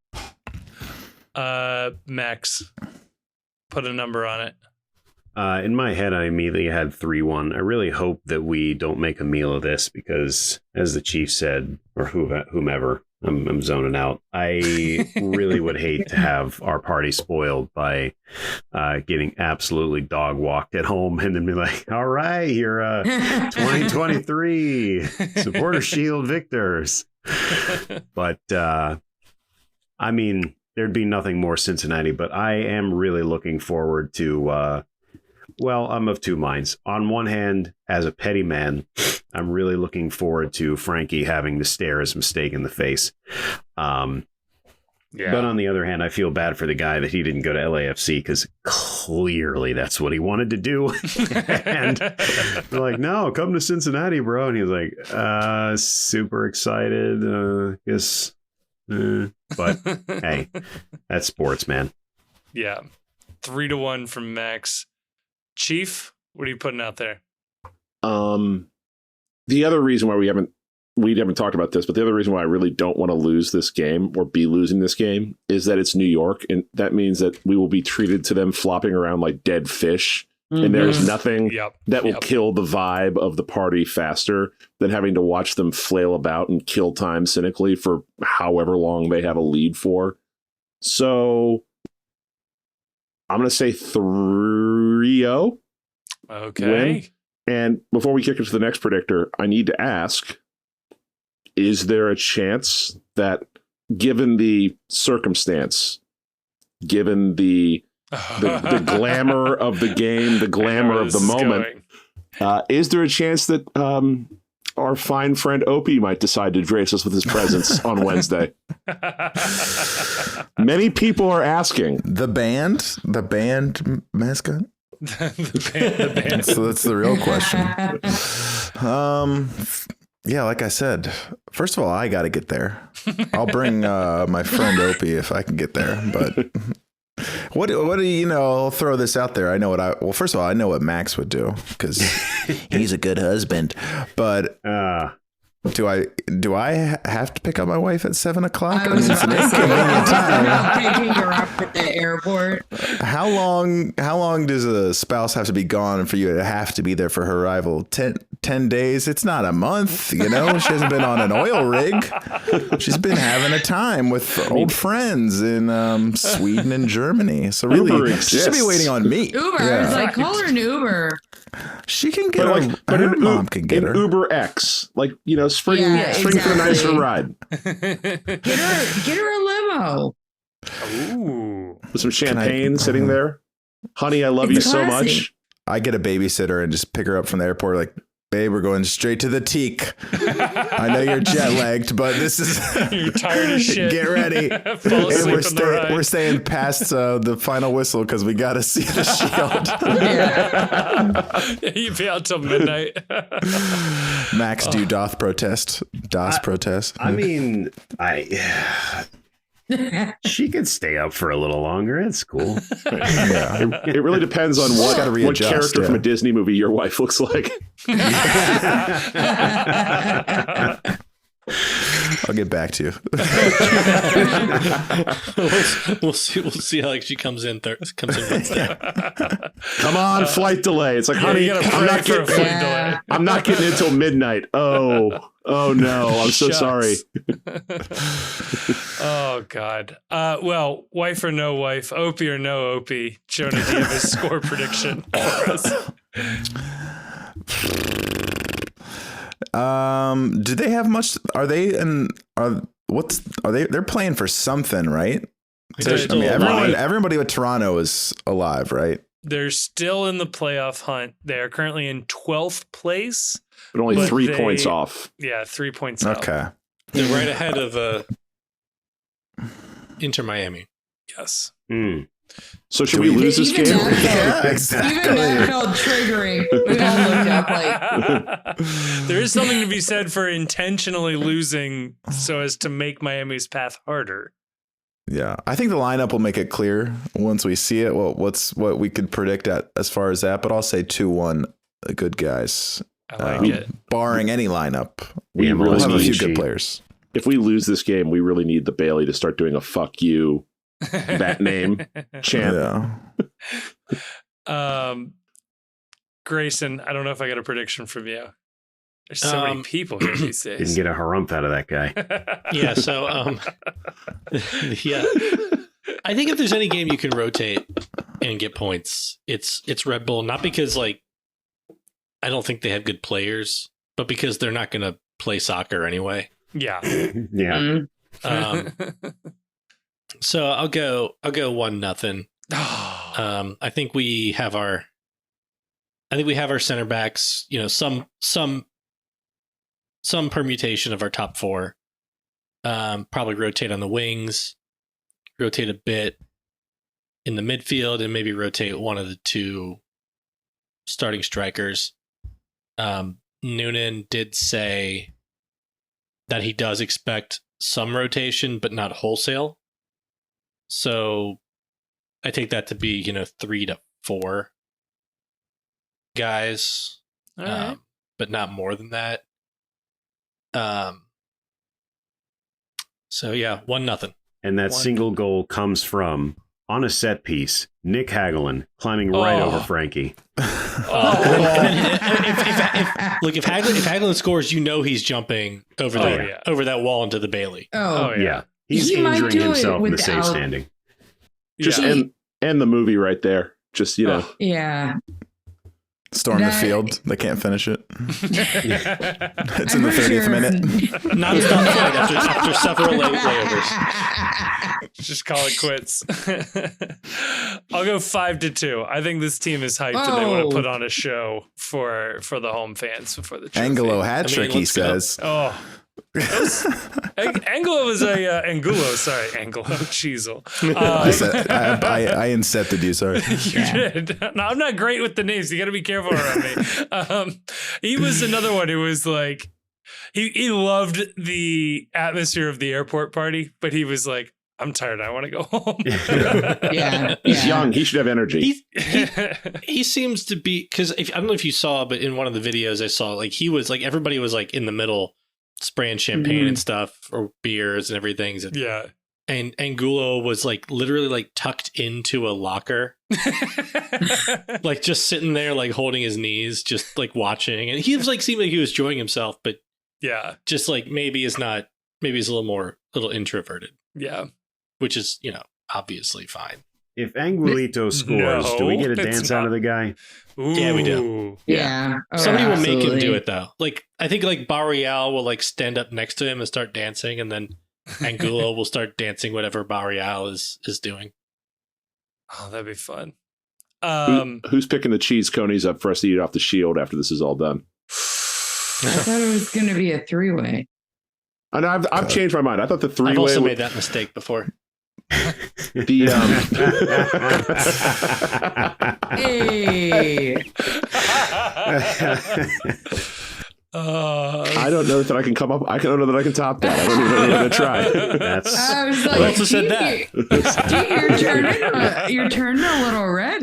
Max, put a number on it. In my head, I immediately had 3-1. I really hope that we don't make a meal of this because, as the chief said, or whomever, I'm zoning out. I really would hate to have our party spoiled by getting absolutely dog walked at home and then be like, all right, you're 2023 Supporter Shield victors. But, I mean, there'd be nothing more Cincinnati, but I am really looking forward to... Well, I'm of 2 minds. On one hand, as a petty man, I'm really looking forward to Frankie having to stare his mistake in the face. Yeah. But on the other hand, I feel bad for the guy that he didn't go to LAFC because clearly that's what he wanted to do. And they're like, no, come to Cincinnati, bro. And he was like, super excited. Guess. But hey, that's sports, man. Yeah. 3-1 from Max. Chief, what are you putting out there? The other reason why we haven't talked about this, but the other reason why I really don't want to lose this game or be losing this game is that it's New York, and that means that we will be treated to them flopping around like dead fish. And there's nothing that will kill the vibe of the party faster than having to watch them flail about and kill time cynically for however long they have a lead for. So I'm going to say 3-0. Okay. Win. And before we kick into the next predictor, I need to ask, is there a chance that given the circumstance, given the glamour of the game, the glamour of the moment, is there a chance that our fine friend Opie might decide to grace us with his presence on Wednesday? Many people are asking. The band mascot. the band. So that's the real question. Yeah, like I said, first of all, I got to get there. I'll bring my friend Opie if I can get there. But what do you know? I'll throw this out there. I know well, first of all, I know what Max would do because he's a good husband. But do I have to pick up my wife at 7 o'clock? I was it's an about to say, inconvenient time. picking her up at the airport. How long does a spouse have to be gone for you to have to be there for her arrival? 10 days? It's not a month, you know? She hasn't been on an oil rig. She's been having a time with old friends in Sweden and Germany. So really, she should be waiting on me. Uber. I was like, call her an Uber. She can get her mom can get her. Uber X, like, you know, spring for a nicer ride. Get her a limo. Ooh. With some champagne sitting there. Honey, I love you so much. I get a babysitter and just pick her up from the airport like, babe, we're going straight to the teak. I know you're jet lagged, but this is you're tired as shit. Get ready. Fall asleep We're staying past the final whistle because we got to see the shield. You'd be out till midnight. Max, do doth protest? Protest? I mean, she could stay up for a little longer. It's cool. Yeah. It really depends on what character from a Disney movie your wife looks like. I'll get back to you. We'll see how she comes in Wednesday. Come on, flight delay. It's like, honey, I'm not getting in until midnight. Oh no, I'm so sorry. Oh God. Well, wife or no wife, Opie or no Opie, Jonah, do you have a score prediction for us? Do they have much? They're playing for something, right? Everybody with Toronto is alive, right? They're still in the playoff hunt. They are currently in 12th place. But only 3 points off. Yeah, 3 points off. Okay. They're right ahead of Inter Miami. Yes. So should we lose this game? Yeah, exactly. Even that felt triggering. We all looked up like. There is something to be said for intentionally losing so as to make Miami's path harder. Yeah, I think the lineup will make it clear once we see it. Well, what we could predict as far as that, but I'll say 2-1. Good guys. I like it. Barring any lineup, We we'll really have a few need good players. If we lose this game, we really need the Bailey to start doing a fuck you that name chant. Yeah. Grayson, I don't know if I got a prediction from you. There's so many people here these days. Didn't get a harump out of that guy. Yeah, so yeah. I think if there's any game you can rotate and get points, it's Red Bull. Not because I don't think they have good players, but because they're not going to play soccer anyway. Yeah. Yeah. So I'll go 1-0. I think we have our center backs, you know, some permutation of our top 4. Probably rotate on the wings, rotate a bit in the midfield, and maybe rotate one of the 2 starting strikers. Noonan did say that he does expect some rotation, but not wholesale. So I take that to be, 3 to 4 guys, right. But not more than that. So yeah, 1-0. And that single goal comes from, on a set piece, Nick Hagelin climbing right over Frankie. If Hagelin scores, he's jumping over over that wall into the Bailey. Oh Yeah. He's He might injuring do it himself in the without- safe standing. Just end the movie right there. Just, yeah. Storm the That- field. They can't finish it. It's I'm in the pretty 30th sure- minute. Non-stop fight after several layovers. Just call it quits. I'll go 5-2. I think this team is hyped and they want to Oh. put on a show for the home fans before the trophy. Angelo hat trick, he let's go. says. Oh, Angulo was a Angulo. Sorry, Angulo Cheezel. I incepted you. Sorry. You did. No, I'm not great with the names. You got to be careful around me. He was another one who was like, he loved the atmosphere of the airport party, but he was like, I'm tired. I want to go home. Yeah. He's young. He should have energy. He seems to be, because I don't know if you saw, but in one of the videos I saw, like he was like, everybody was like in the middle spraying champagne and stuff, or beers and everything. Yeah. And Angulo was like literally like tucked into a locker, like just sitting there, like holding his knees, just like watching. And he was like, seemed like he was enjoying himself, but yeah, just like maybe he's a little introverted. Yeah. Which is, obviously fine. If Anguilito scores, do we get a dance out of the guy? Ooh. Yeah, we do. Yeah. Oh, Somebody will make him absolutely. do it though. Like I think like Barreal will like stand up next to him and start dancing, and then Angulo will start dancing whatever Barreal is doing. Oh, that'd be fun. Who's picking the cheese conies up for us to eat off the shield after this is all done? I thought it was going to be a 3-way. And I've changed my mind. I thought the 3-way. I've also made that mistake before. The Hey. I don't know that I can come up. I don't know that I can top that. I don't even know if I'm going to try. That's I was like, I also said that. Dude, you're turning a little red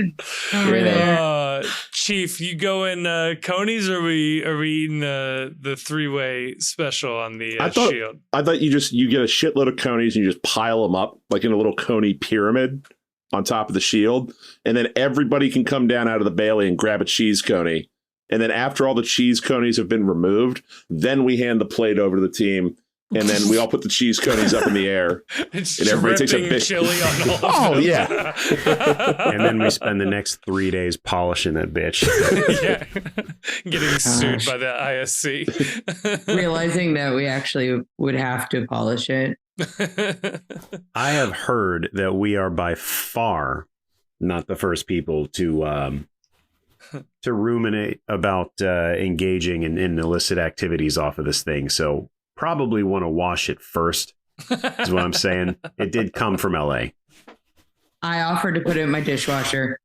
over there. Chief, you going conies, or are we eating the 3-way special on the shield? I thought you get a shitload of conies and you just pile them up like in a little coney pyramid on top of the shield, and then everybody can come down out of the Bailey and grab a cheese coney. And then after all the cheese conies have been removed, then we hand the plate over to the team. And then we all put the cheese conies up in the air. It's and everybody takes a dripping big chili on all of Oh, them. yeah. and then we spend the next 3 days polishing that bitch. Yeah. Getting sued by the ISC. Realizing that we actually would have to polish it. I have heard that we are by far not the first people to ruminate about engaging in illicit activities off of this thing. So probably want to wash it first, is what I'm saying. It did come from LA. I offered to put it in my dishwasher.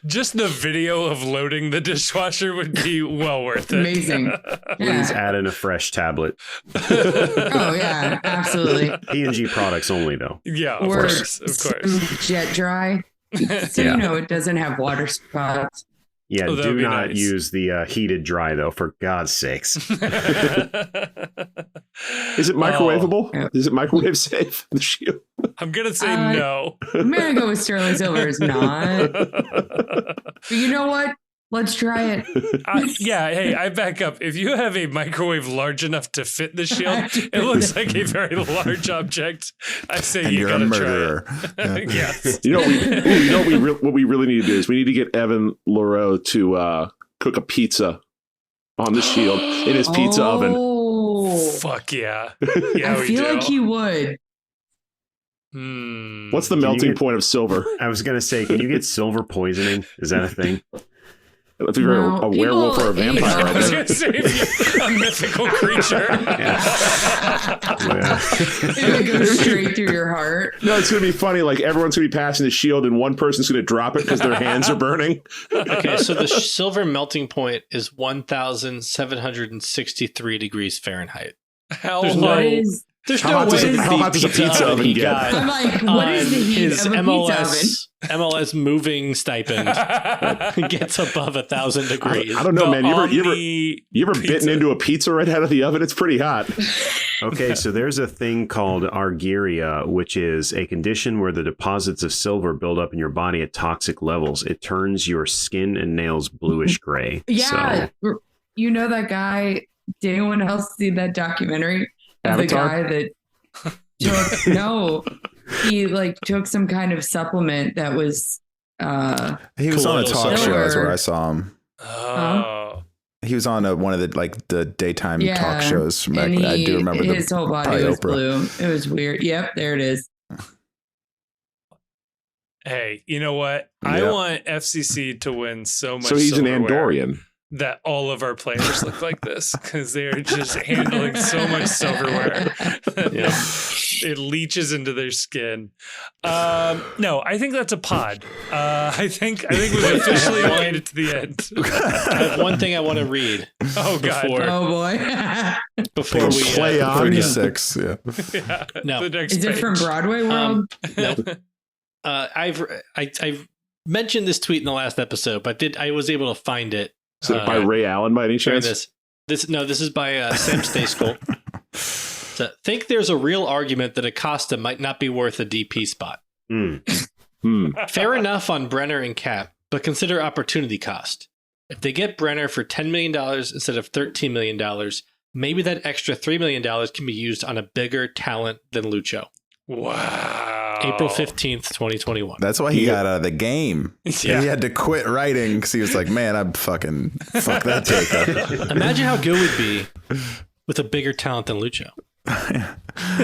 Just the video of loading the dishwasher would be well worth it. Amazing. Please Yeah. add in a fresh tablet. Oh, yeah, absolutely. P&G products only, though. Yeah, of Or course. Of course. Jet dry. So, it doesn't have water spots. Yeah, Oh, that'd do be not nice. use the heated dry, though, for God's sakes. Is it microwavable? Oh. Is it microwave safe? The shield. I'm going to say no. I'm going to go with sterling silver is not. But you know what? Let's try it. Yeah, hey, I back up. If you have a microwave large enough to fit the shield, it looks like a very large object. I say And you you're a gotta murderer. try it. Yes. What we really need to do is we need to get Evan Leroux to cook a pizza on the shield in his pizza oven. Fuck yeah. Yeah, I we feel do. like he would. What's the melting point of silver? I was going to say, can you get silver poisoning? Is that a thing? If you're a werewolf or a vampire, I was going to say, if you're a mythical creature. It goes straight through your heart. No, it's going to be funny. Like everyone's going to be passing the shield and one person's going to drop it because their hands are burning. Okay, so the silver melting point is 1,763 degrees Fahrenheit. How There's low? no- There's no way how hot does a pizza oven he get? got I'm like, what is the heat his of a pizza oven? MLS moving stipend gets above 1,000 degrees. I don't know, man. You ever pizza. bitten into a pizza right out of the oven? It's pretty hot. Okay, so there's a thing called argyria, which is a condition where the deposits of silver build up in your body at toxic levels. It turns your skin and nails bluish gray. Yeah. You know that guy, did anyone else see that documentary? Of Avatar? the guy that he took some kind of supplement that was He was on a Colloidal talk show. That's silver. where I saw him. Oh. He was on one of the daytime Yeah, talk shows. From and I do remember his whole body probably was Oprah. blue. It was weird. Yep, there it is. Hey, you know what? I Yeah. want FCC to win so much. So he's an silverware. Andorian. that all of our players look like this because they're just handling so much silverware. It leaches into their skin. No, I think that's a pod. I think we've officially made it to the end. I have one thing I want to read. Oh God! Oh boy! Before we play on 36. Yeah. No. The next Is it page. from Broadway World? No. I've mentioned this tweet in the last episode, but I was able to find it. Is it by Ray Allen by any during chance? This is by Sam Stejskal. So, think there's a real argument that Acosta might not be worth a DP spot. Fair enough on Brenner and Cap, but consider opportunity cost. If they get Brenner for $10 million instead of $13 million, maybe that extra $3 million can be used on a bigger talent than Lucho. Wow. April 15th, 2021. That's why he got out of the game. Yeah. He had to quit writing because he was like, man, I'm fuck that take. Imagine how good we'd be with a bigger talent than Lucho.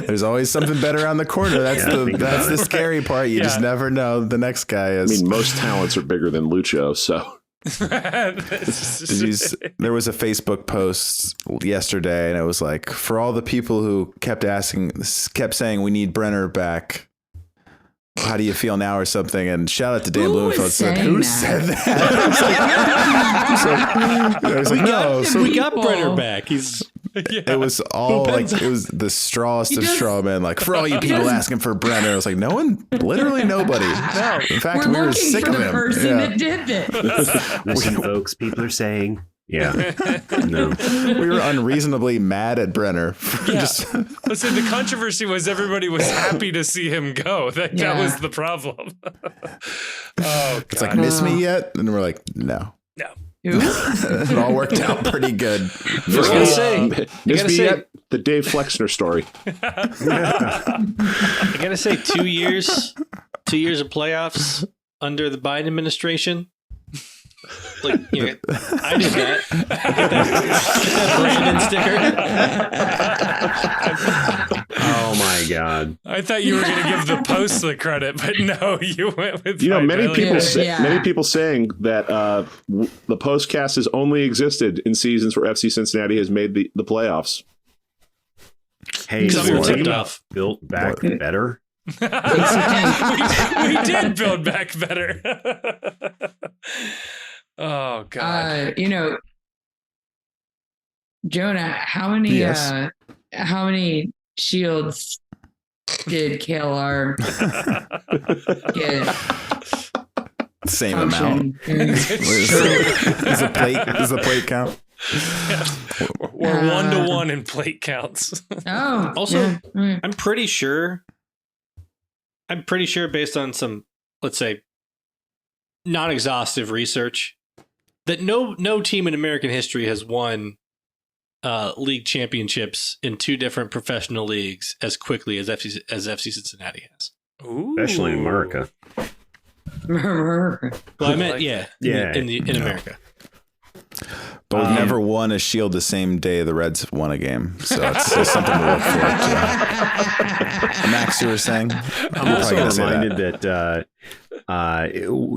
There's always something better on the corner. That's the scary part. You just never know. The next guy is. I mean, most talents are bigger than Lucho, so. There was a Facebook post yesterday, and it was like, for all the people who kept saying we need Brenner back, how do you feel now or something? And shout out to Dan Blumenfeld said, who said that? I was like, we got Brenner back. It was all like, it was the strawest of straw men. Like, for all you people asking for Brenner, I was like, no one, literally nobody. No. In fact, we were sick of him. The person that did this. Listen, folks, people are saying, no. We were unreasonably mad at Brenner. Listen, the controversy was everybody was happy to see him go. That was the problem. It's like, miss me yet? And we're like, no. It all worked out pretty good. Miss me yet? The Dave Flexner story. I gotta say, 2 years of playoffs under the Biden administration. Like, I did that. Get that Brandon sticker. Oh my God! I thought you were going to give the Post the credit, but no, you went with. Many people saying that the Postcast has only existed in seasons where FC Cincinnati has made the playoffs. Hey, we were tipped we off. built back better. we did build back better. Oh God! Jonah, how many shields did KLR get? Same amount. Is a plate count? We're 1-to-1 in plate counts. Also, I'm pretty sure based on some, let's say, non-exhaustive research, that no team in American history has won league championships in two different professional leagues as quickly as FC Cincinnati has. Ooh. Especially in America. Well, I meant in America. But we've never won a shield the same day the Reds won a game, so it's something to look forward to. Max, you were saying? I'm also reminded that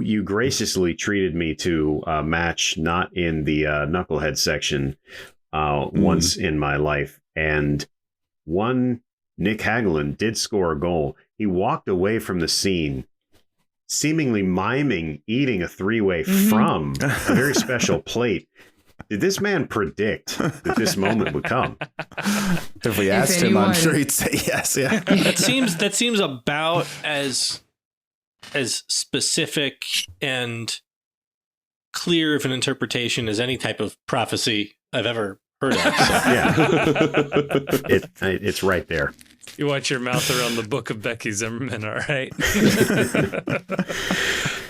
you graciously treated me to a match not in the knucklehead section once in my life, and one Nick Hagelin did score a goal. He walked away from the scene seemingly miming eating a three-way from a very special plate. Did this man predict that this moment would come? If we asked him, I'm sure he'd say yes. Yeah. That seems about as specific and clear of an interpretation as any type of prophecy I've ever heard of. So. Yeah, it's right there. You watch your mouth around the book of Becky Zimmerman, all right?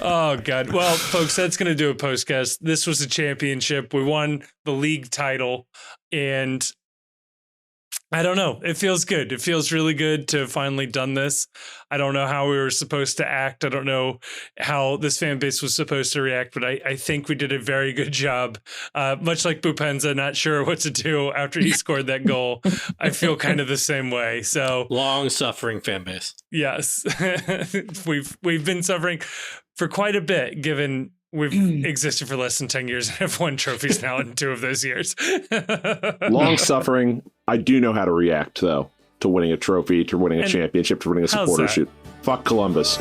Oh, God. Well, folks, that's going to do a postcast. This was a championship. We won the league title, and I don't know. It feels good. It feels really good to have finally done this. I don't know how we were supposed to act. I don't know how this fan base was supposed to react, but I think we did a very good job. Much like Bupenza, not sure what to do after he scored that goal. I feel kind of the same way. So long-suffering fan base. Yes, we've been suffering for quite a bit, given we've existed for less than 10 years and have won trophies now in 2 of those years. Long suffering. I do know how to react, though, to winning a trophy, to winning a championship, to winning a supporter shoot. Fuck Columbus.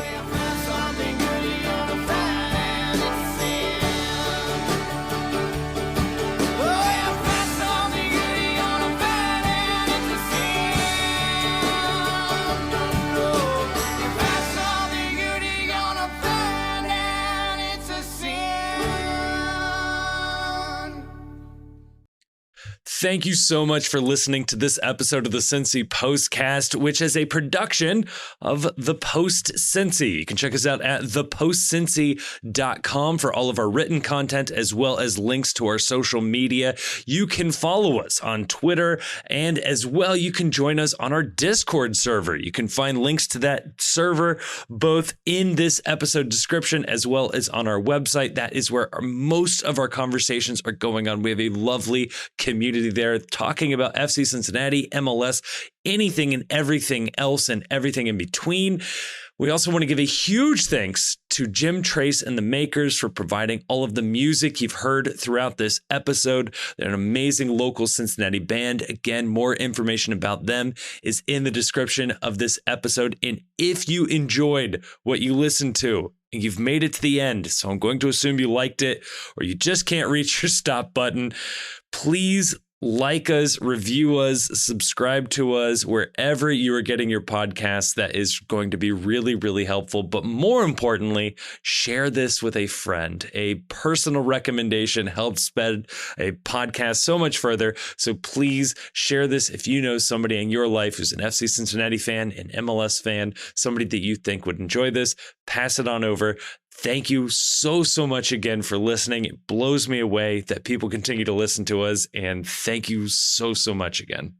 Thank you so much for listening to this episode of the Cincy Postcast, which is a production of The Post Cincy. You can check us out at thepostcincy.com for all of our written content, as well as links to our social media. You can follow us on Twitter, and as well, you can join us on our Discord server. You can find links to that server both in this episode description as well as on our website. That is where most of our conversations are going on. We have a lovely community there talking about FC Cincinnati, MLS, anything and everything else and everything in between. We also want to give a huge thanks to Jim Trace and the Makers for providing all of the music you've heard throughout this episode. They're an amazing local Cincinnati band. Again, more information about them is in the description of this episode. And if you enjoyed what you listened to, and you've made it to the end, so I'm going to assume you liked it, or you just can't reach your stop button, please like us, review us, subscribe to us wherever you are getting your podcasts. That is going to be really, really helpful. But more importantly, share this with a friend. A personal recommendation helps spread a podcast so much further. So please share this if you know somebody in your life who's an FC Cincinnati fan, an MLS fan, somebody that you think would enjoy this. Pass it on over. Thank you so much again for listening. It blows me away that people continue to listen to us. And thank you so much again.